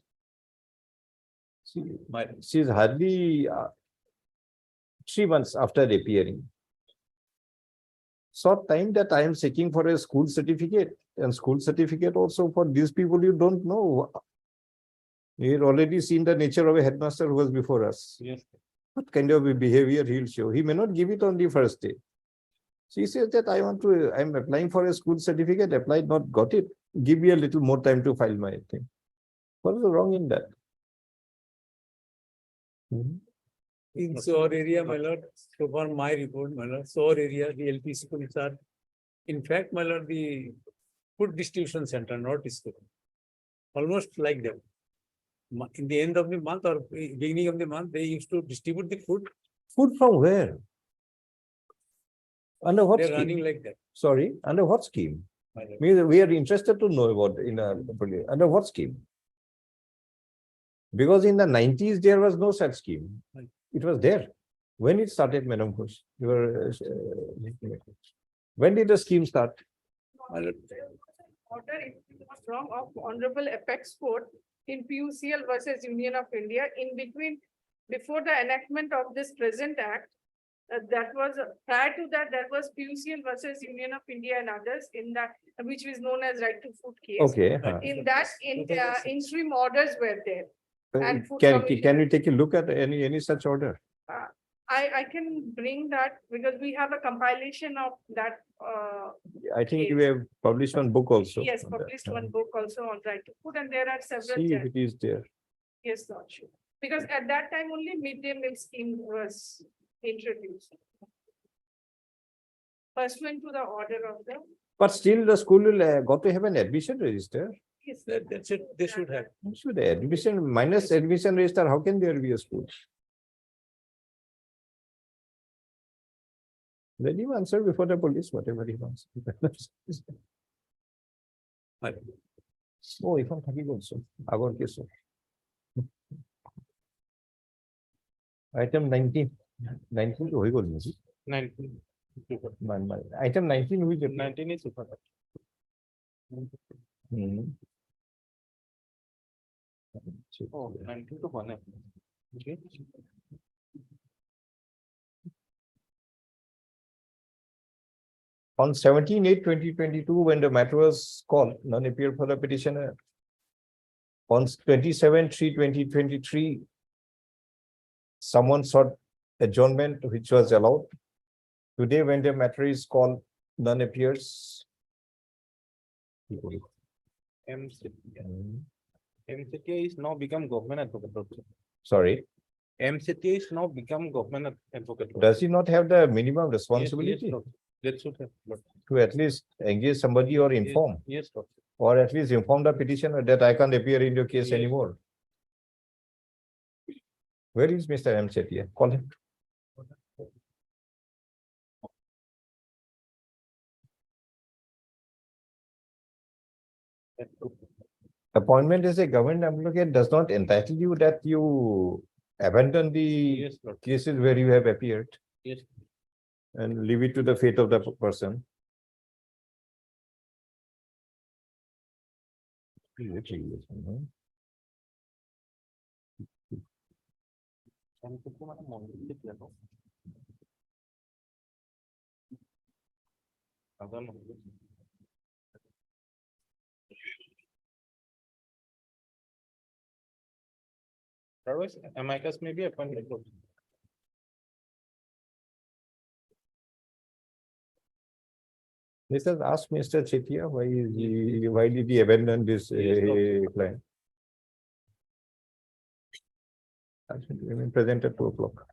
S2: She's hardly 3 months after appearing. Short time that I am seeking for a school certificate, and school certificate also for these people you don't know. You've already seen the nature of a headmaster who was before us.
S1: Yes.
S2: What kind of a behavior he'll show? He may not give it on the first day. She says that I'm applying for a school certificate, applied, not got it. Give me a little more time to file my thing. What is wrong in that?
S10: In Soar area, my lord, so far my report, my lord, Soar area, the LP schools are, in fact, my lord, the food distribution center, not school. Almost like that. In the end of the month or beginning of the month, they used to distribute the food.
S2: Food from where? Under what
S10: They're
S2: scheme?
S10: running like that.
S2: Sorry, under what scheme?
S10: my lord.
S2: We are interested to know about under what scheme? Because in the 90s, there was no such scheme.
S10: Right.
S2: It was there. When it started, Madam Ghosh? When did the scheme start?
S10: My lord,
S4: Order, if I'm not wrong, of Honorable Apex Court in PUCL versus Union of India in between, before the enactment of this present act. That was, prior to that, there was PUCL versus Union of India and others in that, which was known as right to food case.
S2: Okay.
S4: In that, interim orders were there. And food
S2: Can
S4: commission-
S2: you take a look at any such order?
S4: I can bring that because we have a compilation of that.
S2: I think you have published one book also.
S4: Yes,
S2: on that.
S4: published one book also on right to food, and there are several.
S2: See if
S4: chapters.
S2: it is there.
S4: Yes, not sure. Because at that time only midday meal scheme was introduced. Pursuant to the order of the.
S2: But still the school will got to have an admission register.
S4: Yes,
S10: that's it, they should have.
S2: Should admission minus admission register, how can there be a school? Let him answer before the police, whatever he wants.
S10: Right.
S2: Oh, if I'm talking also, our case. Item 19. 19 to Hoigol, is it?
S1: 19.
S2: Item 19, which
S1: 19 is super. Oh, 19 to 1. Okay.
S2: On 17/8/2022, when the matter was called, none appeared for the petitioner. On 27/3/2023, someone sought adjournment, which was allowed. Today, when the matter is called, none appears.
S1: MCTA is now become government advocate.
S2: Sorry,
S1: MCTA is now become government advocate.
S2: does he not have the minimum responsibility
S1: Yes, that should have. But
S2: to at least engage somebody or inform?
S1: yes, doctor.
S2: Or at least inform the petitioner that I can't appear in your case
S1: Yes.
S2: anymore. Where is Mr. M. Setia? Call him. Appointment as a government advocate does not entitle you that you abandon the
S1: Yes, doctor.
S2: cases where you have appeared
S1: Yes.
S2: and leave it to the fate of the person.
S1: Otherwise, amicus may be appointed.
S2: Let us ask Mr. Chetia why did he abandon this plan? I should remain present at 2 o'clock.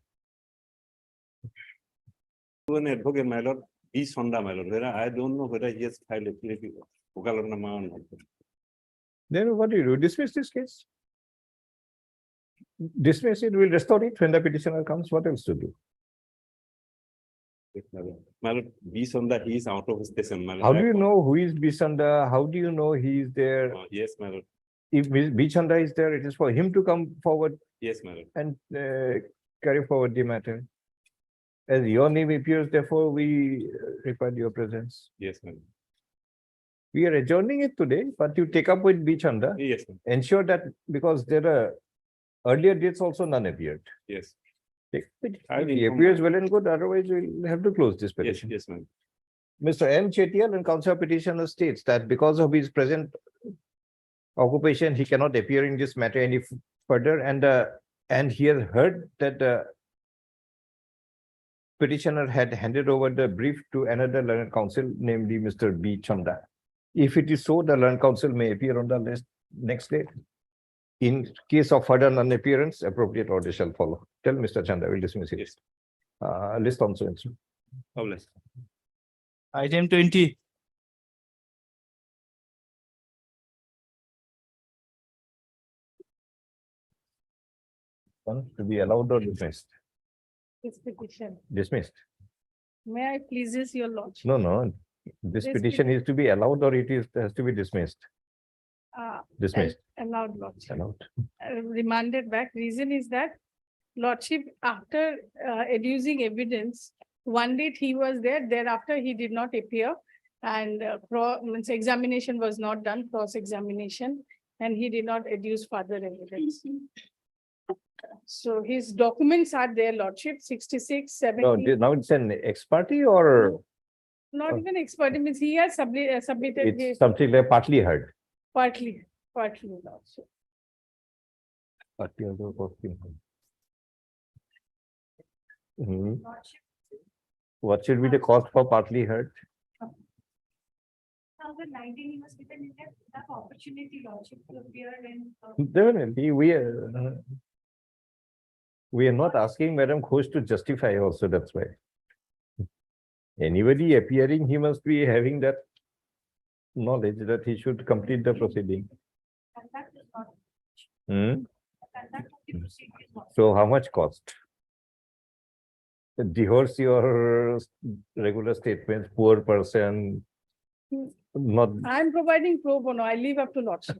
S11: An advocate, my lord, is Sonda, my lord, where I don't know whether he has filed a plea to Ogalanama or not.
S2: Then what do you do? Dismiss this case? Dismiss it, we'll restore it when the petitioner comes. What else to do?
S11: Yes, my lord. My lord, B Sonda, he is out of station, my lord.
S2: How do you know who is Bisanda? How do you know he is there?
S11: Yes, my lord.
S2: If Bichanda is there, it is for him to come forward
S11: Yes, my lord.
S2: and carry forward the matter. As your name appears, therefore we require your presence.
S11: Yes, ma'am.
S2: We are adjourning it today, but you take up with B. Chanda.
S11: Yes, ma'am.
S2: Ensure that because there are earlier dates also none appeared.
S11: Yes,
S2: If
S11: I will
S2: he
S11: inform
S2: appears
S11: her.
S2: well and good, otherwise we'll have to close this
S11: yes,
S2: petition.
S11: yes, ma'am.
S2: Mr. M. Chettial and Council Petitioner states that because of his present occupation, he cannot appear in this matter any further, and he has heard that the petitioner had handed over the brief to another learned counsel, namely Mr. B. Chanda. If it is so, the learned counsel may appear on the list next day. In case of further non-appearance, appropriate order shall follow. Tell Mr. Chanda, we'll dismiss it.
S11: Yes.
S2: List also.
S11: Obvious.
S5: Item 20.
S2: One to be allowed or dismissed?
S4: This petition.
S2: Dismissed.
S4: May I pleases your lordship?
S2: No. This
S4: This
S2: petition is to be allowed or has to be dismissed? Dismissed.
S4: Allowed lordship.
S2: Allowed.
S4: Remanded back. Reason is that lordship, after adducing evidence, one date he was there, thereafter he did not appear. And means examination was not done, cross-examination, and he did not adduce further evidence. So his documents are there, lordship, 66, 70.
S2: No, now it's an ex parte or
S4: Not even expert, it means he has submitted
S2: it's
S4: his
S2: something like partly heard?
S4: partly lordship.
S2: Partly or partly heard. Hmm. What should be the cost for partly heard?
S8: 2019, he must be given enough opportunity, lordship, to appear in.
S2: Definitely, we are not asking Madam Ghosh to justify also, that's why. Anybody appearing, he must be having that knowledge that he should complete the proceeding.
S8: Conduct is not.
S2: Hmm?
S8: Conduct of the proceeding is not.
S2: So how much cost? Divorce your regular statements, poor person, not,
S4: I'm providing pro bono, I leave up to lordship.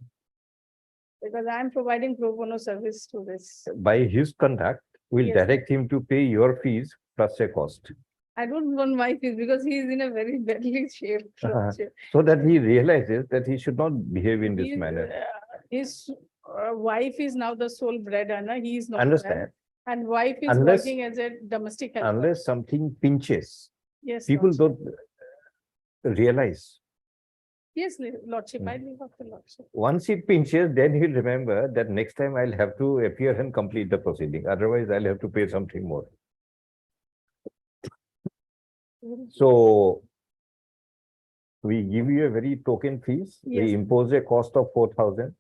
S4: Because I'm providing pro bono service to this.
S2: by his conduct, will
S4: Yes.
S2: direct him to pay your fees plus a cost.
S4: I don't want my fees because he is in a very badly shape. lordship.
S2: So that he realizes that he should not behave in this
S4: He is,
S2: manner.
S4: His wife is now the sole breadwinner, he is not. there.
S2: Understand?
S4: And wife is
S2: Unless-
S4: working as a domestic helper.
S2: Unless something pinches,
S4: Yes.
S2: people
S4: lordship.
S2: don't realize.
S4: Yes, lordship, I leave up to lordship.
S2: Once it pinches, then he'll remember that next time I'll have to appear and complete the proceeding. Otherwise, I'll have to pay something more. So we give you a very token fees.
S4: Yes.
S2: We impose a cost of 4,000,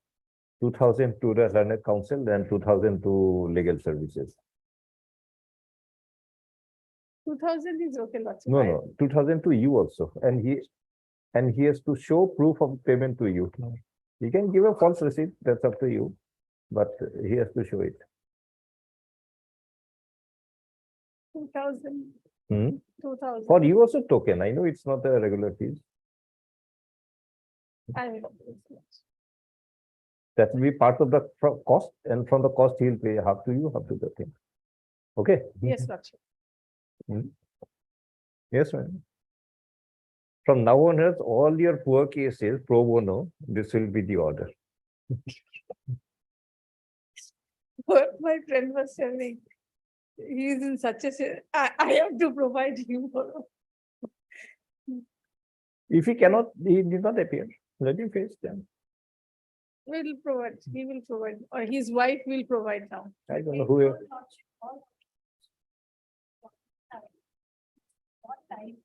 S2: 2,000 to the learned counsel and 2,000 to legal services.
S4: 2000 is okay, lordship.
S2: No, 2,000 to you also. And he has to show proof of payment to you. He can give a false receipt, that's up to you, but he has to show it.
S4: 2000.
S2: Hmm?
S4: 2000.
S2: For you also token, I know it's not a regular fees.
S4: I will do this.
S2: That will be part of the cost, and from the cost, he'll pay half to you, half to the thing. Okay?
S4: Yes, lordship.
S2: Yes, ma'am. From now onwards, all your poor cases, pro bono, this will be the order.
S4: What my friend was telling, he is in such a, I have to provide him.
S2: If he cannot, he did not appear. Let him face them.
S4: Will provide, he will provide, or his wife will provide now.
S2: I don't know who.
S8: What time?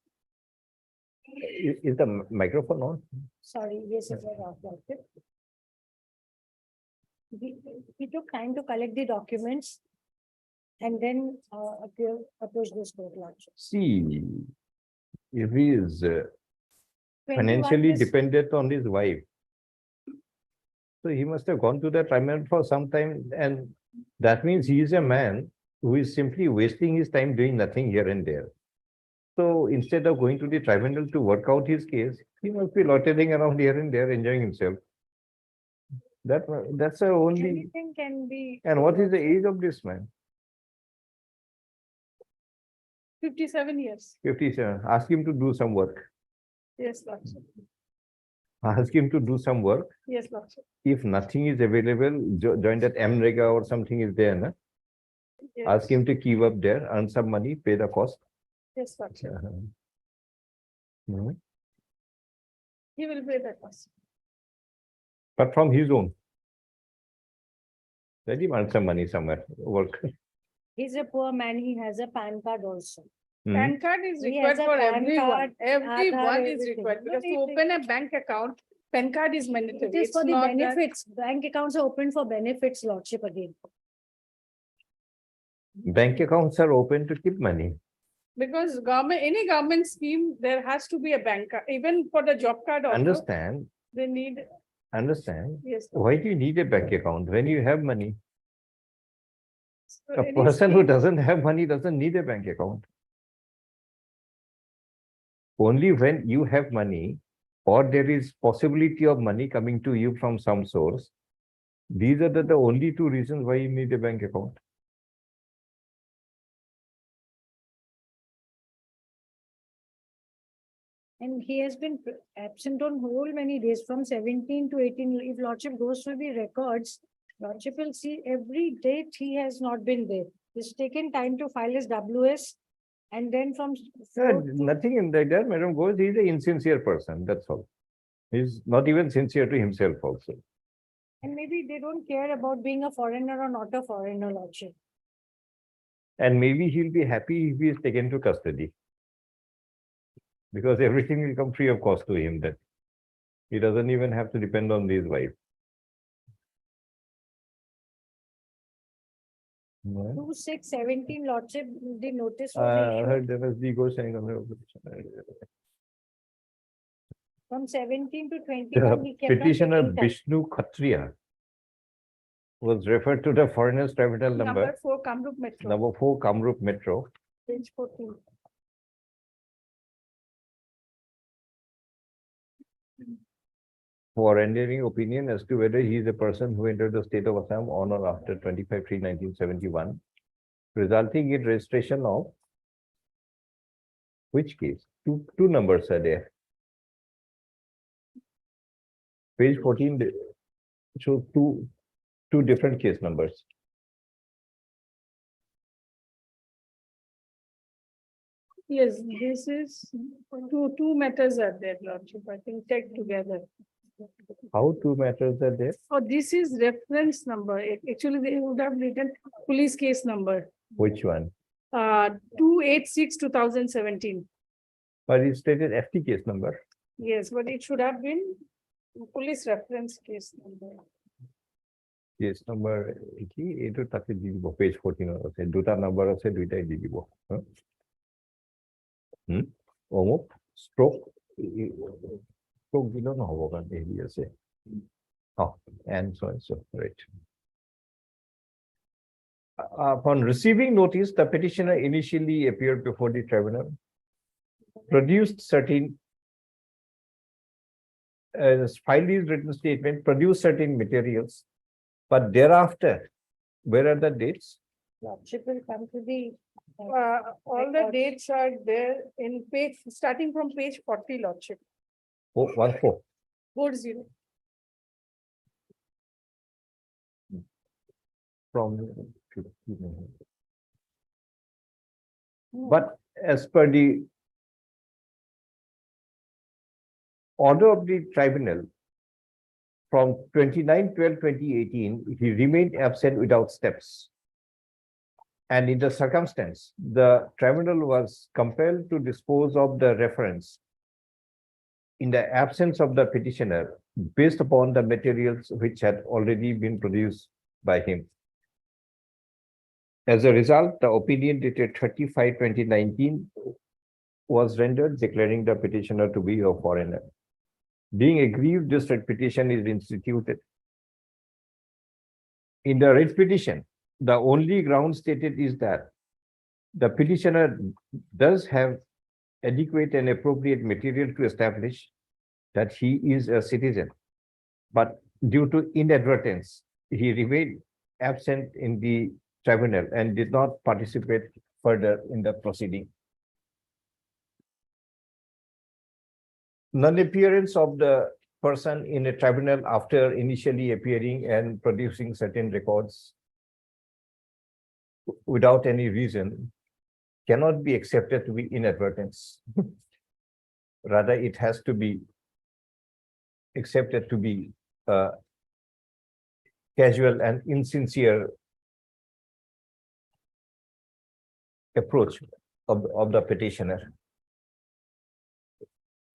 S2: Is the microphone on?
S8: Sorry, yes, it was off, lordship. He took time to collect the documents and then approach this court, lordship.
S2: See, if he is
S8: 21
S2: financially
S8: is-
S2: dependent on his wife, so he must have gone to the tribunal for some time, and that means he is a man who is simply wasting his time doing nothing here and there. So instead of going to the tribunal to work out his case, he must be loitering around here and there, enjoying himself. That's the only.
S8: Anything can be.
S2: And what is the age of this man?
S4: 57 years.
S2: 57. Ask him to do some work.
S4: Yes, Lordship.
S2: Ask him to do some work.
S4: Yes, Lordship.
S2: If nothing is available, join that MREGA or something is there. Na? Ask
S4: Yes.
S2: him to keep up there, earn some money, pay the cost.
S4: Yes, Lordship.
S2: Mhm.
S4: He will pay that cost.
S2: But from his own. Let him earn some money somewhere, work.
S8: He's a poor man. He has a PAN card also.
S2: Mhm.
S4: PAN card is
S8: He
S4: required
S8: has a
S4: for
S8: PAN
S4: everyone.
S8: card,
S4: Everyone
S8: Aadhaar,
S4: is
S8: everything.
S4: required
S8: No,
S4: because to
S8: it-
S4: open a bank account, PAN card is mandatory.
S8: It is for
S4: It's
S8: the
S4: not that-
S8: benefits. Bank accounts are open for benefits, Lordship again.
S2: Bank accounts are open to keep money.
S4: Because government, any government scheme, there has to be a bank, even for the job card also,
S2: Understand,
S4: they need,
S2: understand.
S4: yes.
S2: Why do you need a bank account when you have money?
S4: So
S2: A
S4: any
S2: person who
S4: scheme-
S2: doesn't have money doesn't need a bank account. Only when you have money or there is possibility of money coming to you from some source. These are the only two reasons why you need a bank account.
S8: And he has been absent on whole many days from 17 to 18. If Lordship goes through the records, Lordship will see every date he has not been there. He's taken time to file his WS. And then from.
S2: Nothing in that, Madam Ghosh, he's an insincere person, that's all. He's not even sincere to himself also.
S8: And maybe they don't care about being a foreigner or not a foreigner, Lordship.
S2: And maybe he'll be happy if he is taken to custody. Because everything will come free of cost to him then. He doesn't even have to depend on his wife. Yeah.
S8: 2617 Lordship, the notice
S2: I
S8: was issued
S2: heard there was the ghost saying on the opposition.
S8: from 17 to
S2: The
S8: 21. he kept on
S2: petitioner
S8: taking time.
S2: Vishnu Khatriya was referred to the foreigners tribunal
S4: Number
S2: number
S4: 4 Kamrup Metro,
S2: number 4 Kamrup Metro
S4: page 14.
S2: for rendering opinion as to whether he is a person who entered the state of Assam on or after 25/3/1971, resulting in registration of which case? Two numbers are there. Page 14 shows two different case numbers.
S4: Yes, this is, two matters are there, Lordship, I think take together.
S2: How two matters are there?
S4: Oh, this is reference number. Actually, they would have written police case number,
S2: Which one?
S4: 286/2017.
S2: But it stated FT case number.
S4: Yes, but it should have been police reference case number.
S2: Case number কি এইটো তাতে দি দিব page 14 আছে দুটা number আছে দুইটাই দি দিব অমুক stroke দিলেও নহব কাৰণ হেৰি আছে and so and so right. Upon receiving notice, the petitioner initially appeared before the tribunal, produced certain filed his written statement, produced certain materials, but thereafter, where are the dates?
S8: Lordship will come to the.
S4: All the dates are there in page, starting from page 40, Lordship,
S2: Oh, 14.
S4: 40.
S2: From. But as per the order of the tribunal, from 29/12/2018, he remained absent without steps. And in the circumstance, the tribunal was compelled to dispose of the reference in the absence of the petitioner based upon the materials which had already been produced by him. As a result, the opinion dated 30/5/2019 was rendered declaring the petitioner to be a foreigner. Being aggrieved, this writ petition is instituted. In the writ petition, the only ground stated is that the petitioner does have adequate and appropriate material to establish that he is a citizen. But due to inadvertence, he remained absent in the tribunal and did not participate further in the proceeding. non-appearance of the person in a tribunal after initially appearing and producing certain records without any reason cannot be accepted to be inadvertence. Rather, it has to be accepted to be casual and insincere approach of the petitioner.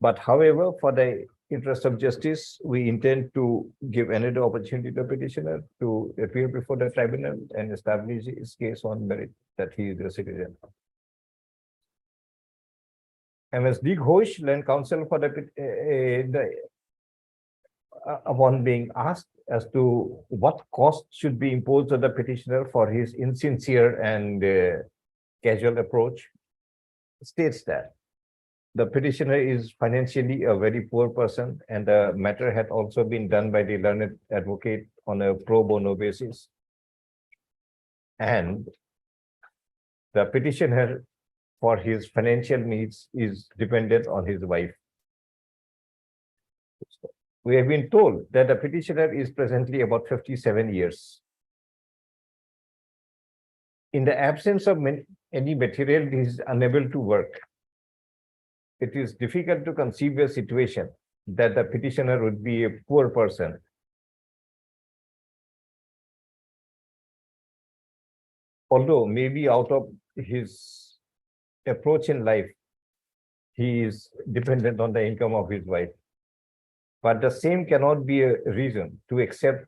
S2: But however, for the interest of justice, we intend to give another opportunity to the petitioner to appear before the tribunal and establish his case on merit that he is a citizen. MSD Ghosh, Land Counsel for upon being asked as to what cost should be imposed on the petitioner for his insincere and casual approach, states that the petitioner is financially a very poor person and the matter had also been done by the learned advocate on a pro bono basis. And the petitioner for his financial needs is dependent on his wife. We have been told that the petitioner is presently about 57 years. In the absence of any material, he is unable to work. It is difficult to conceive a situation that the petitioner would be a poor person. Although maybe out of his approach in life, he is dependent on the income of his wife. But the same cannot be a reason to accept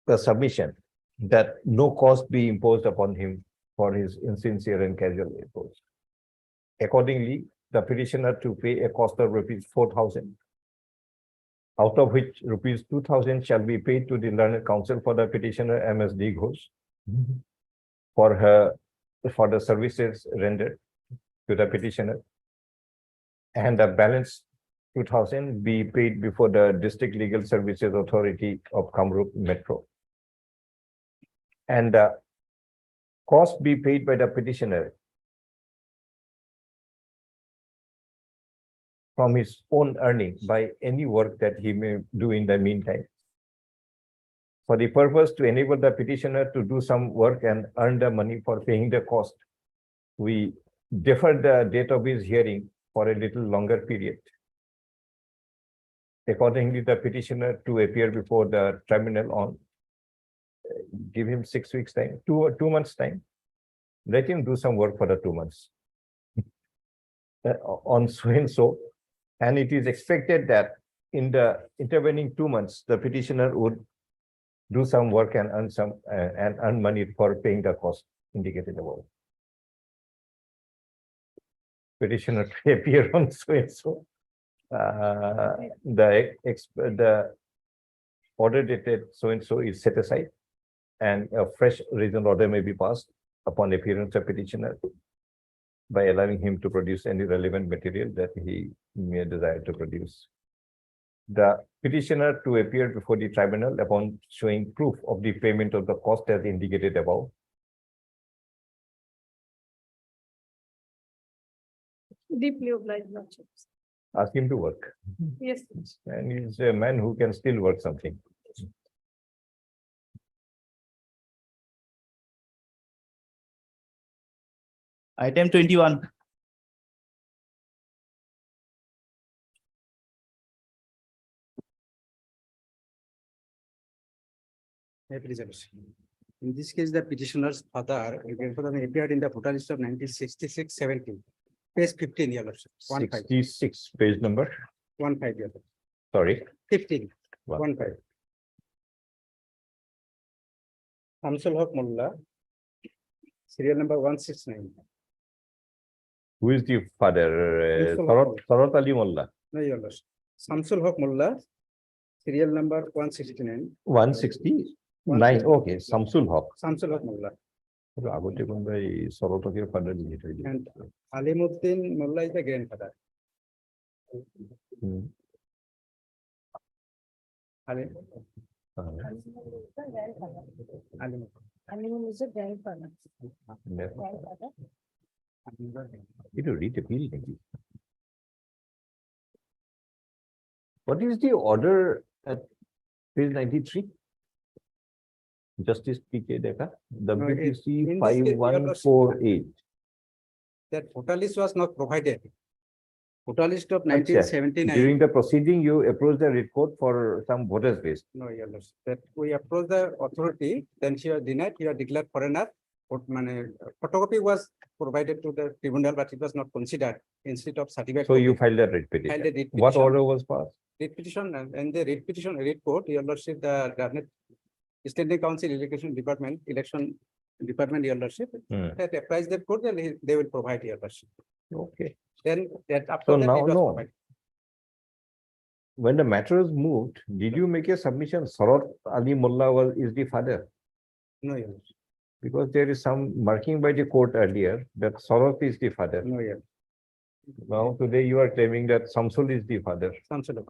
S2: the submission that no cost be imposed upon him for his insincere and casual approach. Accordingly, the petitioner to pay a cost of rupees 4,000, out of which rupees 2,000 shall be paid to the learned counsel for the petitioner MSD Ghosh for the services rendered to the petitioner, and the balance 2,000 be paid before the District Legal Services Authority of Kamrup Metro. And the cost be paid by the petitioner from his own earning by any work that he may do in the meantime. For the purpose to enable the petitioner to do some work and earn the money for paying the cost, we defer the date of his hearing for a little longer period. Accordingly, the petitioner to appear before the tribunal on, give him 6 weeks time, 2 months time. Let him do some work for the 2 months on so and so. And it is expected that in the intervening 2 months, the petitioner would do some work and earn money for paying the cost indicated above. Petitioner to appear on so and so. The order dated so and so is set aside, and a fresh reasoned order may be passed upon appearance of petitioner by allowing him to produce any relevant material that he may desire to produce. The petitioner to appear before the tribunal upon showing proof of the payment of the cost as indicated above.
S4: Deeply obliged, Lordships.
S2: Ask him to work.
S4: Yes.
S2: And he's a man who can still work something.
S5: Item 21.
S7: In this case, the petitioner's father, grandfather appeared in the voter list of 1966-70, page 15, Your Lordship.
S2: 66, page number,
S7: 15, Your Lordship.
S2: sorry.
S7: 15,
S2: One.
S7: 15. Samsul Haq Mullah, serial number 169.
S2: Who is the father?
S7: Samsul Haq.
S2: Sarat Ali Mullah.
S7: No, Your Lordship. Samsul Haq Mullah, serial number 169.
S2: 169, okay, Samsul Haq.
S7: Samsul Haq Mullah.
S2: আগতে কোনবা এই সরতকের father লিখে দিই।
S7: And Alimuddin Mullah is the grandfather.
S2: Hmm,
S7: Ali-
S8: Anyone is a grandfather.
S2: এটা writ appeal নাকি? What is the order at page 93? Justice P.K. Dekha,
S7: in
S2: WPC
S7: this case, your
S2: 5148.
S7: That voter list was not provided. Voter list of
S2: Acha,
S7: nineteen seventy-nine.
S2: During the proceeding, you approached the red court for some voters list.
S7: No, your lordship, that we approached the authority, then she was denied, he was declared foreigner. But photocopy was provided to the tribunal, but it was not considered instead of certificate.
S2: So you filed a writ
S7: Filed a
S2: petition.
S7: writ
S2: What
S7: petition.
S2: order was passed?
S7: Writ petition and the writ petition, writ court, your lordship, the Garnet Standing Council Election Department, Election Department, your lordship,
S2: Hmm.
S7: that applies the court, then they will provide your lordship.
S2: Okay.
S7: Then that
S2: So
S7: after that
S2: now,
S7: it was
S2: no.
S7: provided.
S2: When the matter was moved, did you make a submission? Sarat Ali Mullah is the father?
S7: No, your lordship,
S2: Because there is some marking by the court earlier that Sarat is the father.
S7: no, your
S2: Now today you are claiming that Samsul is the father.
S7: council of.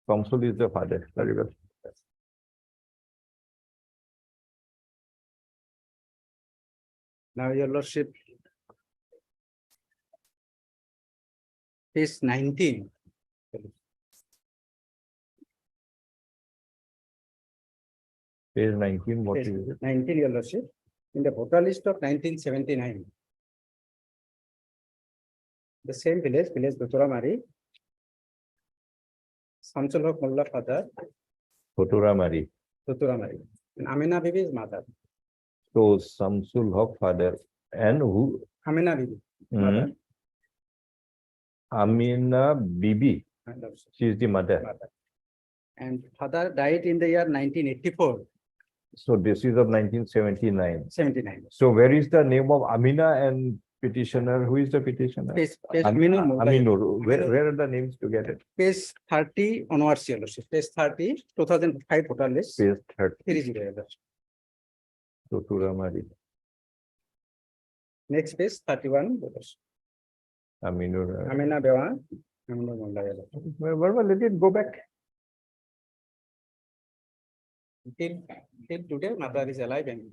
S2: Samsul is the father. Very well.
S7: Now, your lordship. Page 19.
S2: Page 19, what
S7: Page
S2: is it?
S7: 19, your lordship, in the voter list of 1979. The same village, Duturamari. Samsul Haq Mullah father,
S2: Photura Mari.
S7: Duturamari. And Amina Bibi is mother.
S2: So Samsul Haq father and who?
S7: Amina Bibi.
S2: Hmm.
S7: Mother.
S2: Amina Bibi.
S7: and lordship,
S2: She is the mother.
S7: mother. And father died in the year 1984,
S2: So this is of 1979.
S7: 79.
S2: So where is the name of Amina and petitioner? Who is the petitioner?
S7: Page
S2: Aminur.
S7: Aminur Mullah.
S2: Aminur. Where are the names together?
S7: Page 30 onwards, your lordship. Page 30, 2005 voter list.
S2: Page 30.
S7: 30, your lordship.
S2: Photura Mari.
S7: Next page 31, your lordship.
S2: Aminur.
S7: Amina Bewa, Aminur Mullah, your lordship.
S2: Well, let it go back.
S7: Till today, mother is alive and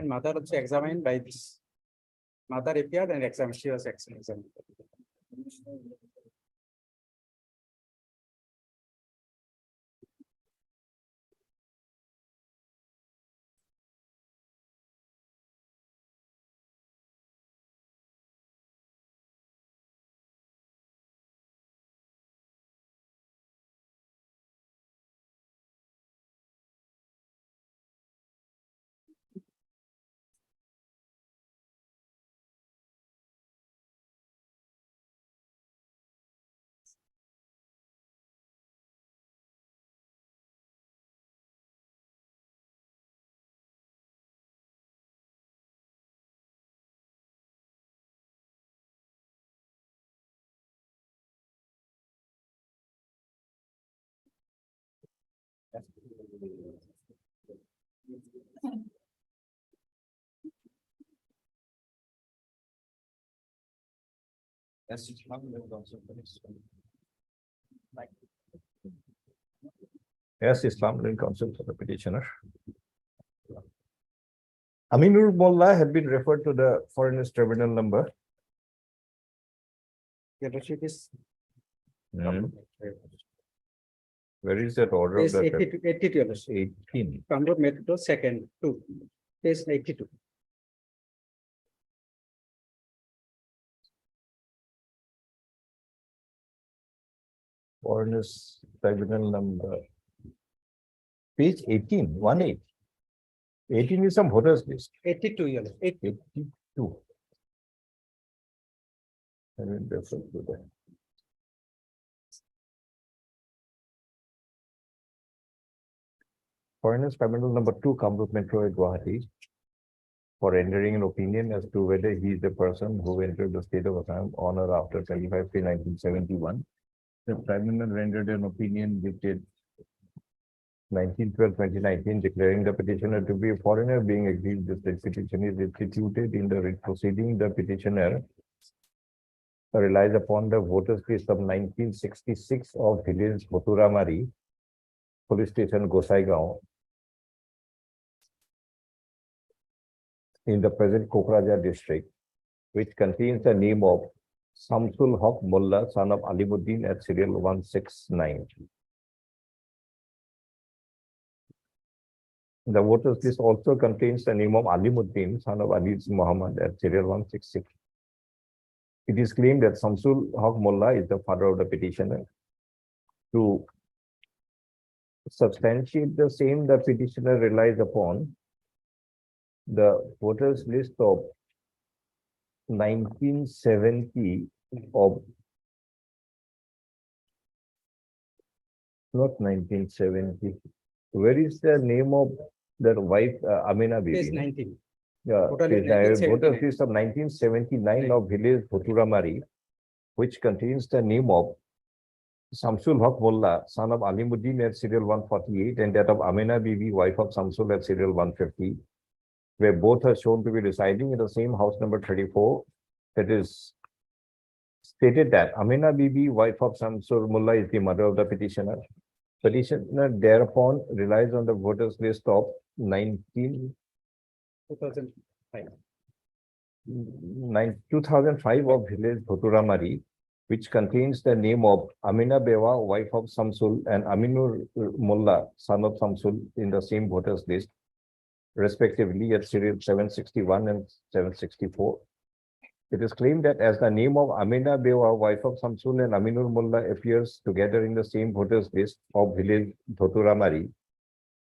S7: mother also examined by this. Mother appeared and examined, she was examined.
S2: Yes, Islamic Council for the petitioner. Aminur Mullah had been referred to the Foreigners Tribunal number.
S7: Your lordship is.
S2: Where is that order of
S7: Page
S2: the
S7: 82, 82, your lordship.
S2: 18?
S7: Kamrud Metro second, 2, page 82.
S2: Foreigners Tribunal number. Page 18, 18. 18 is some voters list.
S7: 82, your lordship.
S2: 82. I will refer to that. Foreigners Tribunal number 2, Kamrut Metro at Guwahati, for rendering an opinion as to whether he is the person who entered the state of Assam on or after 25/3/1971. The tribunal rendered an opinion dated 19/12/2019, declaring the petitioner to be a foreigner, being agreed the state petition is instituted in the writ proceeding. The petitioner relies upon the voters list of 1966 of village Bhuturamari, police station Gosaigaon, in the present Kokrajhar district, which contains the name of Samsul Haq Mullah, son of Alimuddin at serial 169. The voters list also contains the name of Alimuddin, son of Ali Muhammad at serial 166. It is claimed that Samsul Haq Mullah is the father of the petitioner. To substantiate the same, the petitioner relies upon the voters list of 1970 of not 1970. Where is the name of their wife, Amina
S7: Page
S2: Bibi?
S7: 19.
S2: Yeah,
S7: Voter
S2: page
S7: list
S2: nine,
S7: 1979.
S2: voter list of 1979 of village Bhuturamari, which contains the name of Samsul Haq Mullah, son of Alimuddin at serial 148, and that of Amina Bibi, wife of Samsul at serial 150, where both are shown to be residing in the same house number 34. It is stated that Amina Bibi, wife of Samsul Mullah, is the mother of the petitioner. Petitioner thereupon relies on the voters list of 2005 of village Bhuturamari, which contains the name of Amina Bewa, wife of Samsul, and Aminur Mullah, son of Samsul, in the same voters list, respectively at serial 761 and 764. It is claimed that as the name of Amina Bewa, wife of Samsul, and Aminur Mullah appears together in the same voters list of village Bhuturamari,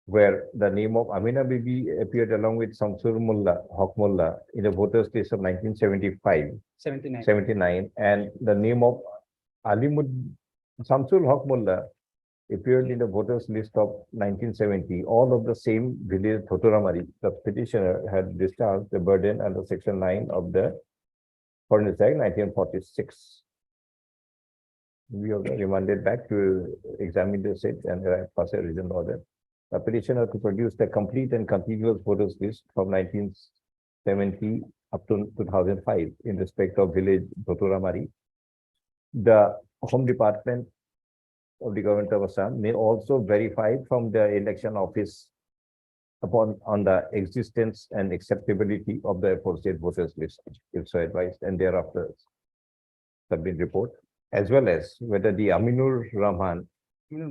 S2: where the name of Amina Bibi appeared along with Samsul Mullah, Haq Mullah, in the voters list of 1975, 79, and the name of Samsul Haq Mullah appeared in the voters list of 1970, all of the same village Bhuturamari. The petitioner had discharged the burden under section 9 of the Furnace Act 1946. We are remanded back to examine the set and pass a written order. The petitioner to produce the complete and continuous voters list from 1970 up to 2005 in respect of village Bhuturamari. The Home Department of the Government of Assam may also verify from the election office on the existence and acceptability of the aforesaid voters list, if so advised, and thereafter submit report, as well as whether the Aminur Rahman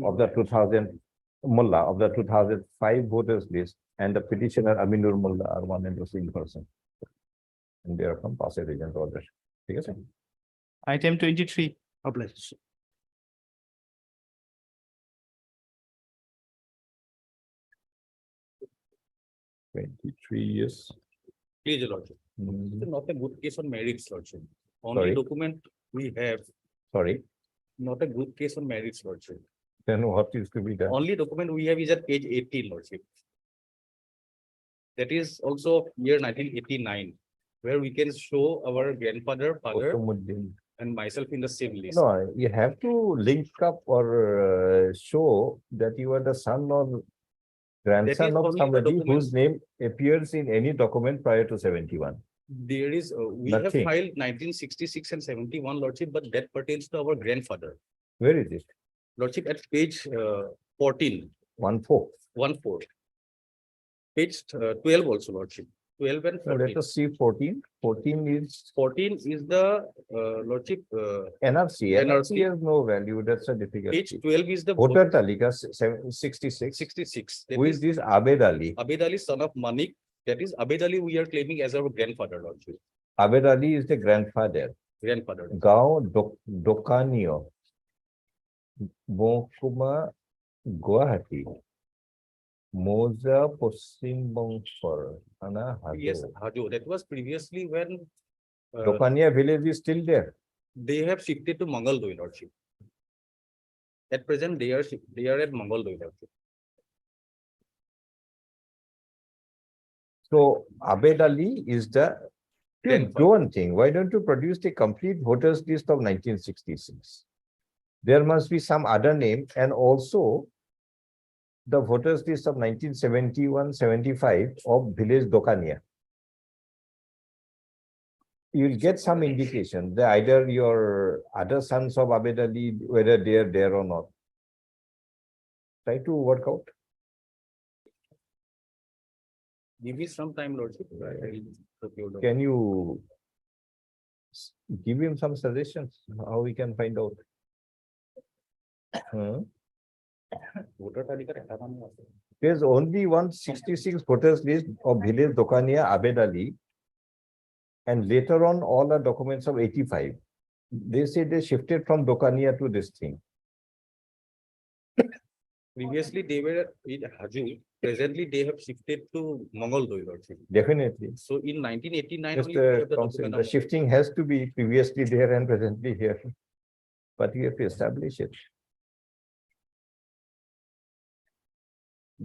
S2: of the 2000 Mullah of the 2005 voters list and the petitioner Aminur Mullah are one and the same person. And thereupon pass a written order. Yes, sir.
S5: Item 23.
S6: Obliged.
S2: Years.
S6: Please, Your Lordship.
S2: Mm,
S6: It's not a good case on merits, Lordship.
S2: Sorry?
S6: Only document we have,
S2: Sorry,
S6: not a good case on merits, Lordship.
S2: then what is to be done?
S6: Only document we have is at page 18, Lordship. That is also year 1989, where we can show our grandfather, father,
S2: Automuddin.
S6: and myself in the same list.
S2: No, you have to link up or show that you are the son or grandson of
S6: only the
S2: somebody
S6: document.
S2: whose name appears in any document prior to 71.
S6: There is, we have
S2: Nothing.
S6: filed 1966 and 71, Lordship, but that pertains to our grandfather.
S2: Where is it?
S6: Lordship, at page 14,
S2: 1/4.
S6: 1/4. Page 12 also, Lordship, 12 and
S2: Now let
S6: 14.
S2: us see 14. 14 is
S6: 14 is the Lordship,
S2: NRC.
S6: NRC.
S2: NRC has no value. That's a difficult.
S6: page 12 is the
S2: Voter Talika 66.
S6: 66.
S2: Who is this Abed Ali?
S6: Abed Ali, son of Manik. That is Abed Ali we are claiming as our grandfather, Lordship.
S2: Abed Ali is the grandfather.
S6: Grandfather.
S2: Gao Dokanio. Bonkuma Guwahati. Moza Posim Bongfor.
S6: Yes, Hajo. That was previously when
S2: Dokania village is still there.
S6: they have shifted to Mangaldoy, Lordship. At present, they are at Mangaldoy, Lordship.
S2: So Abed Ali is the. You
S6: Grandfather.
S2: do one thing. Why don't you produce the complete voters list of 1966? There must be some other name and also the voters list of 1971-75 of village Dokania. You'll get some indication that either your other sons of Abed Ali, whether they are there or not. Try to work out.
S7: Give me some time, Lordship.
S2: Can you give him some suggestions how we can find out? There's only 166 voters list of village Dokania Abed Ali. And later on, all are documents of 85. They say they shifted from Dokania to this thing.
S7: Previously, they were with Hajur. Presently, they have shifted to Mongoldoy, Lordship.
S2: Definitely.
S7: So in 1989.
S2: Just
S7: only we have the
S2: concept,
S7: document
S2: the
S7: of-
S2: shifting has to be previously there and presently here. But you have to establish it.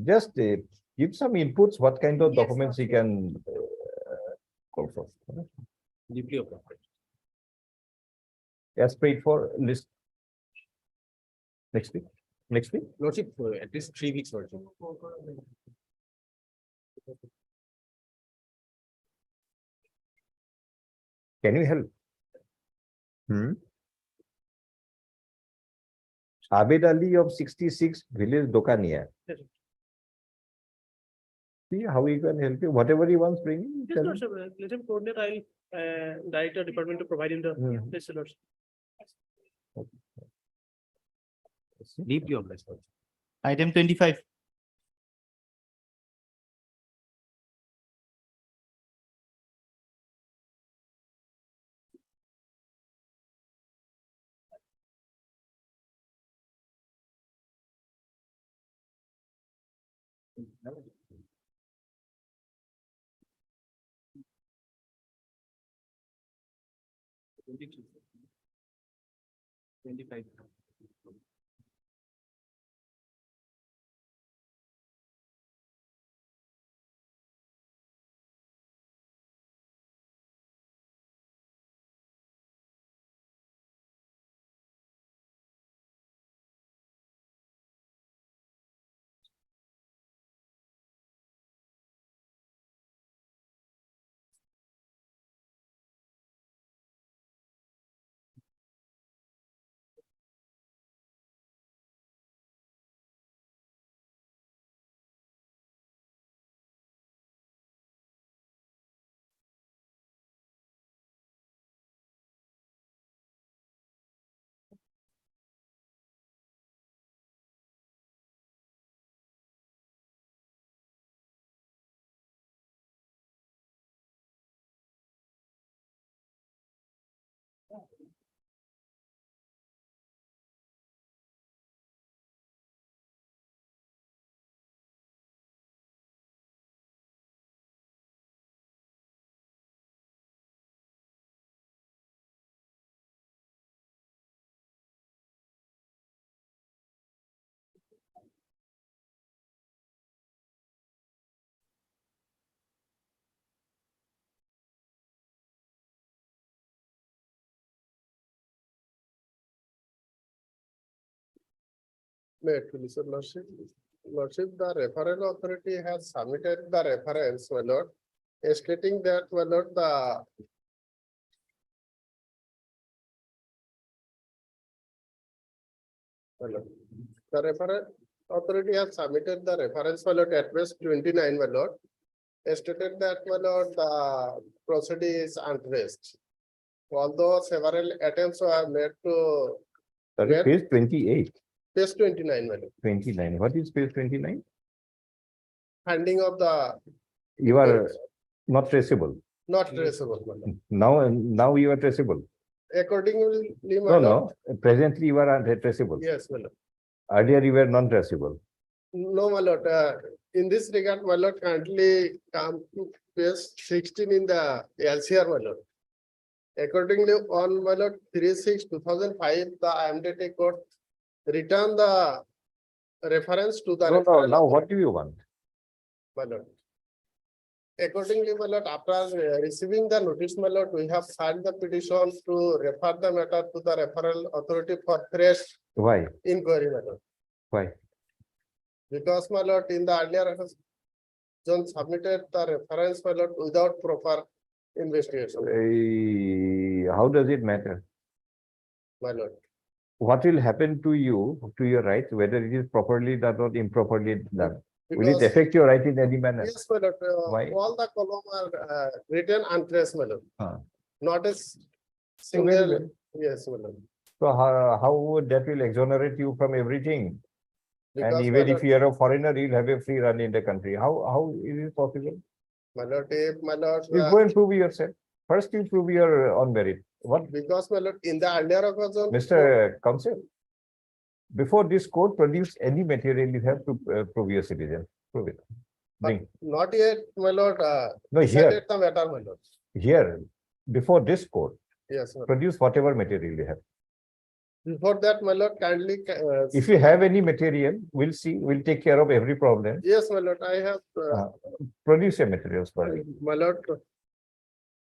S2: Just give some inputs, what kind of
S4: Yes,
S2: documents he can call for.
S7: Deeply appropriate.
S2: As paid for list. Next week, next week.
S7: Lordship, at least 3 weeks, Lordship.
S2: Can you help? Abed Ali of 66 village Dokania. See how he can help you, whatever he wants bring. him, tell him.
S3: Let him coordinate, I'll direct the department to provide him the
S2: Hmm.
S3: list, Lordship.
S7: Deeply obliged. Lordship.
S5: Item 25.
S12: Lordship, the referral authority has submitted the reference, my lord, stating that, my lord, the the referral authority has submitted the reference, my lord, at verse 29, my lord, stated that, my lord, the proceeding is untraced. Although several attempts were made to
S2: Sorry,
S12: Where?
S2: page 28,
S12: page 29, my lord,
S2: 29. What is page 29?
S12: handing of the
S2: You are not traceable.
S12: not traceable, my lord.
S2: Now you are traceable.
S12: Accordingly, my
S2: No,
S12: lord,
S2: no, presently you are untraceable.
S12: yes, my lord.
S2: Earlier you were non-traceable.
S12: No, my lord, in this regard, my lord, currently come to page 16 in the LCR, my lord. Accordingly, on my lord 3/6/2005, the IMDT court returned the reference to the.
S2: No,
S12: referral
S2: now
S12: authority,
S2: what do you want?
S12: my lord. Accordingly, my lord, after receiving the notice, my lord, we have filed the petition to refer the matter to the referral authority for fresh
S2: Why?
S12: inquiry, my lord.
S2: Why?
S12: Because, my lord, in the earlier, John submitted the reference, my lord, without proper investigation,
S2: How does it matter?
S12: my lord.
S2: What will happen to you, to your rights, whether it is properly done or improperly done? Will it
S12: Because-
S2: affect your right in any manner?
S12: Yes, my lord,
S2: Why?
S12: all the column are written untraced, my lord.
S2: Ah.
S12: Not a
S2: So very
S12: single,
S2: well.
S12: yes, my lord.
S2: So how would that will exonerate you from everything? And
S12: Because,
S2: even
S12: my
S2: if you are a foreigner, you'll have a free run in the country. How is it possible?
S12: lord, if my lord,
S2: You go and prove yourself. First you prove your on merit. What,
S12: because my lord, in the earlier occasion.
S2: Mr. Counsel? Before this court produce any material, you have to prove your citizen. Prove it. Bring.
S12: Not yet, my lord,
S2: No,
S12: decided
S2: here,
S12: the matter, my lord.
S2: here, before this court,
S12: Yes, my lord.
S2: produce whatever material you have.
S12: Before that, my lord, kindly.
S2: If you have any material, we'll see, we'll take care of every problem.
S12: Yes, my lord, I have,
S2: Produce your materials for me.
S12: my lord.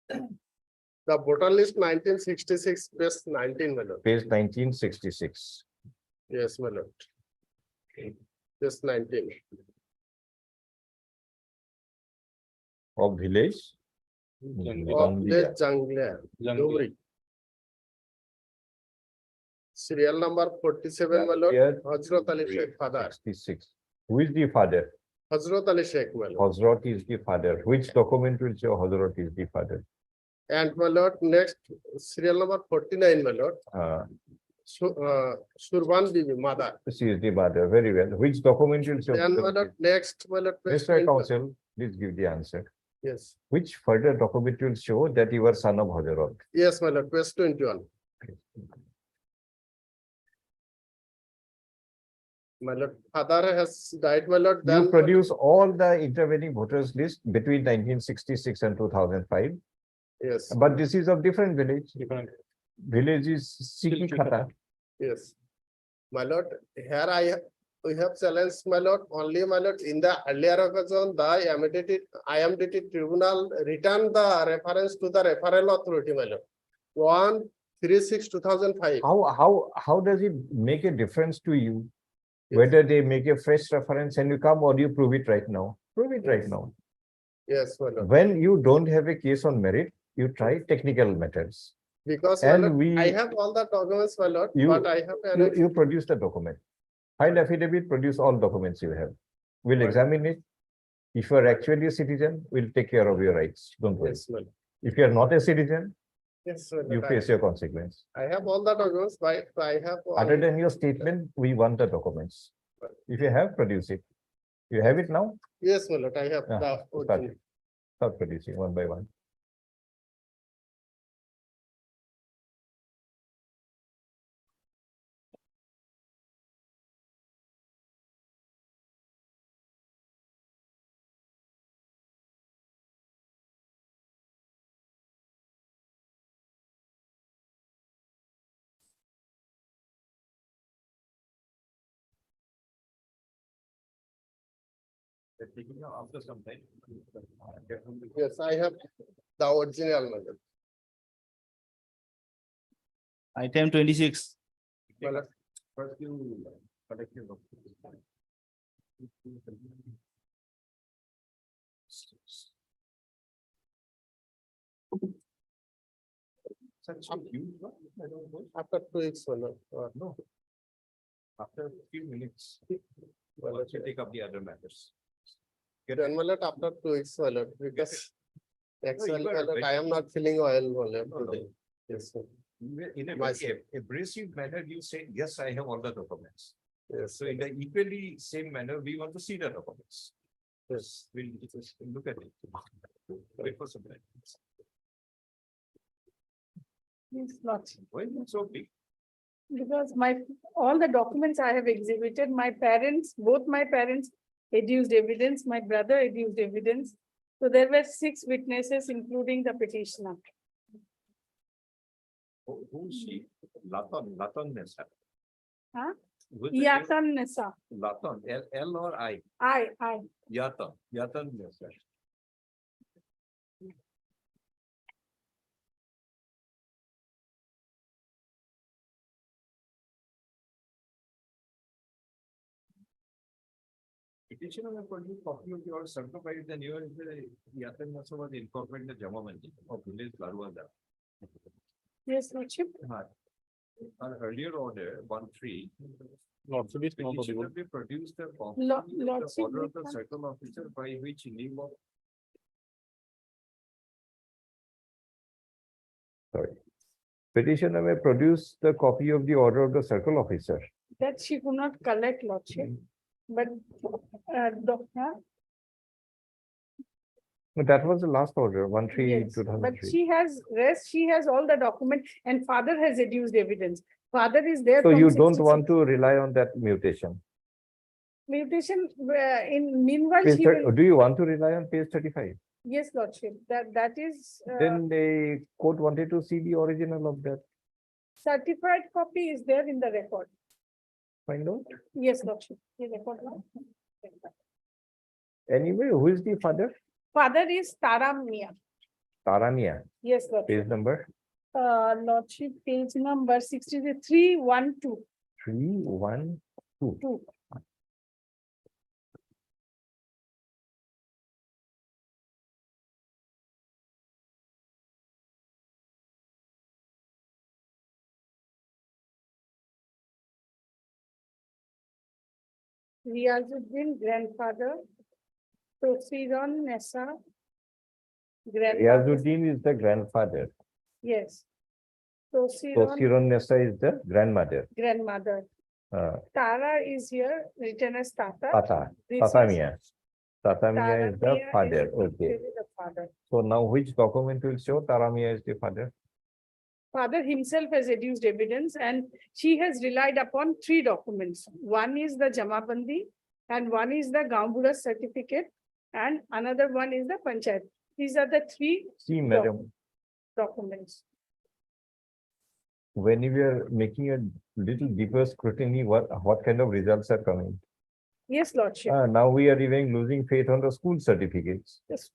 S12: The voter list 1966, page 19, my lord.
S2: Page 1966.
S12: Yes, my lord. Page 19.
S2: Of village.
S12: Of the Janglia, Dhubri. Serial number 47, my lord,
S2: Here,
S12: Hazrat Ali Sheikh father.
S2: 66. Who is the father?
S12: Hazrat Ali Sheikh, my lord.
S2: Hazrat is the father. Which document will show Hazrat is the father?
S12: And my lord, next serial number 49, my lord, Surban Bibi, mother.
S2: She is the mother. Very well. Which document will show?
S12: Then my
S2: Hazrat
S12: lord,
S2: is-
S12: next, my lord. page
S2: Mr.
S12: 20.
S2: Counsel, please give the answer.
S12: Yes,
S2: Which further document will show that you are son of Hazrat?
S12: yes, my lord, page 21. My lord, father has died, my lord,
S2: You
S12: then.
S2: produce all the intervening voters list between 1966 and 2005,
S12: Yes,
S2: but this is of different village.
S1: Different.
S2: Village is Sikhi Khata.
S12: yes. My lord, here we have challenged, my lord, only, my lord, in the earlier occasion, the IMDT tribunal returned the reference to the referral authority, my lord. 136/2005.
S2: How does it make a difference to you?
S12: Yes.
S2: Whether they make a fresh reference and you come or you prove it right now? Prove it right
S12: Yes.
S2: now.
S12: Yes, my lord.
S2: When you don't have a case on merit, you try technical methods.
S12: Because, my
S2: And
S12: lord,
S2: we-
S12: I have all the documents, my lord,
S2: You-
S12: but I have.
S2: You produce the document. File affidavit, produce all documents you have. We'll
S12: Right.
S2: examine it. If you are actually a citizen, we'll take care of your rights. Don't worry.
S12: Yes, my lord.
S2: If you are not a citizen,
S12: Yes, my
S2: you
S12: lord.
S2: face your consequence.
S12: I have all the documents, but I have. all-
S2: Other than your statement, we want the documents. If you have, produce it. You have it now?
S12: Yes, my lord, I have
S2: Yeah,
S12: the.
S2: start
S12: original.
S2: it. Start producing one by one.
S1: After some time.
S12: Yes, I have the original, my lord.
S5: Item 26.
S12: My lord.
S1: First you collect your documents. Such a huge one, I don't know.
S12: After 2 weeks, my lord.
S1: No. After a few minutes,
S12: My lord.
S1: you take up the other matters.
S12: Then, my lord, after 2 weeks, my lord, because. Actually,
S1: you are
S12: my lord, I
S1: very-
S12: am not feeling well, my lord,
S1: No, no.
S12: today. Yes, sir.
S1: In a
S12: My-
S1: very abrasive manner, you say, yes, I have all the documents.
S12: Yes,
S1: So in the equally same manner, we want to see the documents.
S12: yes.
S1: We'll just look at it. Wait for some time.
S4: Yes, not.
S1: Why is it so big?
S4: Because all the documents I have exhibited, my parents, both my parents adduced evidence, my brother adduced evidence. So there were 6 witnesses, including the petitioner.
S1: Who's she? Laton Nessa.
S4: Huh?
S1: Who's the name?
S4: Yatan Nessa,
S1: Laton, L or I?
S4: I.
S1: Yatan Nessa. Petitioner will produce copy of your certified the new Yatan Nessa was incorporated in the Jamma Mandi of village Larwanda.
S4: Yes, Lordship.
S2: An earlier order, 1-3.
S3: Lordship is not audible.
S2: Petitioner may produce the
S4: Lo-
S2: copy of the
S4: Lordship,
S2: order of
S4: we
S2: the
S4: can't-
S2: circle officer by which name of. Sorry. Petitioner may produce the copy of the order of the circle officer.
S4: That she could not collect, Lordship. But, doctor,
S2: No, that was the last order, 1-3,
S4: yes, but
S2: 2003.
S4: she has all the document and father has adduced evidence. Father is there.
S2: So
S4: from
S2: you don't
S4: 66.
S2: want to rely on that mutation.
S4: Mutation, in meanwhile,
S2: Page
S4: she
S2: thir-
S4: will,
S2: Do you want to rely on page 35?
S4: yes, Lordship, that is,
S2: Then the court wanted to see the original of that.
S4: certified copy is there in the record.
S2: Find out.
S4: Yes, Lordship. The record.
S2: Anyway, who is the father?
S4: Father is Taram Mia.
S2: Tarania,
S4: Yes, Lordship.
S2: page number
S4: Lordship, page number 63-312.
S2: 312.
S4: Two. Riazuddin, grandfather. Tosiron Nessa. Grandfather,
S2: Riazuddin is the grandfather.
S4: yes.
S2: So
S4: Tosiron,
S2: Siron Nessa is the grandmother.
S4: grandmother. Tara is here, written as Tata.
S2: Tata,
S4: This
S2: Tata
S4: is
S2: Mia. Tata Mia is the
S4: Taramia
S2: father.
S4: is
S2: Okay.
S4: actually the father.
S2: So now which document will show Taramia is the father?
S4: Father himself has adduced evidence and she has relied upon three documents. One is the Jamabandi and one is the Gambura certificate and another one is the Panchayat. These are the three
S2: See, madam,
S4: documents.
S2: when we are making a little deeper scrutiny, what kind of results are coming?
S4: Yes, Lordship.
S2: Now we are even losing faith on the school certificates.
S4: Yes.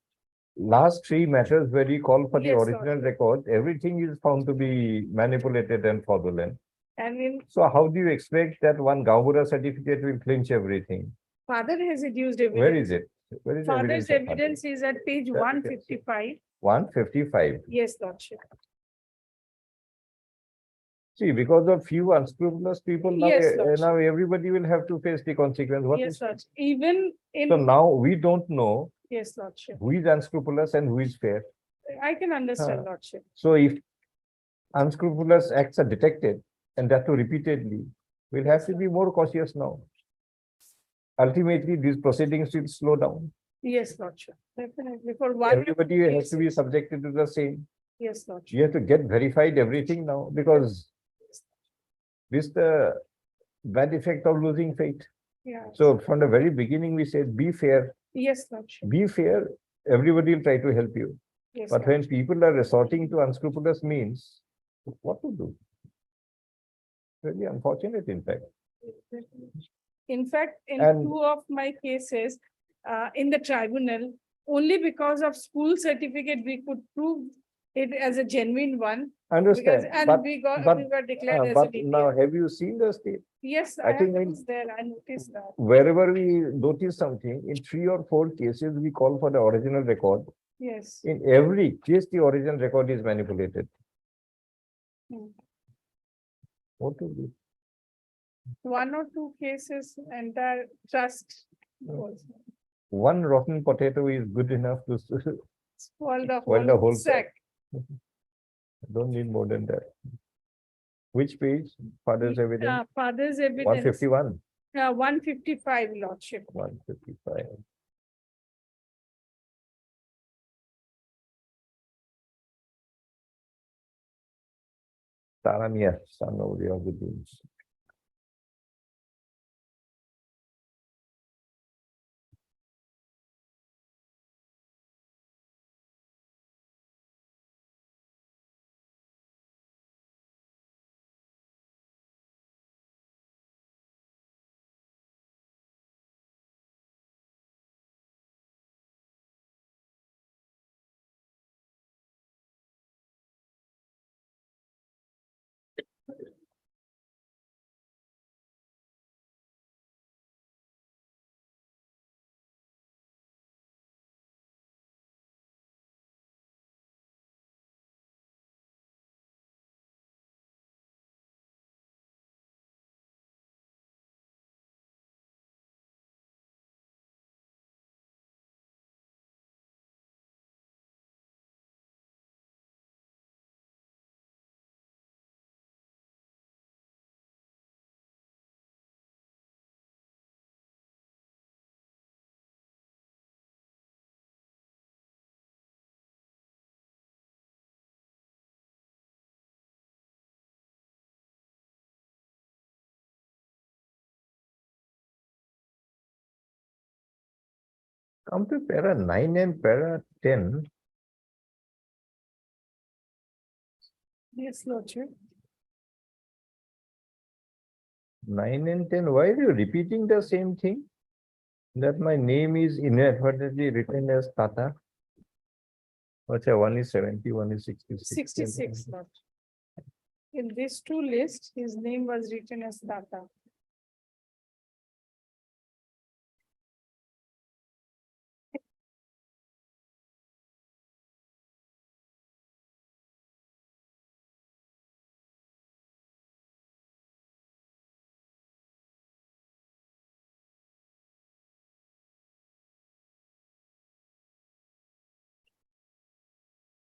S2: Last three matters where we call for the
S4: Yes,
S2: original record, everything is found to be manipulated and fraudulent.
S4: And in
S2: So how do you expect that one Gambura certificate will clinch everything?
S4: father has adduced evidence.
S2: Where is it? Where is the
S4: Father's
S2: evidence of father?
S4: evidence is at page
S2: That we can see.
S4: 155.
S2: 155.
S4: Yes, Lordship.
S2: See, because of few unscrupulous people, now,
S4: Yes, Lordship.
S2: now everybody will have to face the consequence. What
S4: Yes,
S2: is
S4: Lordship. Even
S2: So
S4: in,
S2: now we don't know
S4: yes, Lordship.
S2: who is unscrupulous and who is fair.
S4: I can understand, Lordship.
S2: So if unscrupulous acts are detected and that too repeatedly, we'll have to be more cautious now. Ultimately, these proceedings will slow down.
S4: Yes, Lordship. Definitely. For one.
S2: Everybody has to be subjected to the same.
S4: Yes, Lordship.
S2: You have to get verified everything now because this is the bad effect of losing faith.
S4: Yeah.
S2: So from the very beginning, we said, be fair,
S4: Yes, Lordship.
S2: be fair. Everybody will try to help you.
S4: Yes,
S2: But when people are resorting to unscrupulous means, what to do? Really unfortunate, in fact.
S4: Lordship. In fact, in
S2: And-
S4: two of my cases, in the tribunal, only because of school certificate, we could prove it as a genuine one. Because,
S2: Understand,
S4: and
S2: but,
S4: we got,
S2: but,
S4: we were declared as a
S2: but now
S4: DPR.
S2: have you seen the state?
S4: Yes,
S2: I
S4: I
S2: think in-
S4: was there, I noticed that.
S2: Wherever we notice something, in 3 or 4 cases, we call for the original record.
S4: Yes.
S2: In every case, the original record is manipulated.
S4: Hmm.
S2: What to do?
S4: One or two cases, entire trust was
S2: One rotten potato is good enough to
S4: spoiled the
S2: spoil the
S4: whole
S2: whole
S4: sack.
S2: Don't need more than that. Which page? Father's evidence,
S4: Father's evidence,
S2: 151,
S4: 155, Lordship.
S2: 155. Taramia, son of Riazuddin. Come to para 9 and para 10.
S4: Yes, Lordship.
S2: 9 and 10, why are you repeating the same thing? That my name is inadvertently written as Tata. Okay, one is 70, one is 66.
S4: 66, Lord. In these two lists, his name was written as Tata.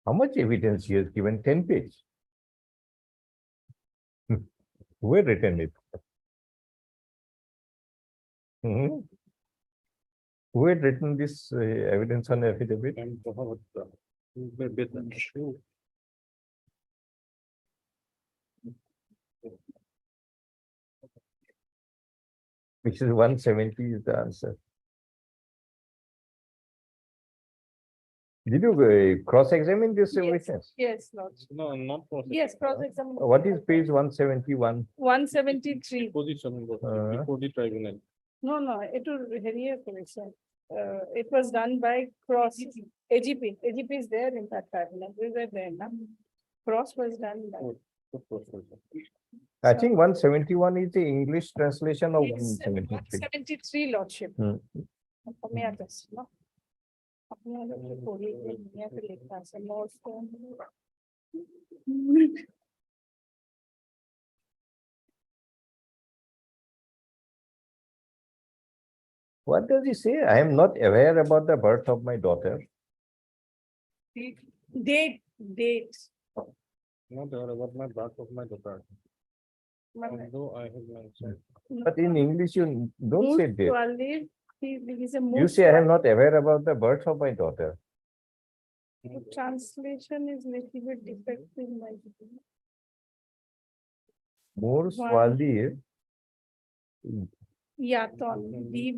S2: How much evidence he has given? 10 page. Who had written it? Mhm. Who had written this evidence on affidavit? Which is 170 is the answer. Did you cross-examine this
S4: Yes.
S2: witness?
S4: Yes, Lord.
S1: No, not process.
S4: Yes, cross-examination.
S2: What is page 171?
S4: 173.
S1: Position
S2: before
S1: the tribunal.
S4: No, it was here, commission. It was done by Cross, AGP. AGP is there in that tribunal. We were there, na? Cross was done by.
S2: I think 171 is the English translation of
S4: Yes,
S2: 173.
S4: 173, Lordship.
S2: Hmm.
S4: अपने address, no? अपने address पे पूरी दुनिया पे लिखा है, सब notes को।
S2: What does he say? I am not aware about the birth of my daughter.
S4: Date.
S1: Not aware about my birth of my daughter.
S4: मतलब
S1: Although I have mentioned.
S2: But in English, you don't say date.
S4: Mutually, he's a
S2: You say I am not aware about the birth of my daughter.
S4: The translation is little bit defective, my.
S2: More Swalir,
S4: Yaton,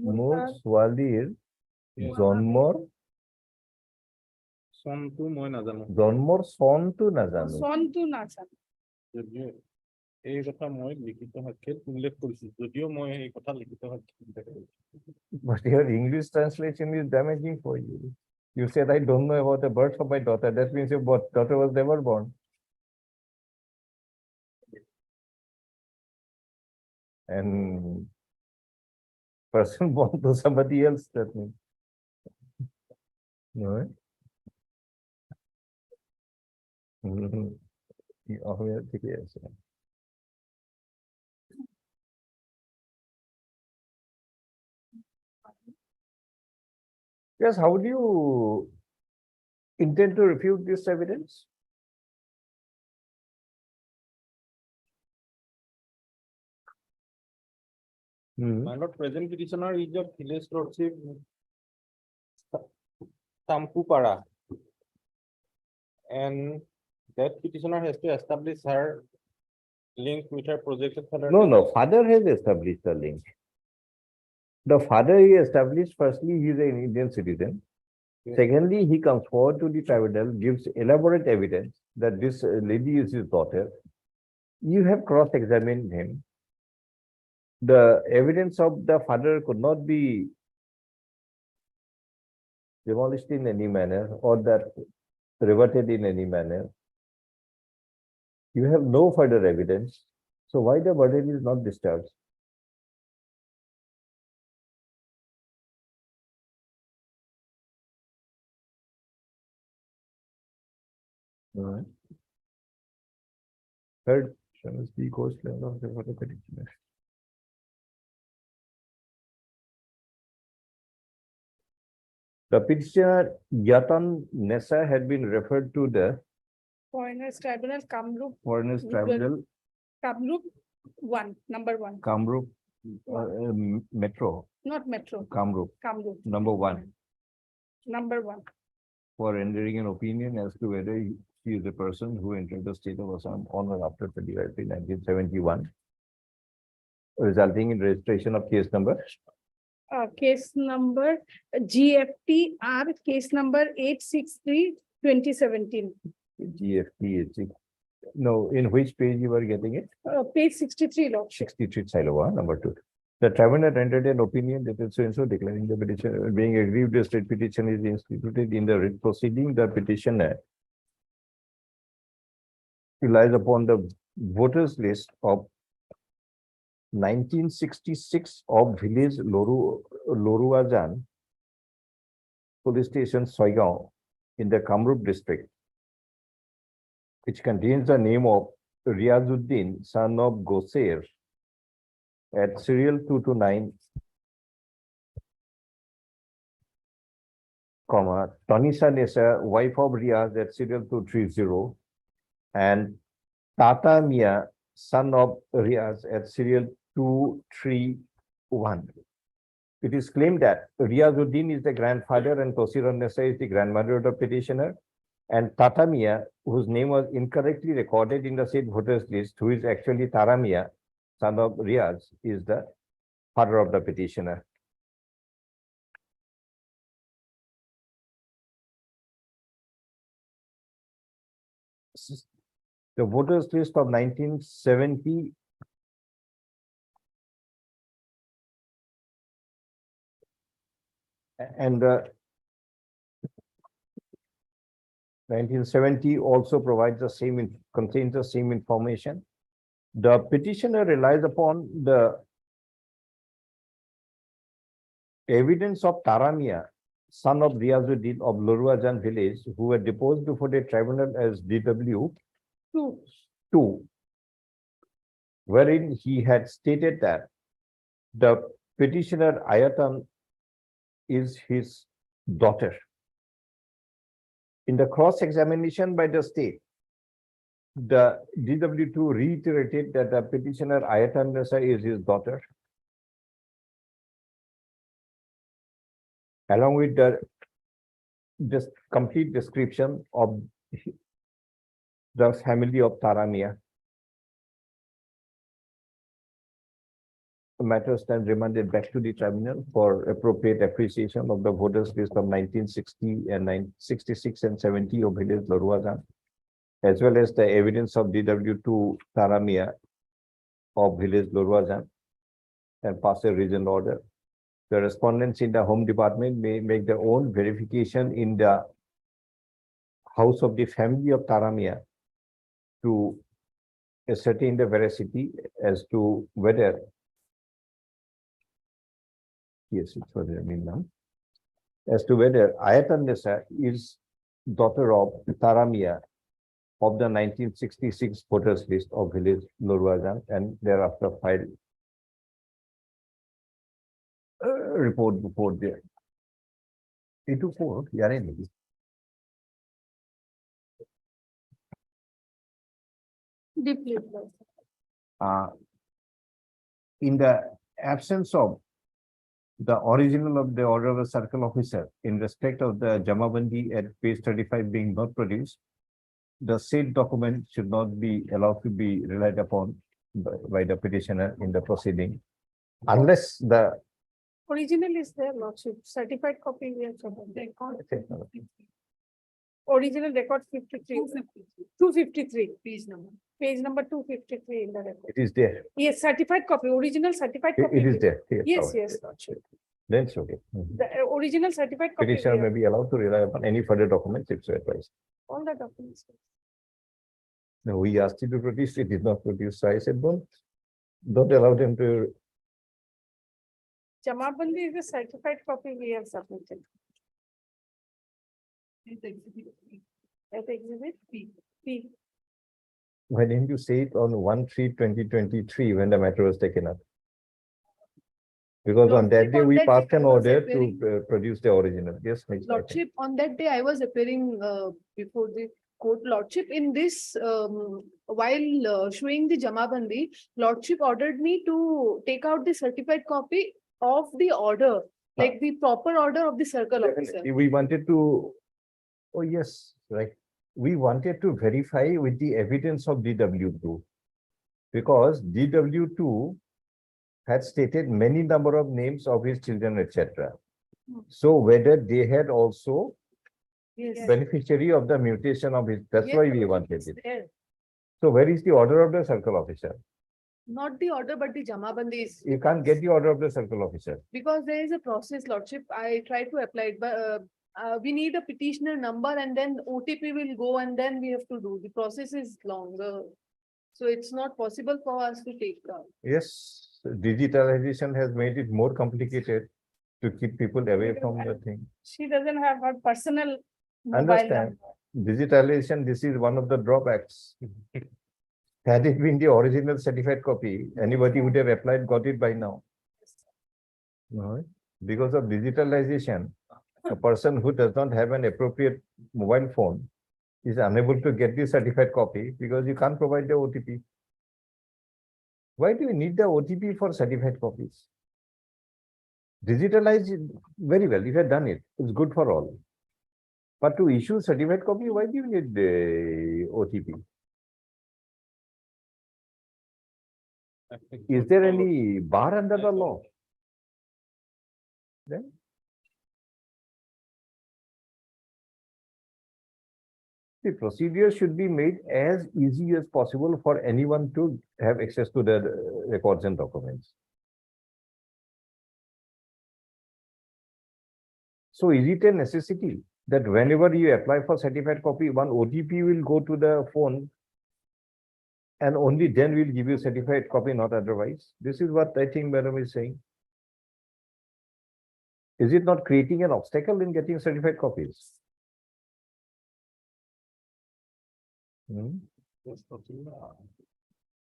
S2: more Swalir, জন্মর
S1: Santu মই নাজানো
S2: জন্মর সন্তু নাজানো।
S4: Sontu Nasan.
S1: যদিও এই কথা মই লিখিত সাক্ষাৎ উল্লেখ কৰিছো যদিও মই এই কথা লিখিত সাক্ষাৎ উল্লেখ কৰিছো।
S2: But your English translation is damaging for you. You said, I don't know about the birth of my daughter. That means your daughter was never born. And person born to somebody else, that means. No. Yes. Yes, how do you intend to refute this evidence?
S1: My lord, present petitioner is of village lordship Tampupara. And that petitioner has to establish her link with her projected father.
S2: No, father has established the link. The father he established, firstly, he is an Indian citizen.
S1: Yes.
S2: Secondly, he comes forward to the tribunal, gives elaborate evidence that this lady is his daughter. You have cross-examined him. The evidence of the father could not be demolished in any manner or that reverted in any manner. You have no further evidence. So why the verdict is not disturbed? Third, shall we speak coast level of the water petitioner? The petitioner Yatan Nessa had been referred to the
S4: Foreigners Tribunal, Kamrup,
S2: Foreigners Tribunal,
S4: Kamrup 1, number 1,
S2: Kamrup Metro,
S4: not Metro,
S2: Kamrup,
S4: Kamrup,
S2: number 1,
S4: number 1.
S2: for rendering an opinion as to whether she is a person who entered the state of Assam on or after 25 April 1971, resulting in registration of case number
S4: case number GFTR, case number 863/2017.
S2: GFT. No, in which page you were getting it?
S4: Page 63, Lordship.
S2: 63 Silova, number 2. The tribunal rendered an opinion that is so and so declaring the petition being aggrieved, the state petition is instituted in the writ proceeding. The petitioner relies upon the voters list of 1966 of village Loruajan police station Soigao in the Kamrup district, which contains the name of Riazuddin, son of Goser, at serial 229, Tanisa Nessa, wife of Riaz, at serial 230, and Tata Mia, son of Riaz, at serial 231. It is claimed that Riazuddin is the grandfather and Tosira Nessa is the grandmother of the petitioner, and Tata Mia, whose name was incorrectly recorded in the said voters list, who is actually Tara Mia, son of Riaz, is the father of the petitioner. The voters list of 1970 and 1970 also provides the same, contains the same information. The petitioner relies upon the evidence of Taramia, son of Riazuddin of Loruajan village, who were deposed before the tribunal as DW 2, wherein he had stated that the petitioner Ayatan is his daughter. In the cross-examination by the state, the DW2 reiterated that the petitioner Ayatan Nessa is his daughter, along with this complete description of the family of Taramia. The matter stands remanded back to the tribunal for appropriate appreciation of the voters list of 1960 and 1966 and 70 of village Loruajan, as well as the evidence of DW2 Taramia of village Loruajan, and pass a reasoned order. The respondents in the Home Department may make their own verification in the house of the family of Taramia to ascertain the veracity as to whether, yes, it's what I mean now, as to whether Ayatan Nessa is daughter of Taramia of the 1966 voters list of village Loruajan, and thereafter filed report before there. 824, yeah, maybe.
S4: Deeply.
S2: In the absence of the original of the order of a circle officer in respect of the Jamabandi at page 35 being not produced, the said document should not be allowed to be relied upon by the petitioner in the proceeding, unless the
S4: Original is there, Lordship. Certified copy we have submitted. Original record 53. 253. Page number 253 in the record.
S2: it is there.
S4: Yes, certified copy, original certified copy.
S2: It is there.
S4: Yes, yes, Lordship.
S2: Then it's okay. Mhm.
S4: The original certified copy. we
S2: Petitioner
S4: have.
S2: may be allowed to rely upon any further documents if so advised.
S4: All the documents.
S2: No, we asked you to produce, it did not produce. So I said, don't allow them to.
S4: Jamabandi is a certified copy we have submitted. At exhibit P.
S2: Why didn't you say it on 1/3/2023 when the matter was taken up? Because on that day,
S9: on
S2: we
S9: that
S2: passed
S9: day I
S2: an
S9: was
S2: order
S9: appearing.
S2: to produce the original. Yes, next item.
S9: Lordship, on that day, I was appearing before the court. Lordship, in this, while showing the Jamabandi, Lordship ordered me to take out the certified copy of the order, like the proper order of the circle officer.
S2: Definitely, we wanted to, oh yes, right. We wanted to verify with the evidence of DW2. Because DW2 had stated many number of names of his children, etc. So whether they had also
S8: Yes.
S2: beneficiary of the mutation of his, that's
S9: Yes,
S2: why
S9: Your
S2: we
S9: Lordship,
S2: wanted
S9: it's
S2: it.
S9: there.
S2: So where is the order of the circle officer?
S9: Not the order, but the Jamabandi is.
S2: You can't get the order of the circle officer.
S9: Because there is a process, Lordship. I tried to apply it, but we need a petitioner number and then OTP will go and then we have to do. The process is longer. So it's not possible for us to take.
S2: Yes, digitalization has made it more complicated to keep people away from the thing.
S4: She doesn't have her personal mobile
S2: Understand,
S4: number.
S2: digitalization, this is one of the drawbacks. Had it been the original certified copy, anybody would have applied, got it by now. No, because of digitalization, a person who does not have an appropriate mobile phone is unable to get the certified copy because you can't provide the OTP. Why do you need the OTP for certified copies? Digitalize it very well. If you have done it, it's good for all. But to issue certified copy, why do you need the OTP? Is there any bar under the law? Then the procedure should be made as easy as possible for anyone to have access to the records and documents. So is it a necessity that whenever you apply for certified copy, one OTP will go to the phone and only then we'll give you certified copy, not otherwise? This is what I think Madam is saying. Is it not creating an obstacle in getting certified copies? Hmm?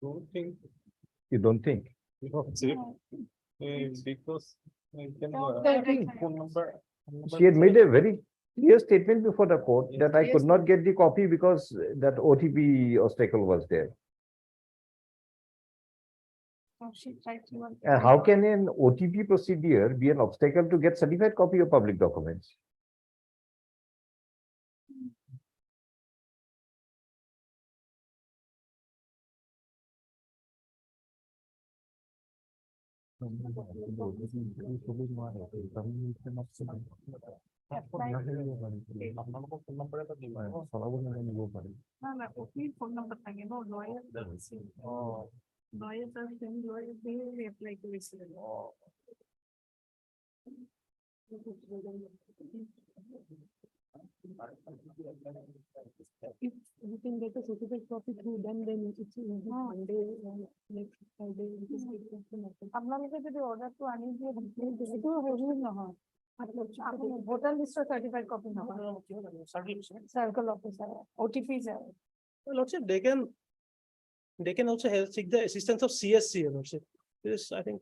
S1: Don't think.
S2: You don't think?
S1: Because I can, phone number.
S2: She had made a very clear statement before the court that I
S9: Yes,
S2: could not get the copy because that OTP obstacle was there. And how can an OTP procedure be an obstacle to get certified copy of public documents?
S4: phone number lawyers are saying lawyers, they will apply to receive. If you can get a certificate copy through them, then it's Monday, next Friday. আপনাদেরকে যদি order to আনি দিয়ে দিতে হবে না হয় voter list certified copy না circle officer OTP
S3: Lordship, they can also help seek the assistance of CSC, Lordship. This, I think,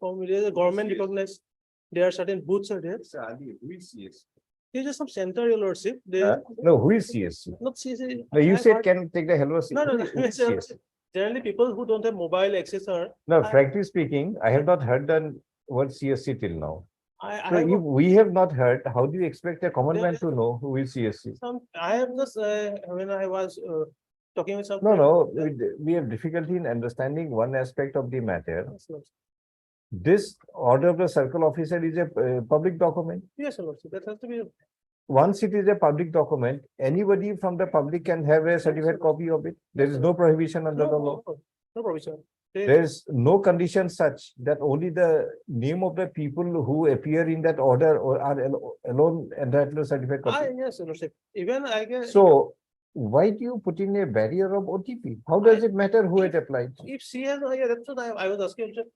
S3: the government recognized there are certain booths are there. There's just some center, Your Lordship. They,
S2: No, who is CSC?
S3: not CSC.
S2: No, you
S3: I
S2: said
S3: heard-
S2: can take the hello.
S3: No, no, no.
S2: Who is CSC?
S3: Generally, people who don't have mobile access are,
S2: No, frankly speaking, I have not heard the word CSC till now.
S3: I
S2: So
S3: have
S2: if we have not heard, how do you expect a common man to know who is CSC?
S3: some, I have just, when I was talking with some.
S2: No,
S3: friends,
S2: no, we have difficulty in understanding one aspect of the matter.
S3: Yes, Lordship.
S2: This order of the circle officer is a public document.
S3: Yes, Lordship, that has to be.
S2: Once it is a public document, anybody from the public can have a certified copy of it. There is no prohibition under the law.
S3: No provision. They-
S2: There is no condition such that only the name of the people who appear in that order or are alone entitled to certified
S3: Ah,
S2: copy.
S3: yes, Lordship. Even I guess.
S2: So why do you put in a barrier of OTP? How does it matter who it applies?
S3: If she has, yeah, that's what I was asking. Lordship.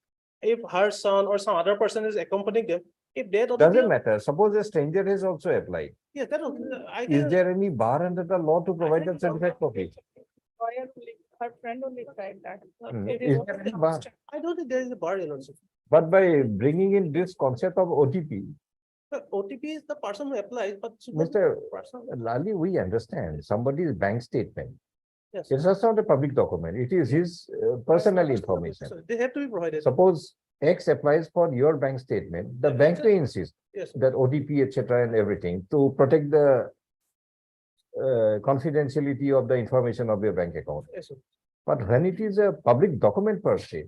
S3: If her son or some other person is accompanying them, if they don't.
S2: Doesn't matter. Suppose a stranger has also applied.
S3: Yeah, that, I
S2: Is
S3: can,
S2: there any bar under the law to provide that certified copy?
S4: lawyer only, her friend only tried that. It
S2: Is there any bar?
S3: I don't think there is a bar, Lordship.
S2: But by bringing in this concept of OTP,
S3: The OTP is the person who applies, but. she doesn't
S2: Mr.
S3: know the person.
S2: Lali, we understand somebody's bank statement.
S3: Yes.
S2: It's just not a public document. It is his personal information.
S3: So they have to be provided.
S2: Suppose X applies for your bank statement, the bank may insist
S3: Yes.
S2: that OTP, etc. and everything to protect the confidentiality of the information of your bank account.
S3: Yes, sir.
S2: But when it is a public document per se,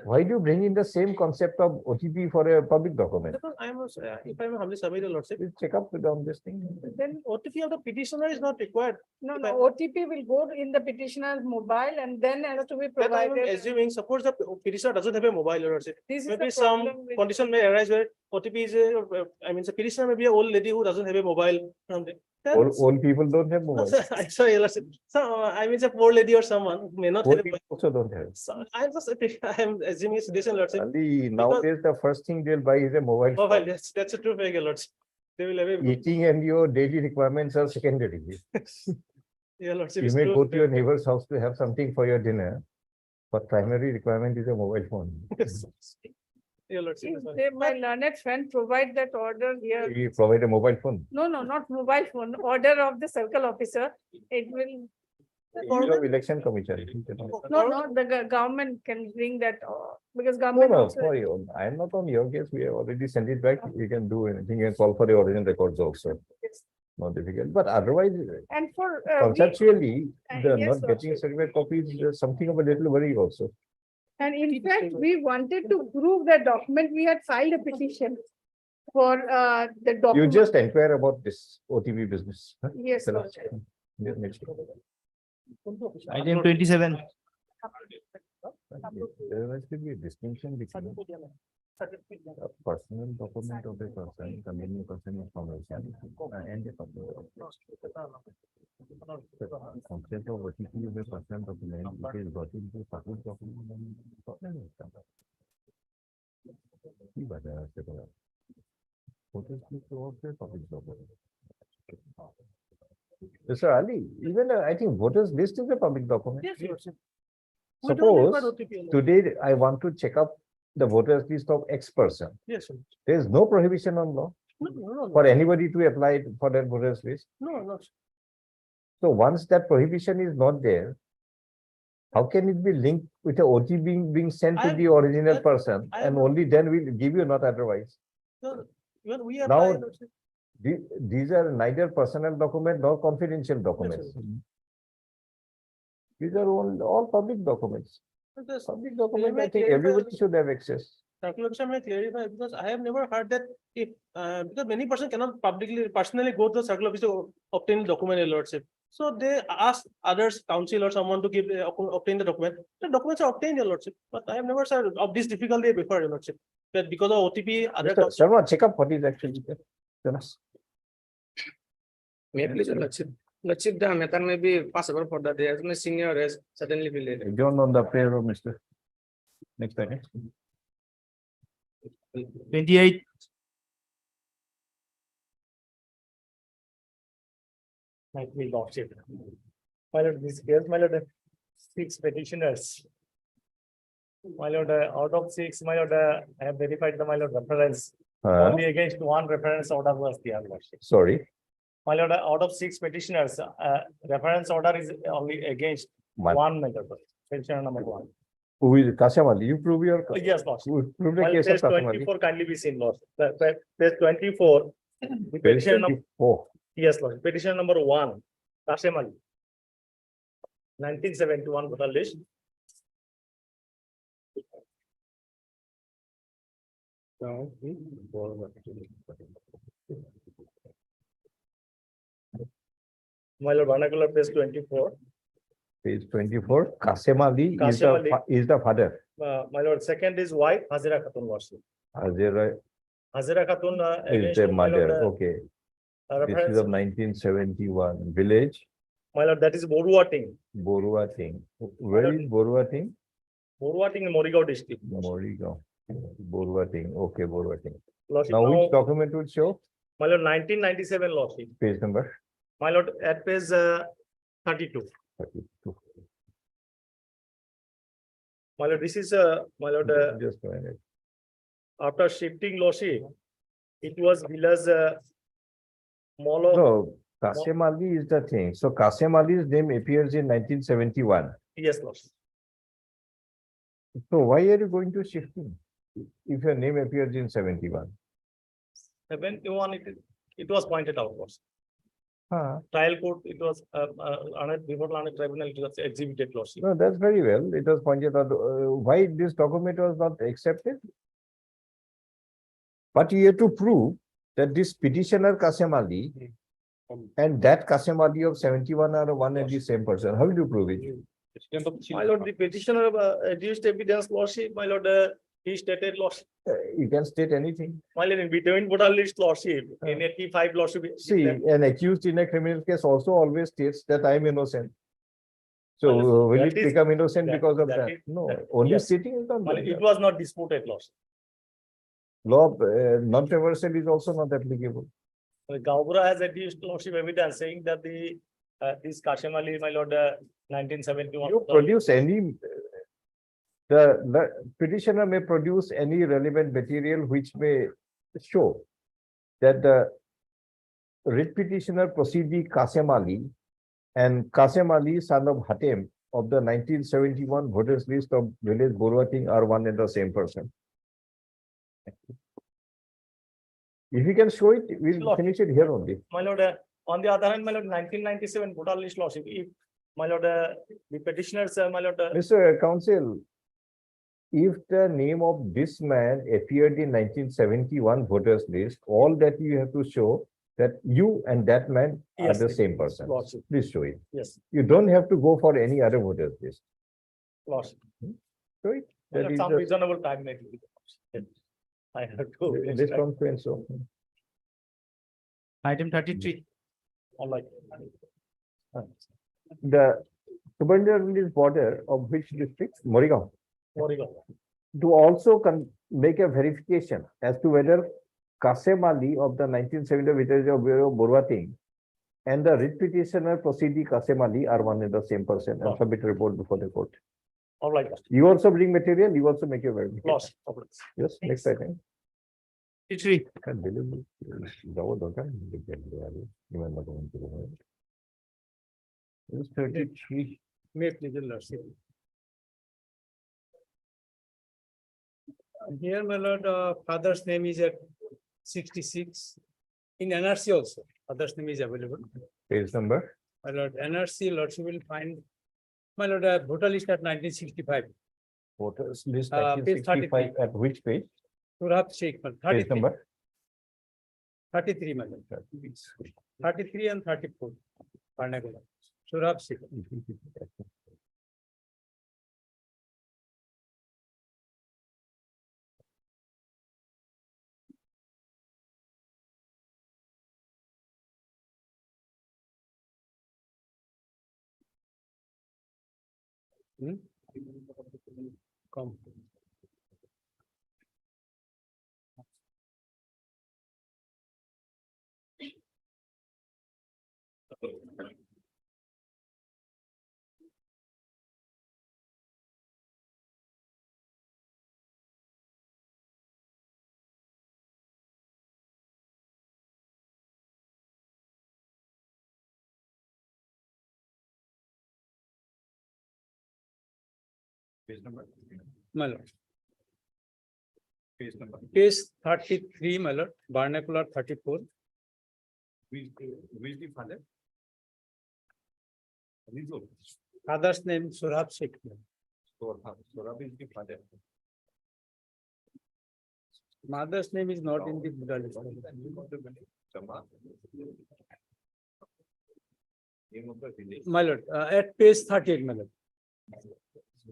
S2: Why do you bring in the same concept of OTP for a public document?
S6: Because I am, also, if I am humbly submit, your lordship,
S2: Please check up on this thing.
S6: then OTP of the petitioner is not required.
S4: No,
S6: If
S4: no, OTP will go in the petitioner's mobile and then has to be
S6: That I am
S4: provided.
S6: assuming, suppose the petitioner doesn't have a mobile, your lordship.
S4: This is
S6: Maybe
S4: the
S6: some
S4: problem with.
S6: condition may arise where OTP is a, I mean, the petitioner may be an old lady who doesn't have a mobile. Something.
S2: Old people don't have mobile.
S6: I'm sorry, your lordship. So, I mean, a poor lady or someone who may not have
S2: Old
S6: a
S2: people also don't have.
S6: So I'm just, I am assuming it's this, your lordship.
S2: Ali, nowadays, the first thing they'll buy is a mobile
S6: Mobile,
S2: phone.
S6: that's a true figure, your lordship. They will have a,
S2: Eating and your daily requirements are secondary.
S6: your lordship.
S2: You
S6: is
S2: may
S6: true.
S2: go to your neighbor's house to have something for your dinner, but primary requirement is a mobile phone.
S6: Your lordship. is right.
S4: My learned friend provide that order here.
S2: You provide a mobile phone.
S4: No, no, not mobile phone, order of the circle officer. It will,
S2: You have election commission.
S4: no, the government can bring that, because
S2: No,
S4: government
S2: no,
S4: also.
S2: for you. I am not on your case. We have already sent it back. You can do anything. You can call for the original records also.
S4: Yes.
S2: Not difficult, but otherwise,
S4: And for.
S2: conceptually, the
S4: yes,
S2: not getting
S4: also.
S2: certified copies, there's something of a little worry also.
S4: And in fact, we wanted to prove the document, we had filed a petition for the
S2: You
S4: document.
S2: just inquire about this OTP business. huh?
S4: Yes,
S2: Tell
S4: Lord.
S2: us. Yeah, next.
S5: Item 27.
S2: There must be a distinction between a personal document of a person, containing person information, and a public document. The concept of OTP of a personal document, which is got into public document. then problem is that. की बात है आपके पास? Photos click towards the public document. Mr. Ali, even I think voters list is a public document.
S6: Yes, your lordship. We don't require
S2: Suppose
S6: OTP, your lordship.
S2: today I want to check up the voters list of X person.
S6: Yes, your lordship.
S2: There is no prohibition on law
S6: No,
S2: for anybody to apply for that voters list.
S6: no, no.
S2: So once that prohibition is not there, how can it be linked with a OTP being sent to
S6: I-
S2: the original
S6: that-
S2: person?
S6: I
S2: And
S6: am-
S2: only then we'll give you, not otherwise.
S6: No, even we
S2: Now-
S6: apply, your lordship.
S2: These are neither personal document nor confidential documents. These are all public documents.
S6: But the
S2: Public document, I
S6: may
S2: think
S6: clarify-
S2: everybody should have access.
S6: circular officer may clarify, because I have never heard that if, because many person cannot personally go to the circular office to obtain document, your lordship. So they ask others, council or someone to give, obtain the document. The documents are obtained, your lordship, but I have never heard of this difficulty before, your lordship. That because of OTP, other.
S2: Mr. Sharma, check up what is actually there. Tell us.
S10: May I please, your lordship? Lordship, the matter may be possible for the day, as my senior has certainly been later.
S2: John on the prayer of Mr. Next item.
S5: 28.
S3: Might be lordship. My lord, this case, my lord, 6 petitioners. My lord, out of 6, my lord, I have verified the, my lord, reference. Only against 1 reference order was there, lordship.
S2: Sorry,
S3: My lord, out of 6 petitioners, reference order is only against
S2: One.
S3: 1 member, petitioner number 1.
S2: who is Kasem Ali? You prove your.
S3: Yes, lordship.
S2: Prove the
S3: Well,
S2: case of
S3: page
S2: Kasem Ali.
S3: 24 kindly be seen, lord. Page 24. the petition number,
S2: Oh,
S3: yes, lord, petition number 1, Kasem Ali. 1971 voter list. My lord, vernacular page 24,
S2: page 24, Kasem Ali is
S3: Kasem Ali.
S2: is the father.
S3: my lord, second is wife, Hazira Khatun lordship.
S2: Azera
S3: Hazira Khatun.
S2: is
S3: against
S2: the
S3: whom, my lord,
S2: mother, okay. This is
S3: reference,
S2: of 1971, village,
S3: my lord, that is Borua Ting.
S2: Borua Ting. Where is Borua Ting?
S3: Borua Ting, Morigao district.
S2: Morigaon. Borua Ting, okay, Borua Ting.
S3: Lordship,
S2: Now which
S3: now,
S2: document would show?
S3: my lord, 1997 lordship.
S2: Page number
S3: My lord, at page 32.
S2: 32.
S3: My lord, this is my lord,
S2: Just a minute.
S3: after shifting lordship, it was village Molo.
S2: No, Kasem Ali is the thing. So Kasem Ali's name appears in 1971.
S3: Yes, lordship.
S2: So why are you going to shift him? If your name appears in 71?
S3: 71, it was pointed out, lordship.
S6: trial court, it was, before Lanak tribunal, it was exhibited, lordship.
S2: No, that's very well. It was pointed out, why this document was not accepted? But you have to prove that this petitioner Kasem Ali and that Kasem Ali of 71 are one and the same person. How will you prove it?
S6: My lord, the petitioner adduced evidence, lordship, my lord, he stated, lordship,
S2: You can state anything.
S6: my lord, in between Bhutan list, lordship, in 85, lordship.
S2: See, an accused in a criminal case also always states that I am innocent. So
S6: Well,
S2: will
S6: that
S2: it
S6: is-
S2: become innocent
S6: that-
S2: because of
S6: that
S2: that?
S6: is-
S2: No,
S6: that-
S2: only
S6: yes.
S2: sitting is not.
S6: My lord,
S2: doing
S6: it
S2: that.
S6: was not disputed, lordship.
S2: Law of non-traversal is also not applicable.
S6: Gaubra has adduced, lordship, evidence saying that this Kasem Ali, my lord, 1971.
S2: You produce any, the petitioner may produce any relevant material which may show that the writ petitioner Prosidi Kasem Ali and Kasem Ali, son of Hatem, of the 1971 voters list of village Borwating are one and the same person. If you can show it, we'll
S6: Lord.
S2: finish it here only.
S6: My lord, on the other hand, my lord, 1997 Bhutan list, lordship, if, my lord, the petitioners, my lord,
S2: Mr. Counsel, if the name of this man appeared in 1971 voters list, all that you have to show that you and that man are
S6: Yes,
S2: the
S6: yes,
S2: same person.
S6: lordship,
S2: Please show it.
S6: yes,
S2: You don't have to go for any other voters list.
S6: lordship.
S2: Show it.
S6: My
S2: That
S6: lord,
S2: is
S6: some
S2: the-
S6: reasonable time may be. I have to.
S2: this comes to and so.
S5: Item 33.
S6: All right.
S2: The Subarnabhumi border of which district? Morigao.
S6: Morrigan.
S2: To also make a verification as to whether Kasem Ali of the 1970 village of Borwating and the writ petitioner Prosidi Kasem Ali are one and the same person and submit a report before the court.
S6: All right,
S2: You also bring material, you also make your verification.
S6: lost.
S2: Yes, next item.
S5: 33.
S2: Can't believe it. Jawo doka, remember going to the home. It is 33.
S10: May please, your lordship. Here, my lord, father's name is at 66. In NRC also, father's name is available.
S2: Page number.
S10: My lord, NRC, lordship will find, my lord, voter list at 1965.
S2: Voters list
S10: Page
S2: 1965 at which page?
S10: Surab Sheikh,
S2: Page
S10: 33,
S2: number.
S10: 33, my lord. 33 and 34. Parnagola. Surab Sheikh. Come.
S2: Page number.
S10: My lord.
S2: Page number.
S10: Page 33, my lord, vernacular 34.
S2: Who is the father?
S10: Father's name Surab Sheikh.
S2: Sorab is the father.
S10: Mother's name is not in the Buddha list.
S2: Name of the village.
S10: My lord, at page 38, my lord.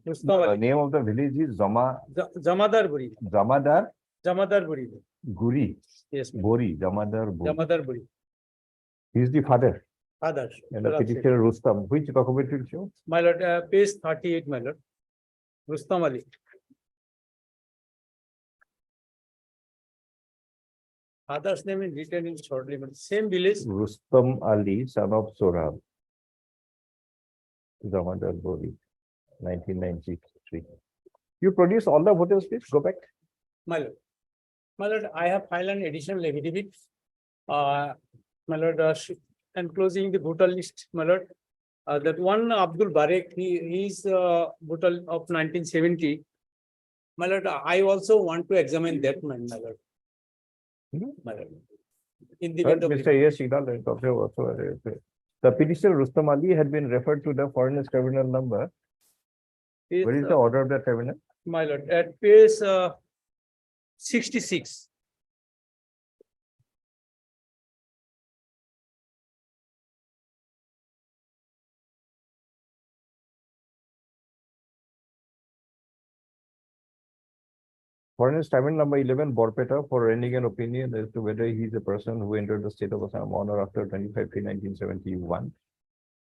S10: Rustam Ali.
S2: Name of the village is
S10: Jamadar Buri,
S2: Jamadar
S10: Jamadar Buri.
S2: Guri.
S10: Yes, ma'am.
S2: Bori, Jamadar Bori.
S10: Jamadar Buri.
S2: He is the father.
S10: Father.
S2: And the
S10: Surab Sheikh.
S2: petitioner Rustam. Which document will show?
S10: My lord, page 38, my lord. Rustam Ali. Father's name is written in shortly, but same village.
S2: Rustam Ali, son of Sorab. Jamadar Bori, 1993. You produce all the voters list, go back.
S10: My lord. My lord, I have filed an additional affidavit. My lord, enclosing the voter list, my lord. That one Abdul Barek, he is voter of 1970. My lord, I also want to examine that man, my lord. My lord. In the
S2: But
S10: event of.
S2: Mr. A. Shidal and Dr. also, the petitioner Rustam Ali had been referred to the foreigners tribunal number. What is the order of the tribunal?
S10: My lord, at page 66.
S2: Foreigners tribunal number 11, Borpeta, for rendering an opinion as to whether he is a person who entered the state of Assam on or after 25/3/1971,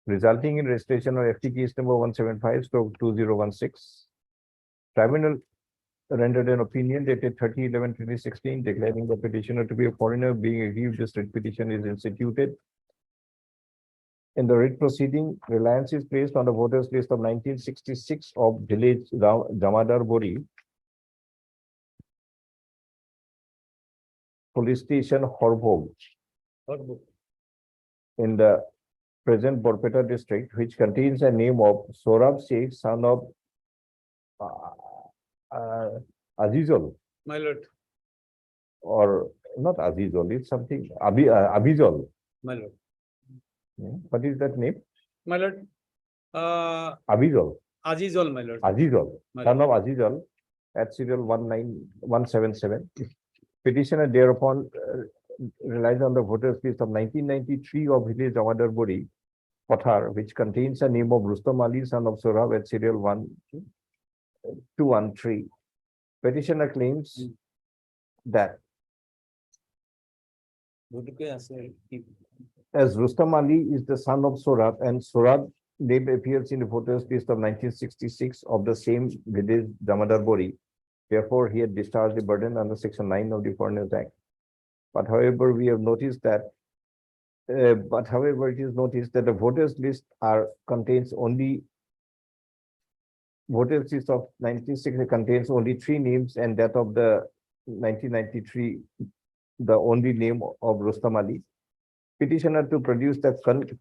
S2: resulting in registration of FT case number 175/2016. Tribunal rendered an opinion dated 30/11/2016, declaring the petitioner to be a foreigner, being aggrieved this writ petition is instituted. In the writ proceeding, reliance is placed on the voters list of 1966 of village Jamadar Bori, police station Horbog, in the present Borpeta district, which contains a name of Sorab Sheikh, son of Azizul,
S10: My lord,
S2: or not Azizul, it's something Abizol.
S10: my lord,
S2: What is that name?
S10: my lord.
S2: Abizol,
S10: Azizol, my lord.
S2: Azizol,
S10: My
S2: son of Azizol, at serial 19177. Petitioner thereupon relies on the voters list of 1993 of village Jamadar Bori, Pathar, which contains a name of Rustam Ali, son of Sorab, at serial 1213. Petitioner claims that as Rustam Ali is the son of Sorab and Sorab name appears in the voters list of 1966 of the same village Jamadar Bori, therefore he had discharged the burden under section 9 of the Foreigners Act. But however, we have noticed that it is noticed that the voters list contains only voters list of 1960 contains only 3 names, and that of the 1993 the only name of Rustam Ali. Petitioner to produce the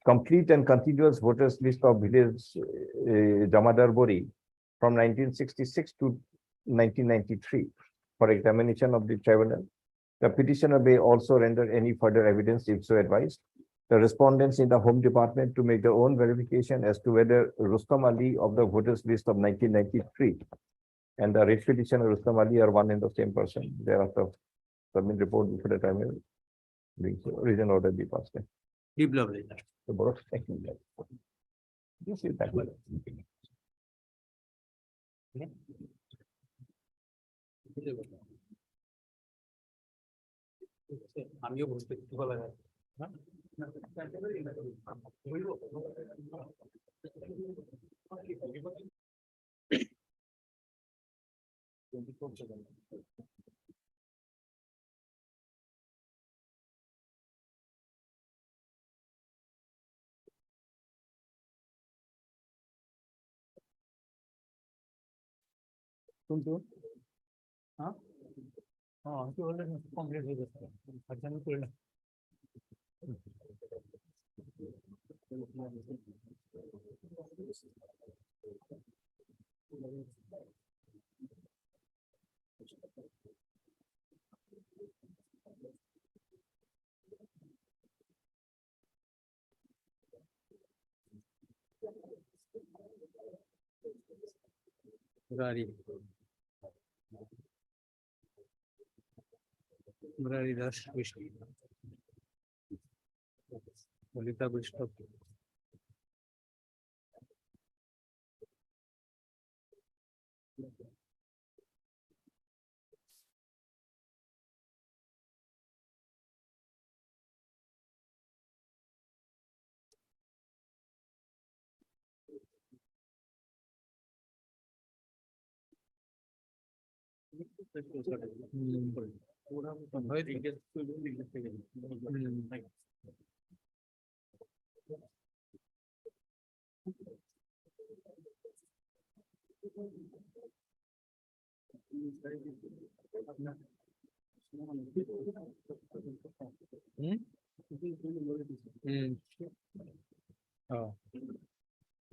S2: complete and continuous voters list of village Jamadar Bori from 1966 to 1993 for examination of the tribunal. The petitioner may also render any further evidence if so advised. The respondents in the Home Department to make their own verification as to whether Rustam Ali of the voters list of 1993 and the writ petitioner Rustam Ali are one and the same person. Thereafter, submit report before the tribunal. Reason order be passed.
S10: Deep lovely.
S2: The board of technical. This is that one.
S10: আমিও বুঝতে ভালো লাগে কিন্তু হ্যাঁ হ্যাঁ কি বললেন complete হয়ে যাচ্ছে আর জানি করে না Murari Das Vishnu. Lolita Vishnu.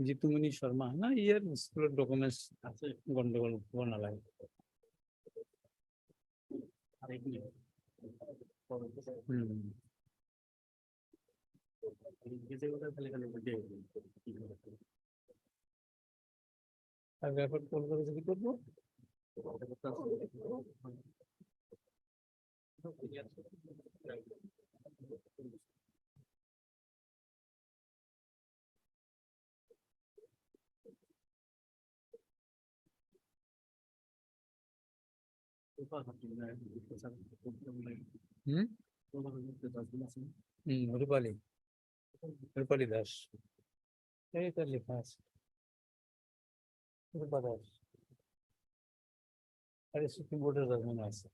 S10: Jitumoni Sharma না ইয়ার স্কুলের ডকুমেন্টস আছে গন্ডগোল না লাগে আর রেকর্ড কল করে যদি করবো রূপালী রূপালী দাস এই তো লেখা আছে রূপা দাস আরে সুপ্রিম কোর্টের জাজমেন্ট আছে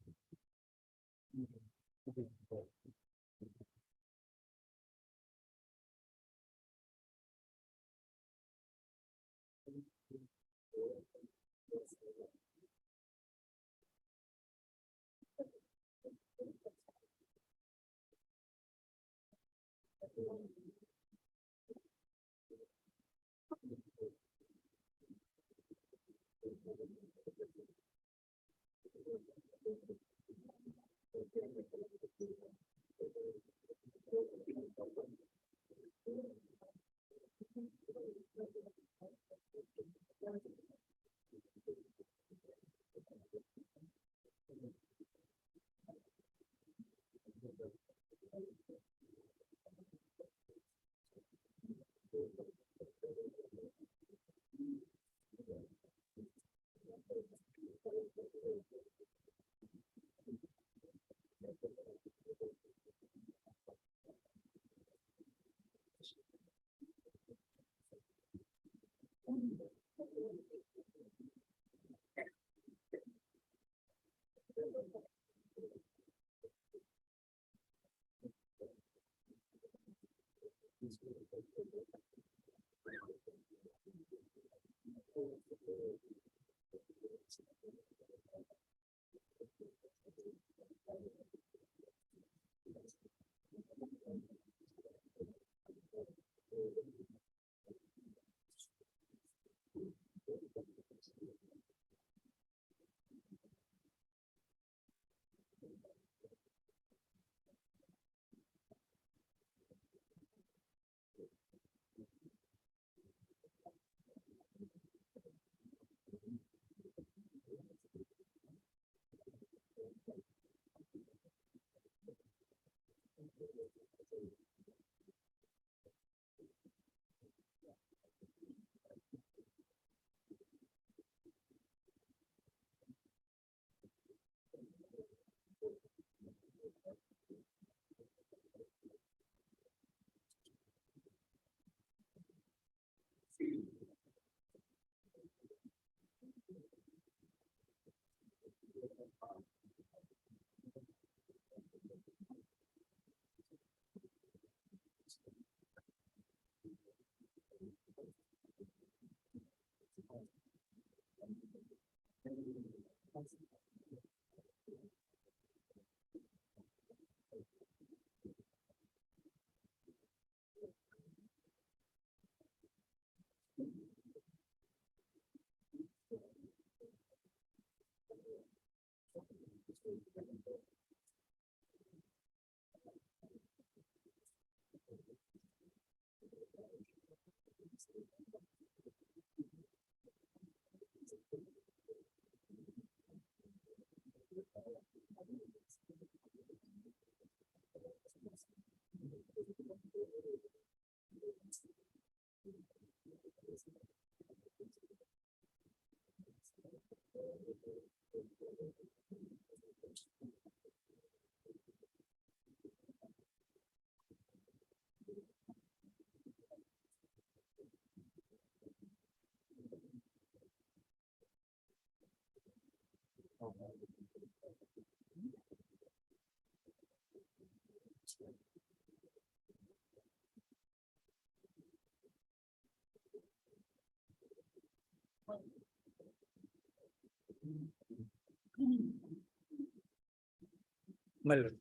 S10: My lord.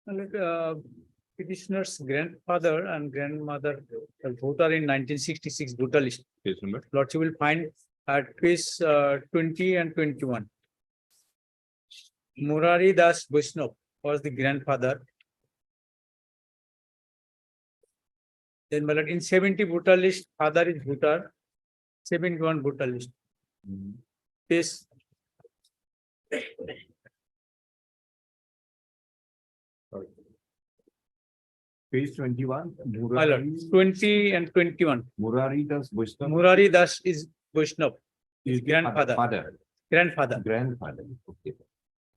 S10: My lord, petitioner's grandfather and grandmother voter in 1966 brutalist. Lord, you will find at page 20 and 21. Murari Das Vaishnav was the grandfather. Then my lord, in 70 voter list, father is voter, 71 voter list. This
S2: Page 21.
S10: my lord, 20 and 21.
S2: Murari Das Vaishnav
S10: Murari Das is Vaishnav,
S2: is
S10: his grandfather, grandfather.
S2: Grandfather, okay.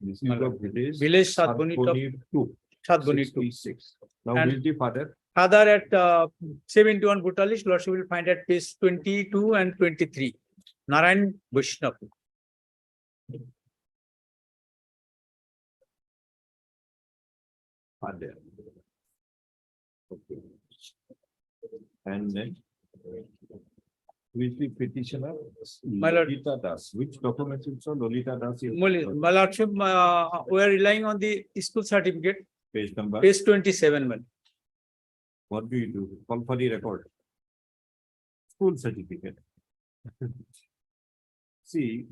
S2: This is
S10: My
S2: the
S10: lord.
S2: village.
S10: Village Sadboni top,
S2: Two.
S10: Sadboni two.
S2: 66. Now,
S10: And-
S2: who is the father?
S10: Father at 71 voter list, lordship will find at page 22 and 23. Narayan Vaishnav.
S2: Father. Okay. And then. Who is the petitioner?
S10: My lord.
S2: Lolita Das. Which documents it's on? Lolita Das. is-
S10: My lordship, we are relying on the school certificate,
S2: Page number.
S10: page 27. Well.
S2: What do you do? Call for the record. School certificate. See,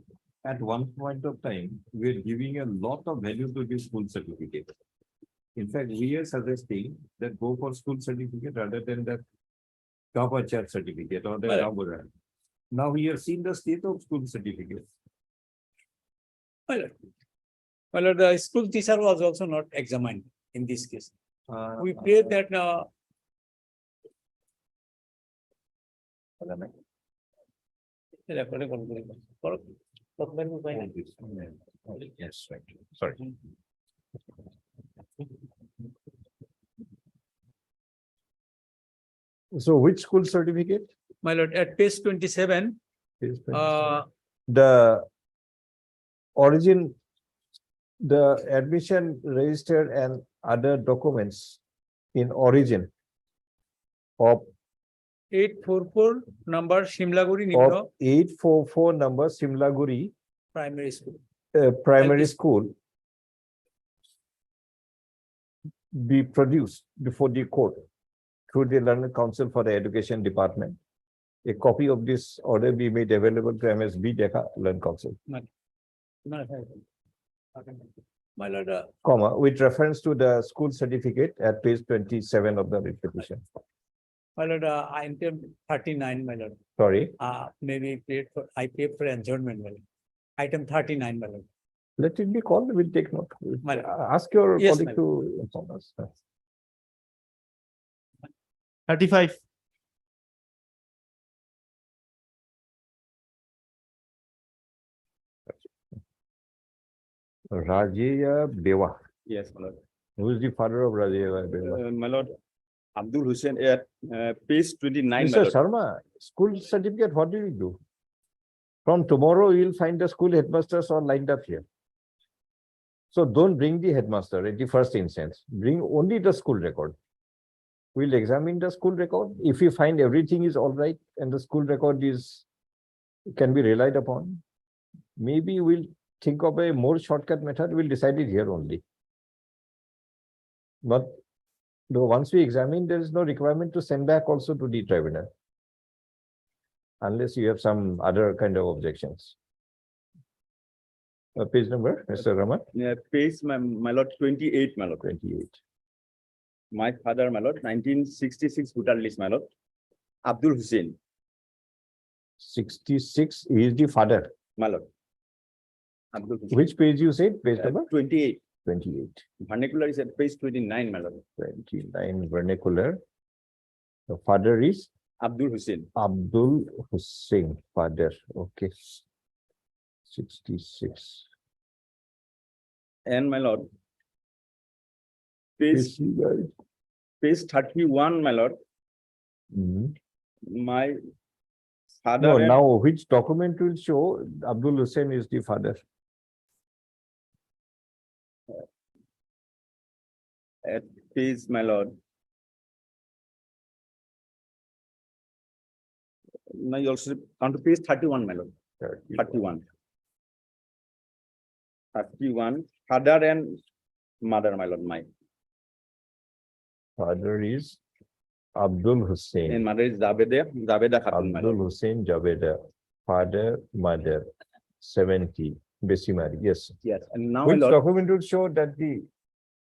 S2: at one point of time, we are giving a lot of value to the school certificate. In fact, we are suggesting that go for school certificate rather than that Kapachar certificate or the
S10: Right.
S2: Ramburan. Now we have seen the state of school certificate.
S10: My lord, the school teacher was also not examined in this case. We pray that
S2: Yes, right. Sorry. So which school certificate?
S10: my lord, at page 27,
S2: The origin, the admission register and other documents in origin of
S10: 844 number Shimlaguri Nibro
S2: 844 number Simlaguri
S10: Primary School.
S2: Primary
S10: LP.
S2: School be produced before the court through the London Council for the Education Department. A copy of this order be made available to MSB Decca London Council,
S10: My lord,
S2: comma, with reference to the school certificate at page 27 of the writ petition.
S10: my lord, item 39, my lord.
S2: Sorry,
S10: Maybe I paid for adjournment, my lord. Item 39, my lord.
S2: let it be called, we'll take note.
S10: My lord.
S2: Ask your
S10: Yes,
S2: colleague
S10: my
S2: to inform us.
S5: 35.
S2: Rajeya Beva.
S11: Yes, my lord.
S2: Who is the father of Rajeya Beva?
S11: My lord, Abdul Hussain at page 29, my
S2: Mr.
S11: lord.
S2: Sharma, school certificate, what do you do? From tomorrow, you'll find the school headmasters all lined up here. So don't bring the headmaster at the first instance. Bring only the school record. We'll examine the school record. If we find everything is all right and the school record can be relied upon, maybe we'll think of a more shortcut method. We'll decide it here only. But though once we examine, there is no requirement to send back also to the tribunal, unless you have some other kind of objections. Page number, Mr. Raman,
S11: Yeah, page, my lord, 28, my lord.
S2: 28.
S11: My father, my lord, 1966 voter list, my lord. Abdul Hussain,
S2: 66 is the father.
S11: my lord. Abdul Hussain.
S2: Which page you said? Page number
S11: 28.
S2: 28.
S11: Vernacular is at page 29, my lord.
S2: 29 vernacular. The father is
S11: Abdul Hussain.
S2: Abdul Hussain, father. Okay. 66.
S11: And my lord. Page 31, my lord.
S2: Mhm.
S11: My father.
S2: No,
S11: and-
S2: now which document will show Abdul Hussain is the father?
S11: At page, my lord. Now you also come to page 31, my lord. 31. 31, father and mother, my lord, my.
S2: Father is Abdul Hussain.
S11: And mother is Zabeda Khatun, my
S2: Abdul
S11: lord.
S2: Hussain Javeda. Father, mother, 70. Besimari, yes.
S13: Yes, and now, my
S2: Which
S13: lord,
S2: document would show that the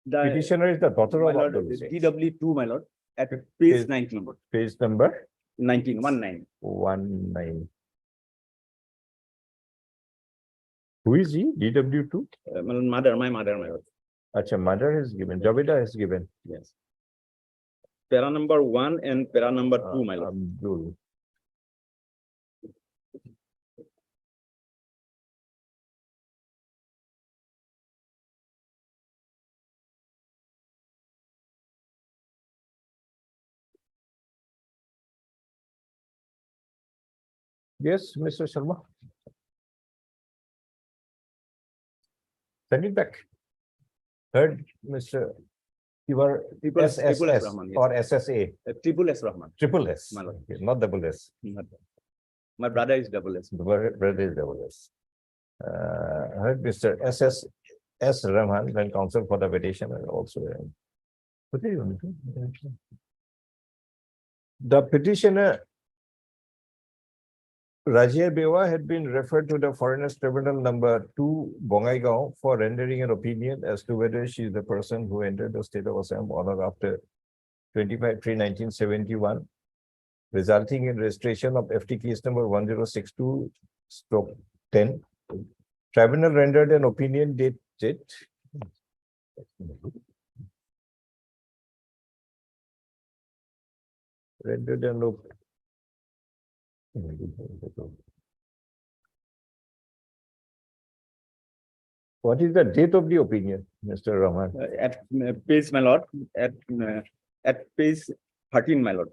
S13: the
S2: petitioner is the daughter
S13: my
S2: of
S13: lord,
S2: Abdul Hussain?
S13: DW2, my lord, at
S2: Page-
S13: page 19,
S2: Page number
S13: 19, 19.
S2: 19. Who is he? DW2?
S13: My mother, my lord.
S2: Acha, mother has given, Javeda has given.
S13: Yes. Para number 1 and para number 2, my lord.
S2: Abdul. Yes, Mr. Sharma. Send it back. Heard, Mr. You were
S13: Triple S
S2: SSS
S13: Rahman, yes.
S2: or SSA,
S13: Triple S Rahman.
S2: triple S,
S13: My lord.
S2: okay, not double S.
S13: My brother is double S.
S2: The brother is double S. Heard Mr. S. Rahman, then counsel for the petition and also. What do you want to do? The petitioner Rajia Bewa had been referred to the Foreigners Tribunal number 2, Bongaigaon, for rendering an opinion as to whether she is the person who entered the state of Assam on or after 25/3/1971, resulting in registration of FT case number 1062/10. Tribunal rendered an opinion dated rendered an op- What is the date of the opinion, Mr. Rahman?
S13: At page, my lord, at page 13, my lord.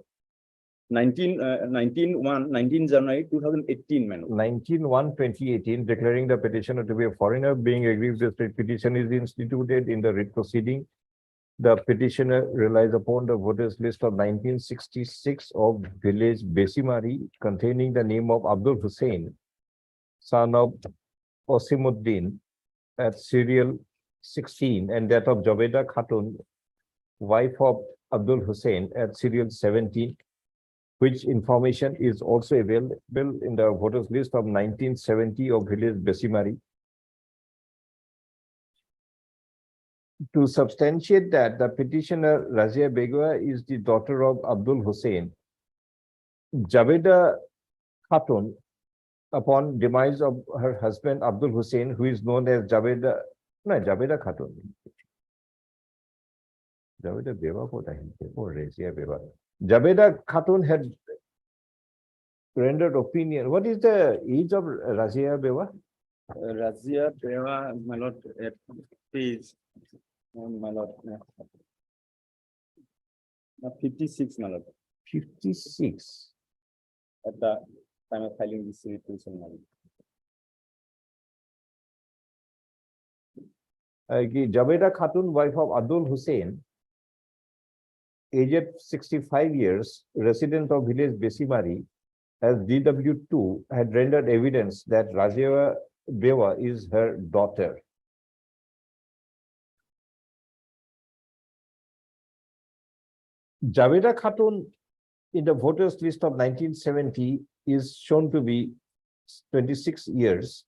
S13: 19 January 2018, my lord.
S2: 19/1/2018, declaring the petitioner to be a foreigner, being aggrieved the state petition is instituted in the writ proceeding. The petitioner relies upon the voters list of 1966 of village Besimari containing the name of Abdul Hussain, son of Osimuddin, at serial 16, and that of Javeda Khatun, wife of Abdul Hussain, at serial 17, which information is also available in the voters list of 1970 of village Besimari. To substantiate that the petitioner Razia Begua is the daughter of Abdul Hussain, Javeda Khatun, upon demise of her husband Abdul Hussain, who is known as Javeda Khatun. Javeda Beva or Razia Beva. Javeda Khatun had rendered opinion. What is the age of Razia Beva?
S13: Razia Beva, my lord, at page, my lord. 56, my lord.
S2: 56.
S13: At the time of filing this petition, my lord.
S2: Javeda Khatun, wife of Abdul Hussain, aged 65 years, resident of village Besimari, as DW2, had rendered evidence that Razia Beva is her daughter. Javeda Khatun in the voters list of 1970 is shown to be 26 years.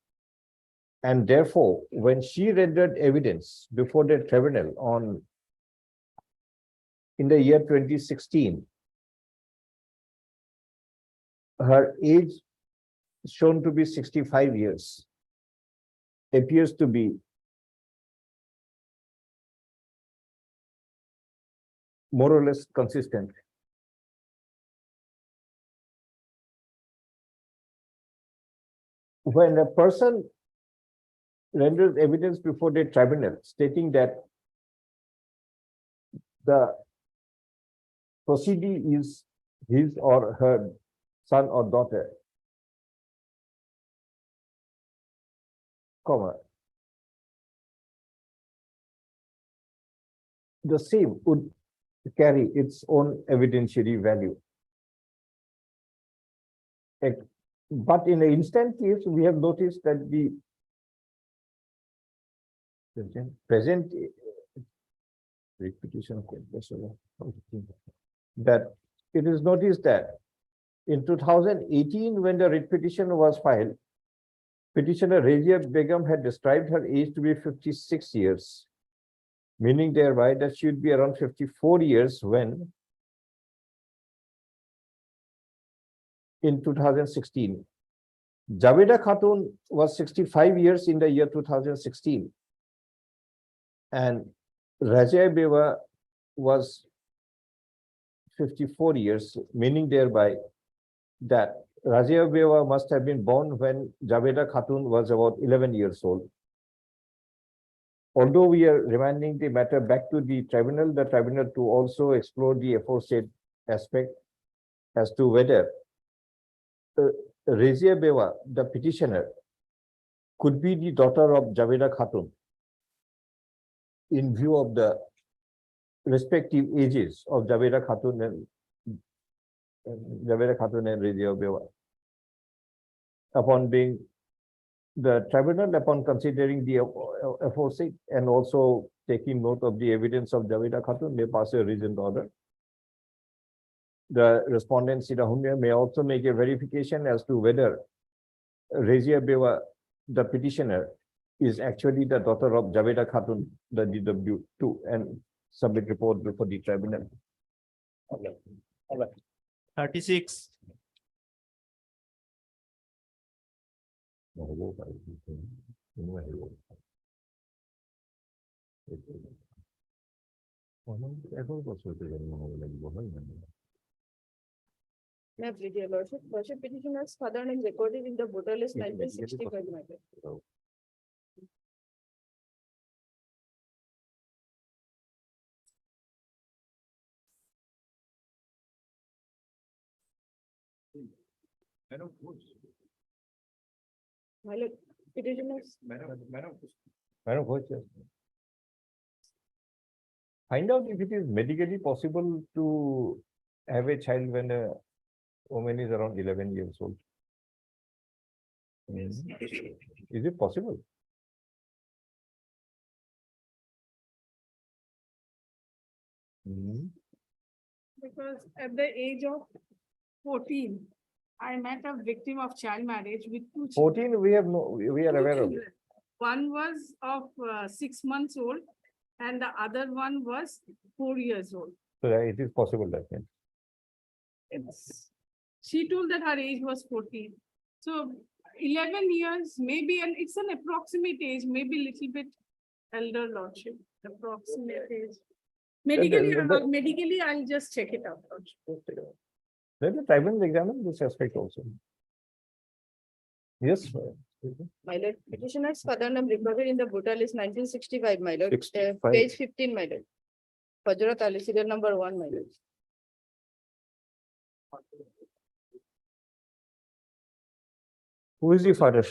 S2: And therefore, when she rendered evidence before the tribunal in the year 2016, her age shown to be 65 years appears to be more or less consistent. When a person renders evidence before the tribunal stating that the proceedee is his or her son or daughter, the same would carry its own evidentiary value. But in the instant case, we have noticed that the present repetition that it is noticed that in 2018, when the writ petition was filed, Petitioner Razia Begum had described her age to be 56 years, meaning thereby that she would be around 54 years when in 2016. Javeda Khatun was 65 years in the year 2016. And Razia Beva was 54 years, meaning thereby that Razia Beva must have been born when Javeda Khatun was about 11 years old. Although we are remanding the matter back to the tribunal to also explore the aforesaid aspect as to whether Razia Beva, the petitioner, could be the daughter of Javeda Khatun in view of the respective ages of Javeda Khatun and Razia Beva. Upon being the tribunal, upon considering the aforesaid and also taking note of the evidence of Javeda Khatun, may pass a reasoned order. The respondent Sida Hunia may also make a verification as to whether Razia Beva, the petitioner, is actually the daughter of Javeda Khatun, the DW2, and submit report before the tribunal.
S1: All right.
S5: 36.
S4: May I plead your lordship? Worship petitioner's father name recorded in the voter list 1965. My lord, petitioners.
S2: Madam Vice Chair. Find out if it is medically possible to have a child when a woman is around 11 years old. Is it possible?
S4: Because at the age of 14, I met a victim of child marriage with two children.
S2: 14, we are aware of it.
S4: One was of 6 months old and the other one was 4 years old.
S2: So it is possible that means.
S4: She told that her age was 14. So 11 years, maybe, and it's an approximate age, maybe little bit elder lordship, approximate age. Medically, I'll just check it out. lordship.
S2: Let the tribunal examine this aspect also. Yes.
S4: My lord, petitioner's father name recorded in the voter list 1965, my lord,
S2: 65.
S4: page 15, my lord. Fajrat Ali, serial number 1, my lord.
S2: Who is the father?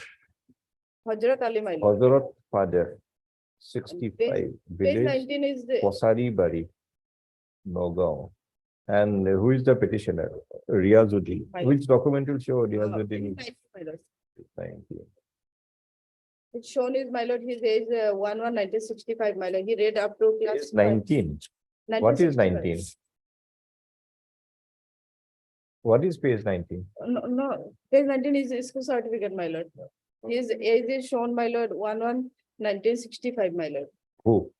S4: Fajrat Ali, my lord.
S2: Hazrat father, 65,
S4: Page
S2: village
S4: 19 is the,
S2: Kosari Bari, Nagaon. And who is the petitioner? Riazuddin.
S4: My-
S2: Which document will show Riazuddin?
S4: my lord.
S2: Thank you.
S4: It's shown is, my lord, his age 1965, my lord. He read up to class.
S2: It's 19. What is 19? What is page 19?
S4: No, page 19 is his school certificate, my lord. His age is shown, my lord, 1965, my lord.
S2: Who?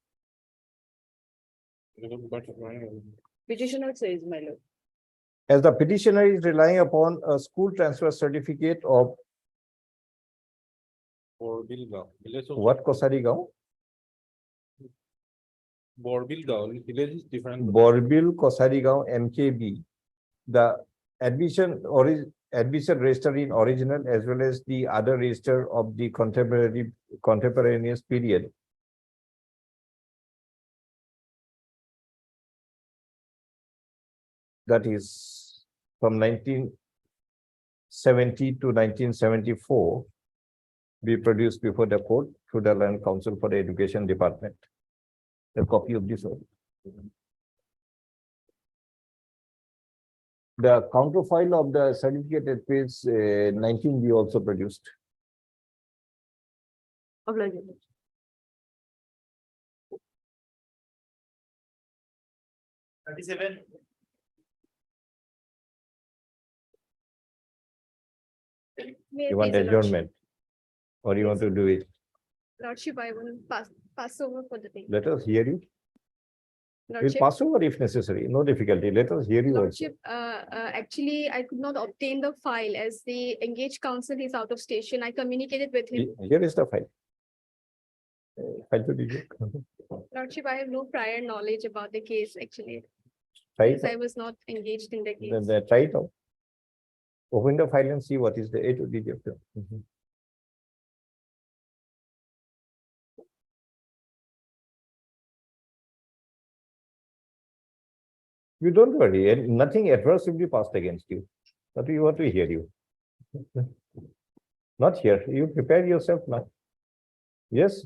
S4: Petitioner says, my lord.
S2: As the petitioner is relying upon a school transfer certificate of what Kosari Gaon?
S1: Village is different.
S2: Borbil Kosari Gaon MKB. The admission register in original as well as the other register of the contemporaneous period. That is from 1970 to 1974. Be produced before the court through the Land Council for the Education Department. A copy of this. The counterfile of the certificate at page 19 we also produced.
S4: Obliged.
S5: 37.
S2: You want adjournment? or you want to do it?
S9: Lordship, I will pass over for the day.
S2: Let us hear you. We'll
S9: Lordship,
S2: pass over if necessary, no difficulty. Let us hear you also.
S9: Lordship, actually, I could not obtain the file as the engaged counsel is out of station. I communicated with him.
S2: Here is the file. File to digit.
S9: Lordship, I have no prior knowledge about the case actually,
S2: Try
S9: because I
S2: it.
S9: was not engaged in the case.
S2: Then try it out. Open the file and see what is the A to D. Mhm. You don't worry, nothing adverse will be passed against you. But we want to hear you. Not here. You prepare yourself now. Yes,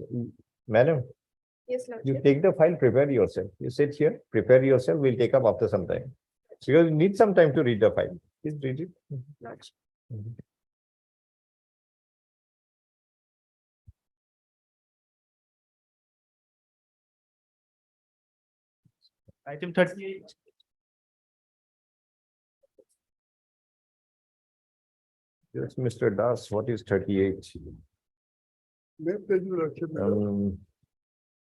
S2: madam,
S9: Yes,
S2: you
S9: Lordship.
S2: take the file, prepare yourself. You sit here, prepare yourself. We'll take up after some time. Because you need some time to read the file. Please read it.
S9: Lordship.
S2: Mhm.
S5: Item 38.
S2: Yes, Mr. Das, what is 38?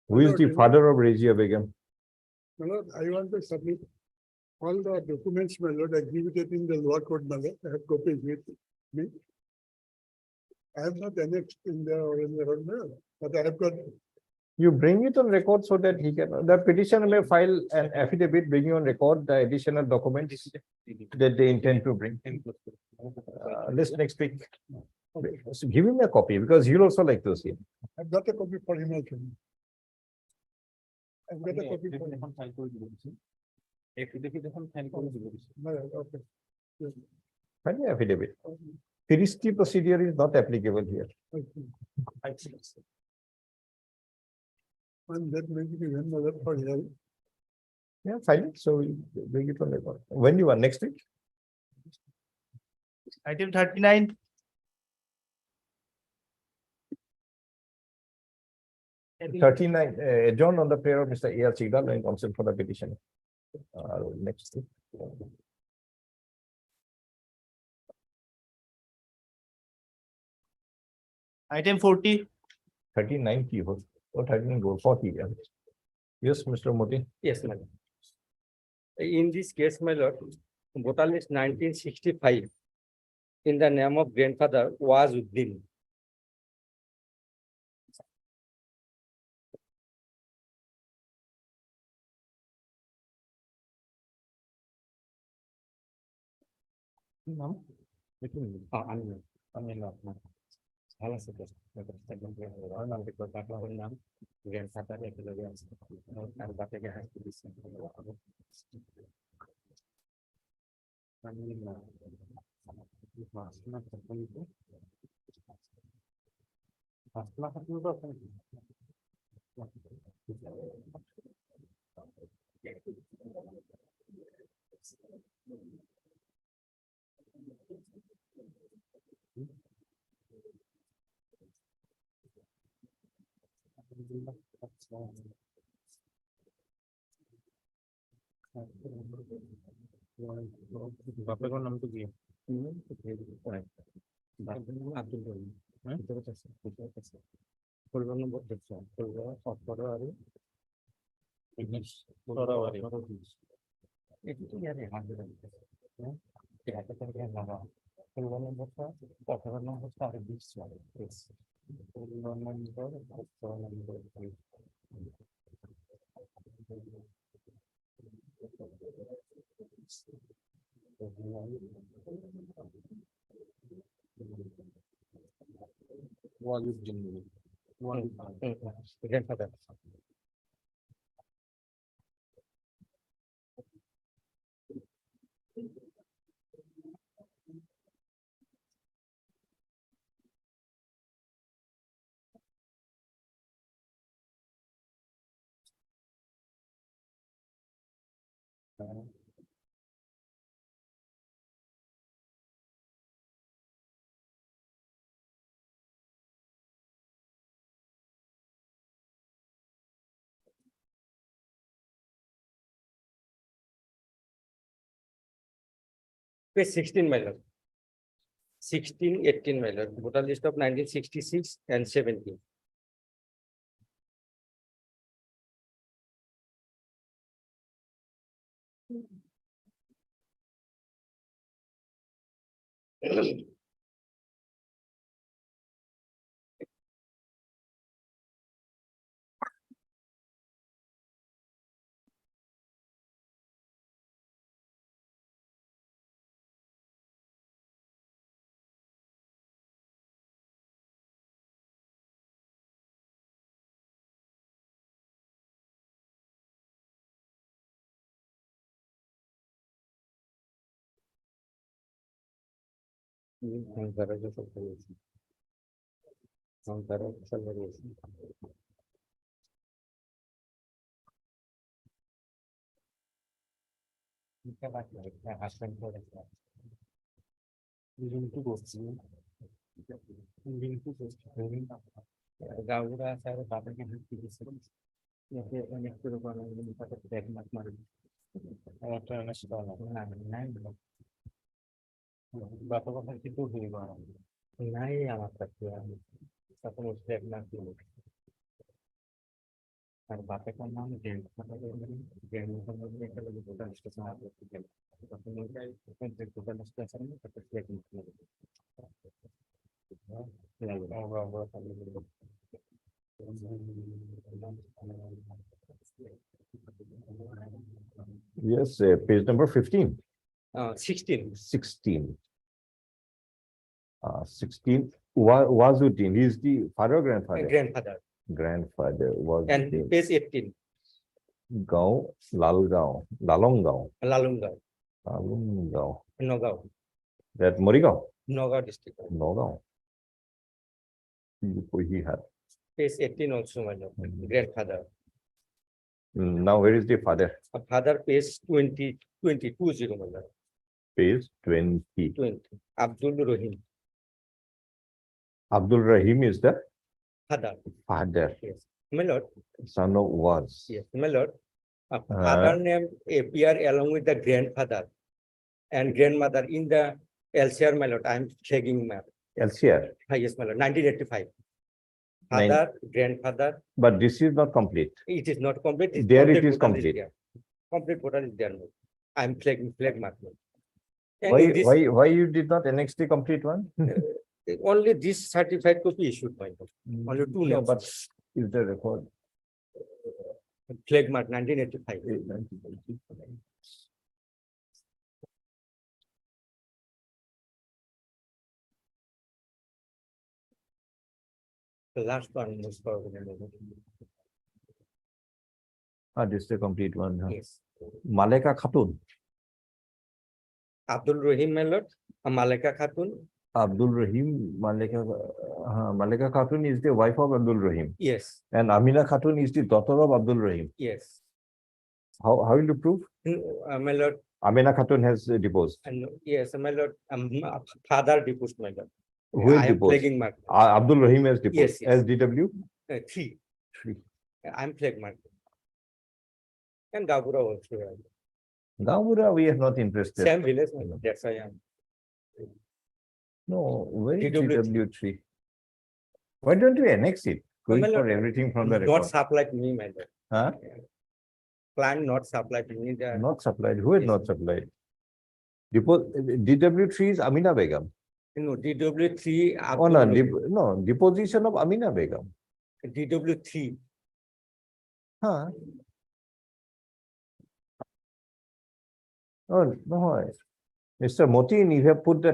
S2: Who is the father of Razia Begum?
S12: My lord, I want to submit all the documents, my lord, exhibited in the lower court, my lord. I have copies with me. I have not annexed in the road, but I have got.
S2: You bring it on record so that he can, the petitioner may file an affidavit bringing on record the additional documents that they intend to bring. This next week. So give him a copy because he'll also like to see it.
S12: I've got a copy for him also. I've got a copy for him. My lord, okay. Yes,
S2: Find the affidavit. Christie procedure is not applicable here.
S12: okay. And that may be given, my lord, for hearing.
S2: Yeah, fine. So we bring it on record. When you are next week?
S5: Item 39.
S2: Thirty-nine, John on the prayer of Mr. A.R. Sigdal and counsel for the petition. Next week.
S5: Item 40.
S2: 39 की हो or 39 go 40. Yeah. Yes, Mr. Modi.
S7: Yes, madam. In this case, my lord, voter list 1965 in the name of grandfather Wazuddin.
S1: বাপের নাম তো কি?
S7: Grandfather. Page 16, my lord.
S3: 16, 18, my lord. Voter list of 1966 and 17. Gavura sir, Baba ke hit या फिर अनेक तरह का पता बैग मत मारो और तो नष्ट वाला नहीं बात को फिर कितु हुई बात नहीं आना सकती है सब उस बैग ना क्यों और बात का नाम जेल जेल में हम लोग एक अलग होता है इसके साथ जेल तो हम लोग का एक टोटल स्ट्रेस में पता बैग मत मारो
S2: Yes, page number 15.
S3: 16.
S2: 16. 16. Wazuddin, he is the father or grandfather?
S3: Grandfather.
S2: Grandfather was
S3: And page 18.
S2: Gao, Lalgao, Lalongao,
S3: Lalunga,
S2: Lalungao.
S3: Nogao,
S2: That Morigao,
S3: Nogao district.
S2: Nogao. He had.
S3: Page 18 also, my lord. Grandfather.
S2: Now, where is the father?
S3: Father, page 20, 20, my lord.
S2: Page 20.
S3: 20. Abdul Rahim.
S2: Abdul Rahim is the
S3: Father.
S2: father.
S3: Yes. My lord.
S2: Son of was.
S3: Yes, my lord. A father name appear along with the grandfather and grandmother in the LCR, my lord. I am checking map.
S2: LCR.
S3: Yes, my lord. 1985. Father, grandfather.
S2: But this is not complete.
S3: It is not complete.
S2: There it is
S3: voter
S2: complete.
S3: there. Complete voter is there. No. I am flag mark. No. And
S2: Why,
S3: in this,
S2: why you did not annex the complete one?
S3: only this certified copy issued, my lord. Only two
S2: No,
S3: names.
S2: but is the record?
S3: Flag mark 1985. The last one was for
S2: This is the complete one. Huh?
S3: yes.
S2: Maleka Khatun.
S3: Abdul Rahim, my lord. Malika Khatun.
S2: Abdul Rahim, Maleka Khatun is the wife of Abdul Rahim.
S3: Yes.
S2: And Amina Khatun is the daughter of Abdul Rahim.
S3: Yes.
S2: How will you prove?
S3: My lord.
S2: Amina Khatun has deposed.
S3: And yes, my lord. Father deposed, my lord.
S2: Who is
S3: I am
S2: deposed?
S3: flagging mark.
S2: Abdul Rahim has deposed.
S3: Yes, yes.
S2: As DW?
S3: 3.
S2: 3.
S3: I am flag mark. And Gabura also.
S2: Gamura, we are not interested.
S3: Same village, my lord. That's why I am.
S2: No, where is
S3: DW3?
S2: DW3? Why don't you annex it? Going
S3: my
S2: for
S3: lord,
S2: everything from the
S3: Not
S2: record.
S3: supply to me, my lord.
S2: Huh?
S3: Plan not supply to me. The
S2: Not supplied. Who had
S3: Yes.
S2: not supplied? DW3 is Amina Begum.
S3: no DW3.
S2: Oh, no,
S3: Abdul
S2: no, deposition of Amina Begum.
S3: DW3.
S2: Huh? Oh, no. Mr. Motin, you have put the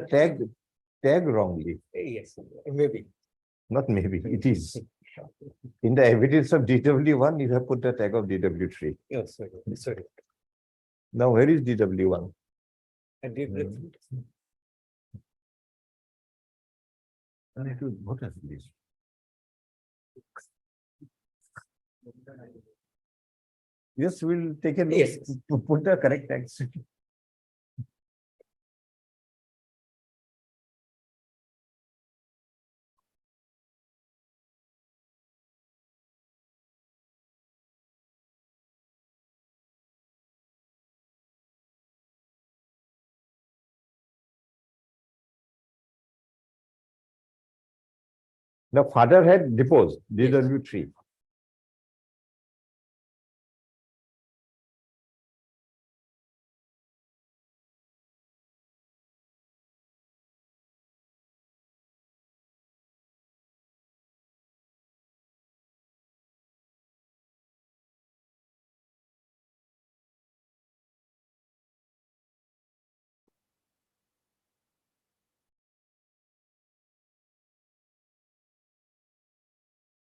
S2: tag wrongly.
S3: Yes, maybe.
S2: Not maybe, it is. In the evidence of DW1, you have put the tag of DW3.
S3: Oh, sorry, sorry.
S2: Now, where is DW1?
S3: DW3.
S2: What is this? Yes, we'll take a look.
S3: Yes.
S2: Put the correct tags. The father had deposed DW3.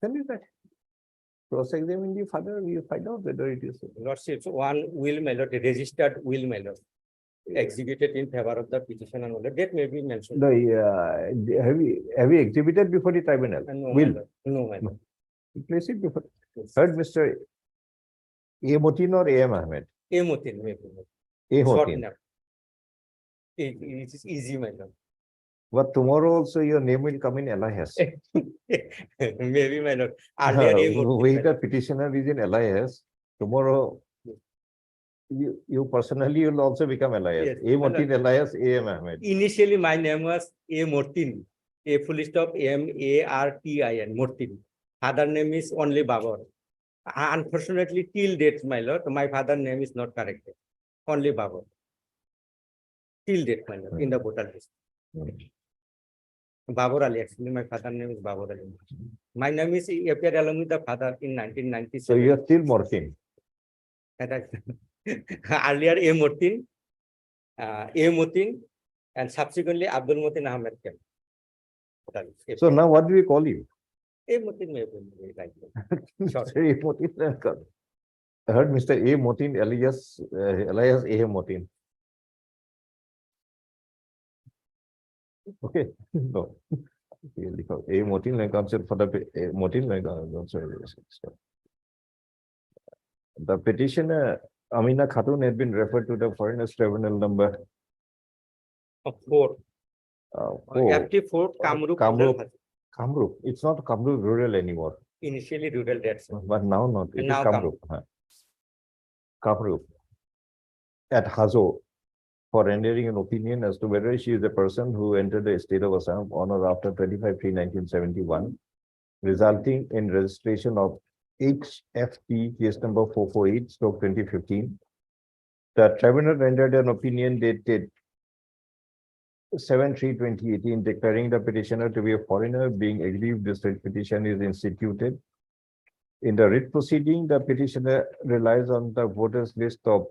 S2: Can you cross-examine the father, we find out whether it is.
S14: Lordship, one will, my lord, a registered will, my lord, executed in favor of the petitioner, my lord, that may be mentioned.
S2: Have you exhibited before the tribunal?
S14: No, my
S2: Will,
S14: lord. No, my lord.
S2: place it before.
S14: Yes.
S2: Heard Mr. A. Motin or A. M. Ahmed?
S14: A Motin, maybe.
S2: A.
S14: Short
S2: Motin.
S14: name. It is easy, my lord.
S2: But tomorrow also your name will come in LIS.
S14: Maybe, my lord. Earlier, A Motin, my
S2: Wait,
S14: lord.
S2: the petitioner is in LIS. Tomorrow, you personally will also become LIS.
S14: Yes,
S2: A. Motin, LIS, A. M. Ahmed.
S14: Initially, my name was A Mortin, A full stop Martin, Mortin. Father name is only Babur. Unfortunately, till date, my lord, my father name is not corrected. Only Babur. Till date, my lord, in the voter list. Babur Ali, actually, my father name is Babur Ali. My name is appeared along with the father in 1997.
S2: So you are still Mortin.
S14: Earlier, A Mortin, and subsequently Abdul Motin Ahmed came.
S2: So now what do we call you?
S14: A Motin may be like that.
S2: Mr. A. Motin. I heard Mr. A. Motin alias A. Motin. Okay, no. A. Motin like answer for the Motin like the petitioner Amina Khatun had been referred to the Foreigners Tribunal number
S14: 4.
S2: 4.
S14: Active 4, Kamrup.
S2: Kamrup. It's not Kamrup rural anymore.
S14: Initially rural, that's
S2: But now not. It is
S14: now
S2: Kamrup. Kamrup at Hazo for rendering an opinion as to whether she is a person who entered the state of Assam on or after 25/3/1971, resulting in registration of HFT case number 448/2015. The tribunal rendered an opinion dated 7/3/2018 declaring the petitioner to be a foreigner, being aggrieved this writ petition is instituted. In the writ proceeding, the petitioner relies on the voters list of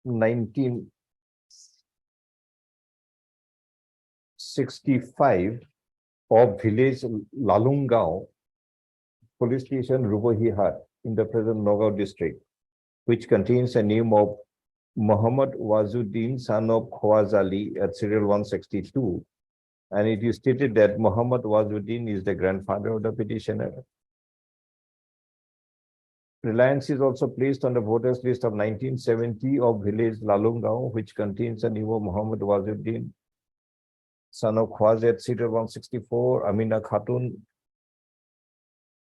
S2: 1965 of village Lalungao, police station Rubohihat in the present Nagaon district, which contains a name of Muhammad Wazuddin, son of Khwaz Ali at serial 162. And it is stated that Muhammad Wazuddin is the grandfather of the petitioner. Reliance is also placed on the voters list of 1970 of village Lalungao, which contains a name of Muhammad Wazuddin, son of Khwaz at serial 164, Amina Khatun,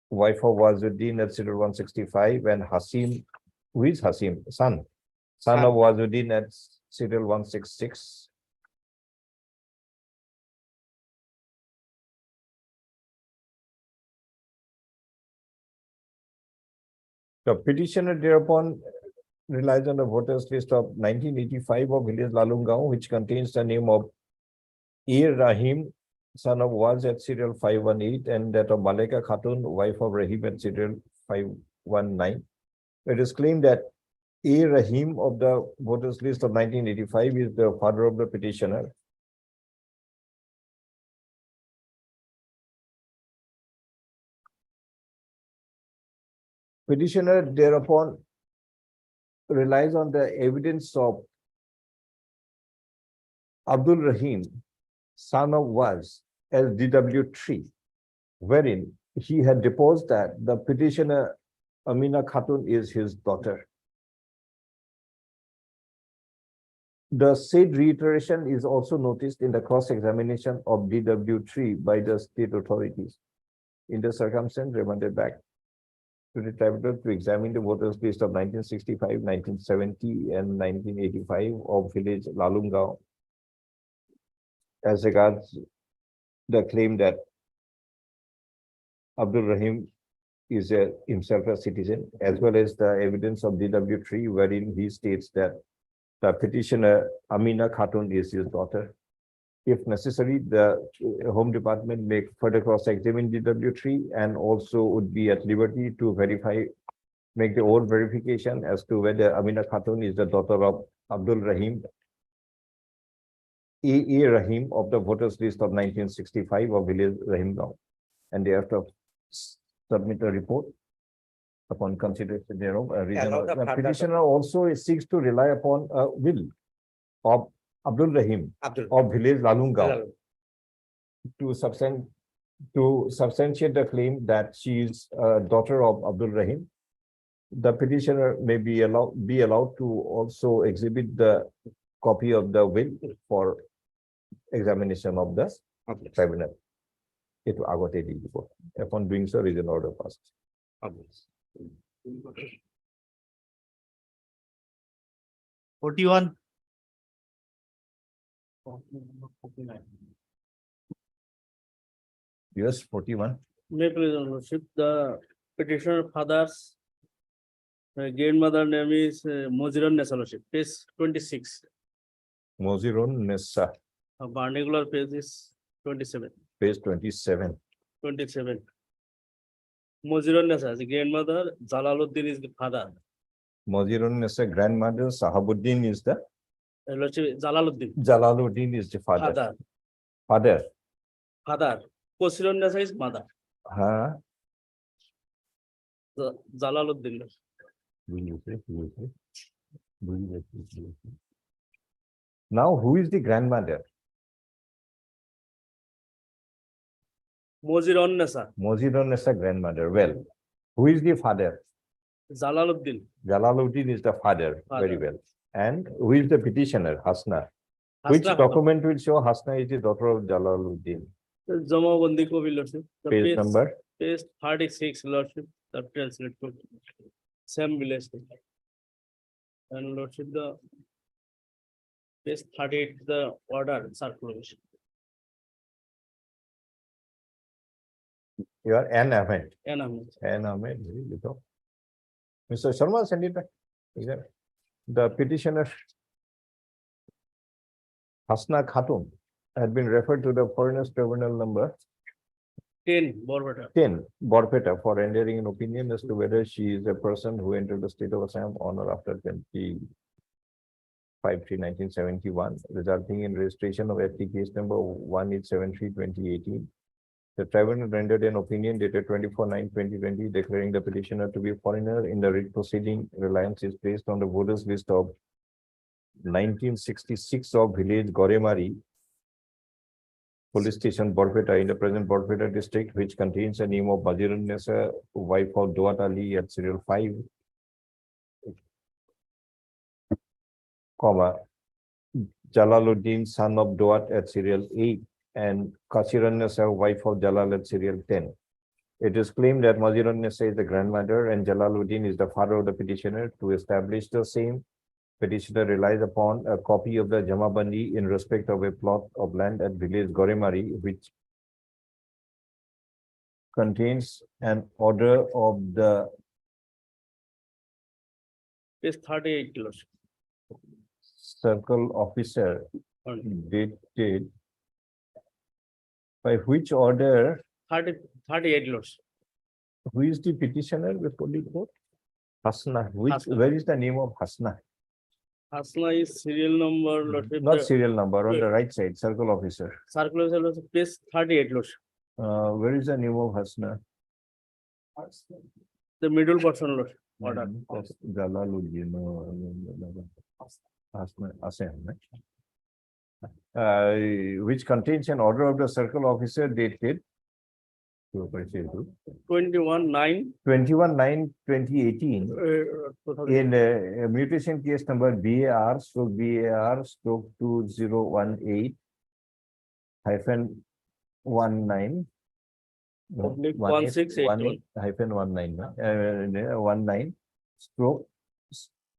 S2: wife of Wazuddin at serial 165, and Hasim, who is Hasim? Son of Wazuddin at serial 166. The petitioner thereupon relies on the voters list of 1985 of village Lalungao, which contains the name of A. Rahim, son of Waz at serial 518, and that of Malika Khatun, wife of Rahim at serial 519. It is claimed that A. Rahim of the voters list of 1985 is the father of the petitioner. Petitioner thereupon relies on the evidence of Abdul Rahim, son of Waz, as DW3, wherein he had deposed that the petitioner Amina Khatun is his daughter. The said reiteration is also noticed in the cross-examination of DW3 by the state authorities. In the circumstance, remanded back to the tribunal to examine the voters list of 1965, 1970, and 1985 of village Lalungao as regards the claim that Abdul Rahim is himself a citizen, as well as the evidence of DW3 wherein he states that the petitioner Amina Khatun is his daughter. If necessary, the Home Department may further cross-examine DW3 and also would be at liberty to make the own verification as to whether Amina Khatun is the daughter of Abdul Rahim, A. Rahim of the voters list of 1965 of village Rahim Gaon, and they have to submit a report upon consideration thereof. The petitioner also seeks to rely upon a will of Abdul Rahim of village Lalungaon to substantiate the claim that she is a daughter of Abdul Rahim. The petitioner may be allowed to also exhibit the copy of the will for examination of the tribunal. It agote di dibo. Upon doing so, reason order passed.
S5: 41.
S2: Yes, 41.
S6: May please, Your Lordship, the petitioner father's grandmother name is Moziran Nesalaship, page 26.
S2: Mozirun Nessa,
S6: Particular page is 27.
S2: page 27.
S6: 27. Moziran Nessa, the grandmother, Jalaluddin is the father.
S2: Mozirun Nessa grandmother, Sahabuddin is the
S6: Your Lordship, Jalaluddin,
S2: Jalaluddin is the father.
S6: father.
S2: Father.
S6: Father. Kosiran Nessa is mother.
S2: Huh?
S6: Jalaluddin.
S2: Now, who is the grandmother?
S6: Moziran Nessa,
S2: Mozirun Nessa grandmother. Well, who is the father?
S6: Jalaluddin.
S2: Jalaluddin is the father. Very
S6: Father.
S2: well. And who is the petitioner? Hasna. Which
S6: Hasna
S2: document will show Hasna is the daughter of Jalaluddin?
S6: Jama Bandi Ko, Lordship. The
S2: Page number?
S6: Page 36, Lordship, the translate code. Same village. And Lordship, the page 38, the order circulation.
S2: You are N. Ahmed.
S6: And I'm
S2: N. Ahmed. Very little. Mr. Sharma, send it back. Exactly. The petitioner Hasna Khatun had been referred to the Foreigners Tribunal number
S6: 10, Borbata.
S2: 10, Borpeta, for rendering an opinion as to whether she is a person who entered the state of Assam on or after 25/3/1971, resulting in registration of FT case number 1873/2018. The tribunal rendered an opinion dated 24/9/2020, declaring the petitioner to be a foreigner in the writ proceeding. Reliance is placed on the voters list of 1966 of village Goremari, police station Borpeta in the present Borpeta district, which contains the name of Bazirun Nessa, wife of Dawat Ali at serial 5, Jalaluddin, son of Dawat at serial 8, and Kasiran Nessa, wife of Jalal at serial 10. It is claimed that Mazirun Nessa is the grandmother and Jalaluddin is the father of the petitioner. To establish the same, petitioner relies upon a copy of the Jamabandi in respect of a plot of land at village Goremari, which contains an order of the
S6: Page 38, Lordship.
S2: circle officer dated by which order,
S6: 38, Lordship.
S2: who is the petitioner before the court? Hasna.
S6: Hasna.
S2: Where is the name of Hasna?
S6: Hasna is serial number, Lordship.
S2: Not
S6: the
S2: serial number, on the right side, circle officer.
S6: circular, Lordship, page 38, Lordship.
S2: Where is the name of Hasna?
S6: The middle portion, Lordship. Order.
S2: That's Jalaluddin. Hasna, Assam, right? Which contains an order of the circle officer dated
S6: 21/9.
S2: 21/9/2018 in mutation case number BAR/2018-19
S6: Oblique 1681.
S2: -19 stroke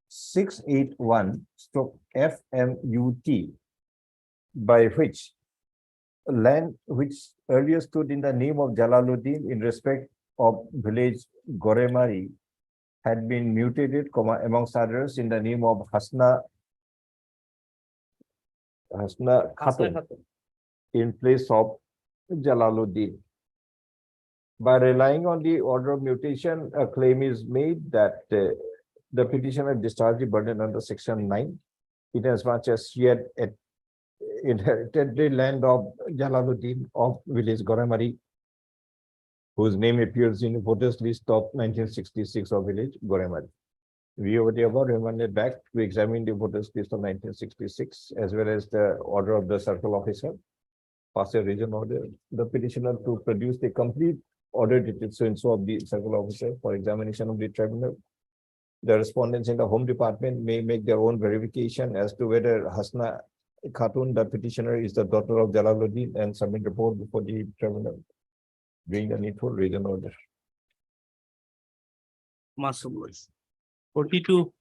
S2: 681 stroke FMUT, by which land which earlier stood in the name of Jalaluddin in respect of village Goremari had been mutated, amongst others, in the name of Hasna Khatun in place of Jalaluddin. By relying on the order of mutation, a claim is made that the petitioner discharged the burden under section 9, in as much as she had inherited the land of Jalaluddin of village Goremari, whose name appears in the voters list of 1966 of village Goremari. We over the above remanded back to examine the voters list of 1966 as well as the order of the circle officer, pass a region order, the petitioner to produce the complete order details so and so of the circle officer for examination of the tribunal. The respondents in the Home Department may make their own verification as to whether Hasna Khatun, the petitioner, is the daughter of Jalaluddin and submit report before the tribunal during the needful region order.
S5: Master voice. 42.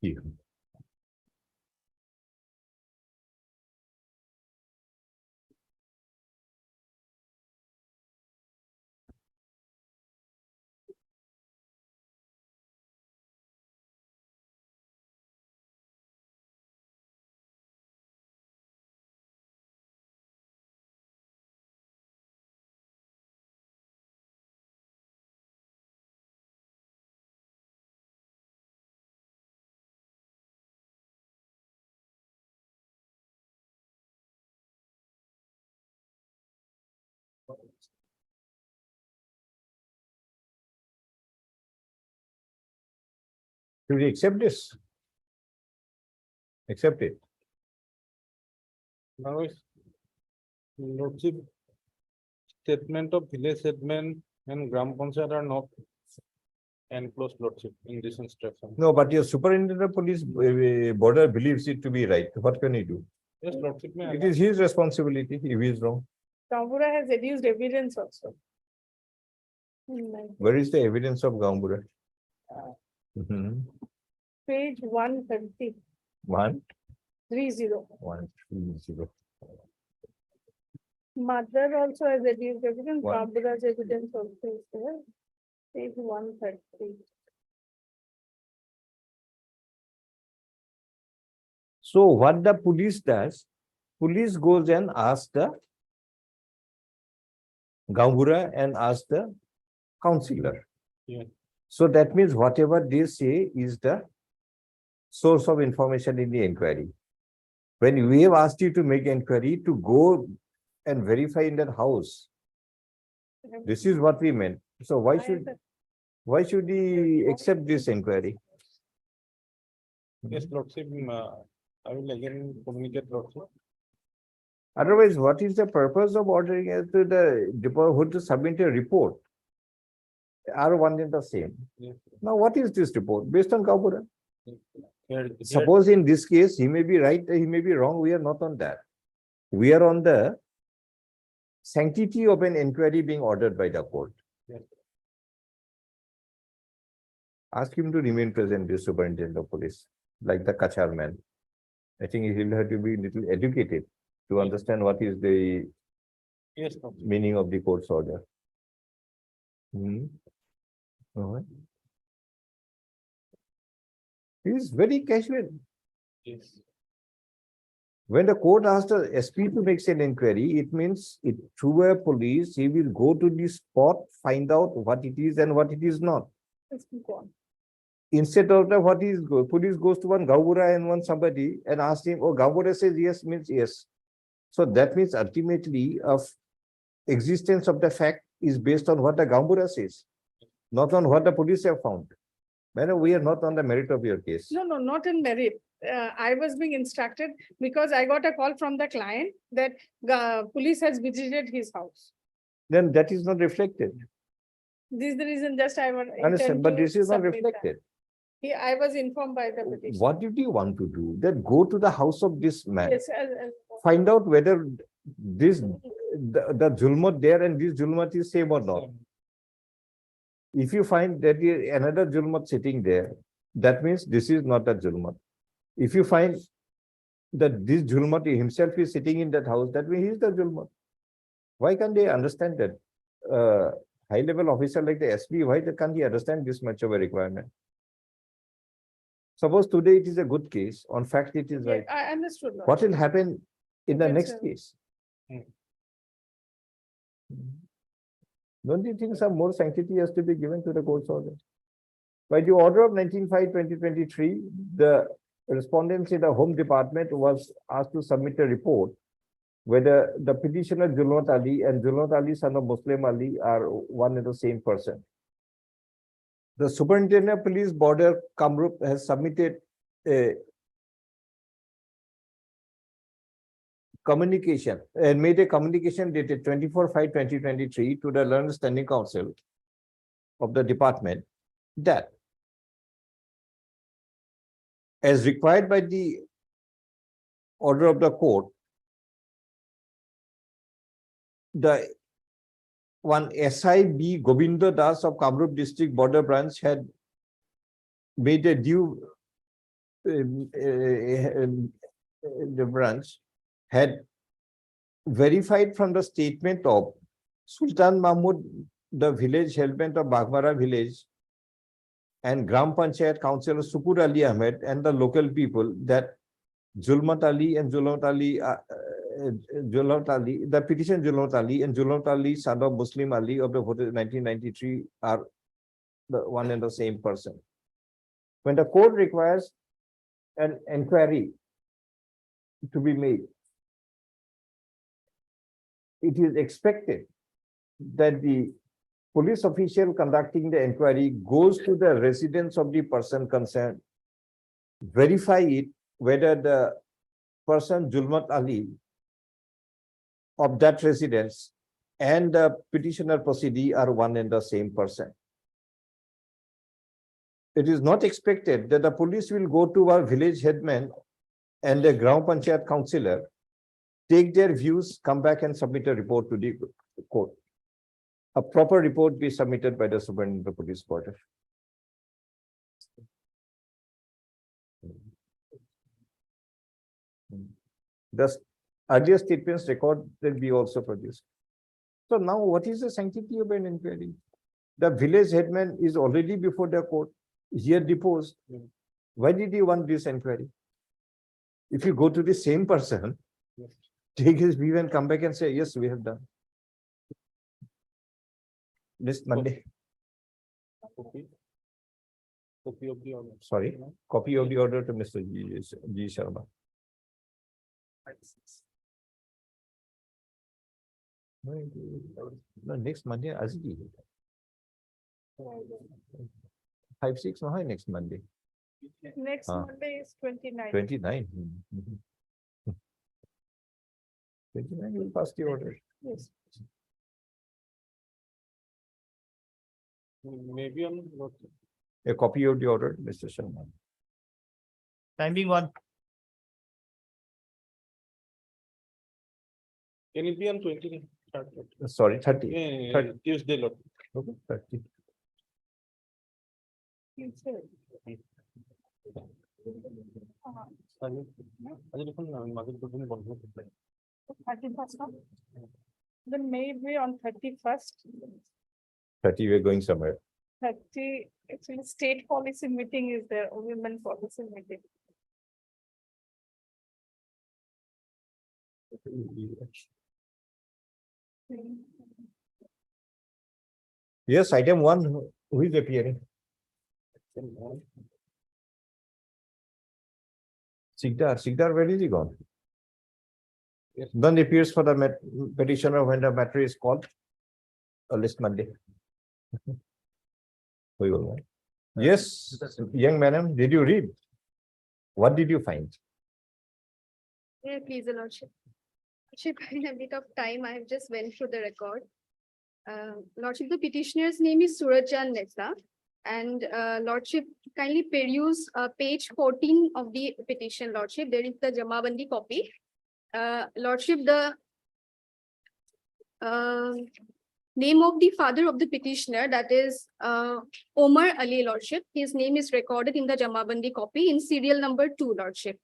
S2: Yeah. Do we accept this? Accept it.
S3: Now is lordship statement of village headman and Gram Panchayat are not enclosed lordship in this instruction.
S2: No, but your superintendent of police border believes it to be right. What can he do?
S3: Yes, lordship. May
S2: It is his responsibility if he is wrong.
S4: Gambura has adduced evidence also.
S2: Where is the evidence of Gambura?
S4: Page 130.
S2: 1,
S4: 30.
S2: 1, 3, 0.
S4: Mother also has adduced evidence.
S2: One.
S4: Gambura's evidence also is there. Page 130.
S2: So what the police does, police goes and asks the Gambura and asks the councillor.
S3: Yeah.
S2: So that means whatever they say is the source of information in the inquiry. When we have asked you to make inquiry, to go and verify in that house, this is what we meant. So why should he accept this inquiry?
S3: Yes, lordship, I will again communicate lordship.
S2: Otherwise, what is the purpose of ordering us to the neighborhood to submit a report? Are one and the same.
S3: Yes.
S2: Now, what is this report? Based on Gambura?
S3: Here-
S2: Suppose in this case, he may be right, he may be wrong. We are not on that. We are on the sanctity of an inquiry being ordered by the court.
S3: Yes.
S2: Ask him to remain present, the superintendent of police, like the Kachar man. I think he'll have to be little educated to understand what is the
S3: Yes, lordship.
S2: meaning of the court's order. Alright. He is very casual.
S3: Yes.
S2: When the court asks the SP to make an inquiry, it means it through a police, he will go to the spot, find out what it is and what it is not.
S4: Let's go on.
S2: Instead of the what is good, police goes to one Gambura and one somebody and asks him, oh, Gambura says yes, means yes. So that means ultimately of existence of the fact is based on what the Gambura says, not on what the police have found. Madam, we are not on the merit of your case.
S4: No, not in merit. I was being instructed because I got a call from the client that police has visited his house.
S2: Then that is not reflected.
S4: This is the reason just I want.
S2: Understand, but this is not reflected.
S4: I was informed by the petition.
S2: What did you want to do? Then go to the house of this man.
S4: Yes,
S2: Find out whether the Julmat there and this Julmat is same or not. If you find that another Julmat sitting there, that means this is not a Julmat. If you find that this Julmat himself is sitting in that house, that means he is the Julmat. Why can't they understand that? High level officer like the SP, why can't he understand this much of a requirement? Suppose today it is a good case, on fact it is right.
S4: I understood. Lord.
S2: What will happen in the
S4: Yes,
S2: next
S4: sir.
S2: case? Don't you think some more sanctity has to be given to the court's order? By the order of 19/5/2023, the respondents in the Home Department was asked to submit a report whether the petitioner Julmat Ali and Julmat Ali son of Muslim Ali are one and the same person. The Superintendent of Police Border Kamrup has submitted a communication and made a communication dated 24/5/2023 to the Learned Standing Council of the department that as required by the order of the court, the one SIB Govinda Das of Kamrup District Border Branch had made a due the branch had verified from the statement of Sultan Mahmud, the village helpant of Baghmara village, and Gram Panchayat Councillor Sukur Ali Ahmed and the local people that Julmat Ali and Julmat Ali, the petition Julmat Ali and Julmat Ali, son of Muslim Ali of the voter 1993 are the one and the same person. When the court requires an inquiry to be made, it is expected that the police official conducting the inquiry goes to the residence of the person concerned, verify it whether the person Julmat Ali of that residence and the petitioner proceedee are one and the same person. It is not expected that the police will go to our village headman and the Gram Panchayat councillor, take their views, come back and submit a report to the court. A proper report be submitted by the Superintendent of Police Border. The earlier statements record will be also produced. So now what is the sanctity of an inquiry? The village headman is already before the court, here deposed. Why did he want this inquiry? If you go to the same person, take his view and come back and say, yes, we have done. Next Monday.
S1: Copy of the order.
S2: Sorry, copy of the order to Mr. G. Sharma. No, next Monday, Azji. 5-6 no, next Monday.
S4: Next Monday is 29.
S2: 29. 29 will pass the order.
S4: Yes.
S1: Maybe I'm not.
S2: A copy of the order, Mr. Sharma.
S5: Timing one.
S1: Can it be on 20?
S2: Sorry, 30. 30.
S1: Tuesday, Lord.
S2: Okay, 30.
S4: Then maybe on 31st.
S2: 30, we're going somewhere.
S4: 30, actually state policy meeting is there, women policy meeting.
S2: Yes, item 1, who is appearing? Sigdar, where is he gone? None appears for the petitioner when the matter is called. A list Monday. We will. Yes, young madam, did you read? What did you find?
S9: Yeah, please, Your Lordship. Lordship, in a bit of time, I have just went through the record. Lordship, the petitioner's name is Surajchan Nessa. And Lordship, kindly peruse page 14 of the petition, Lordship. There is the Jamabandi copy. Lordship, the name of the father of the petitioner, that is Omar Ali, Lordship. His name is recorded in the Jamabandi copy in serial number 2, Lordship.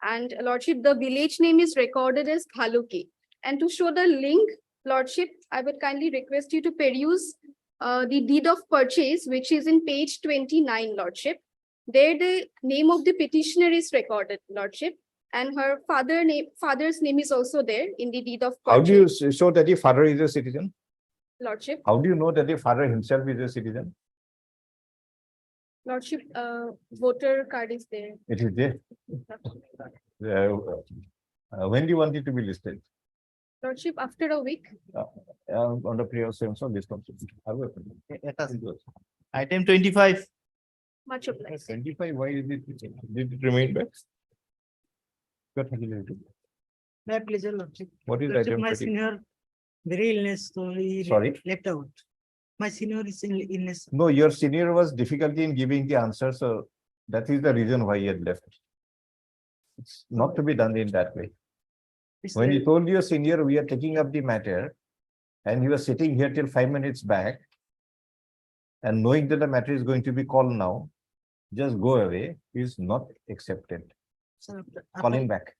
S9: And Lordship, the village name is recorded as Khaluki. And to show the link, Lordship, I would kindly request you to peruse the deed of purchase, which is in page 29, Lordship. There the name of the petitioner is recorded, Lordship. And her father's name is also there in the deed of
S2: How do
S9: purchase,
S2: you show that the father is a citizen?
S9: Lordship.
S2: How do you know that the father himself is a citizen?
S9: Lordship, voter card is there.
S2: It is there. When do you want it to be listed?
S9: Lordship, after a week.
S2: On the prior sense of this concept.
S5: Item 25.
S9: Much obliged.
S2: 25, why is it, did it remain back?
S8: My pleasure, Lordship.
S2: What is
S8: Lordship,
S2: item
S8: my
S2: 20?
S8: senior very illness, so he
S2: Sorry?
S8: left out. My senior is in illness.
S2: No, your senior was difficulty in giving the answer, so that is the reason why he had left. It's not to be done in that way.
S8: It's
S2: When
S8: the-
S2: you told your senior, we are taking up the matter, and he was sitting here till 5 minutes back, and knowing that the matter is going to be called now, just go away, is not accepted.
S8: Sir,
S2: Call him back.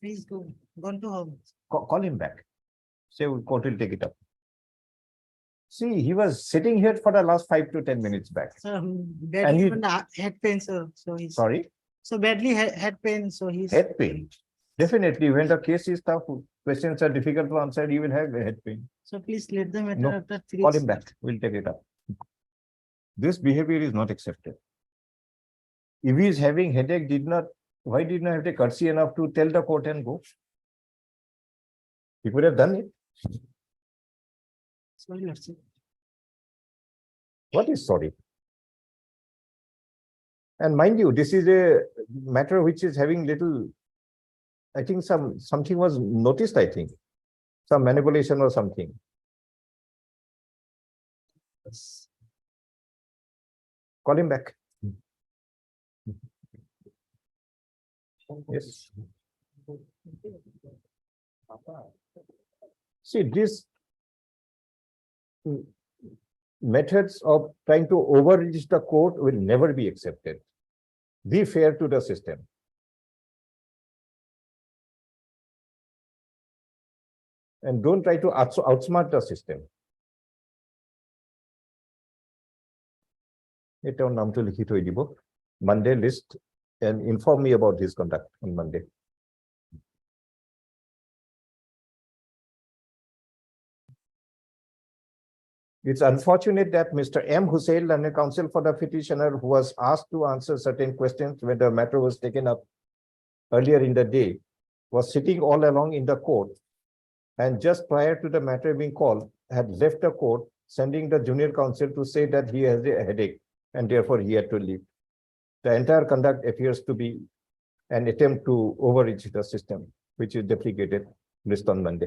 S8: Please go, gone to home.
S2: Call him back. Say, court will take it up. See, he was sitting here for the last 5 to 10 minutes back.
S8: So
S2: And
S8: badly
S2: he-
S8: even head pain, sir, so he's.
S2: Sorry,
S8: So badly head pain, so he's.
S2: head pain. Definitely, when the case is tough, questions are difficult to answer, you will have a head pain.
S8: So please let the matter
S2: No,
S8: after 3.
S2: Call him back, we'll take it up. This behavior is not accepted. If he is having headache, why did not have the courtesy enough to tell the court and go? He could have done it.
S8: Sorry, Lordship.
S2: What is sorry? And mind you, this is a matter which is having little, I think something was noticed, I think. Some manipulation or something. Call him back. Yes. See, this methods of trying to overreach the court will never be accepted. Be fair to the system. And don't try to outsmart the system. এটা ওর নামটা লিখিত হয়ে দিব Monday list and inform me about his conduct on Monday. It's unfortunate that Mr. M. Hussain, learned counsel for the petitioner, who was asked to answer certain questions when the matter was taken up earlier in the day, was sitting all along in the court, and just prior to the matter being called, had left the court, sending the junior counsel to say that he has a headache and therefore he had to leave. The entire conduct appears to be an attempt to overreach the system, which is deprecated list on Monday.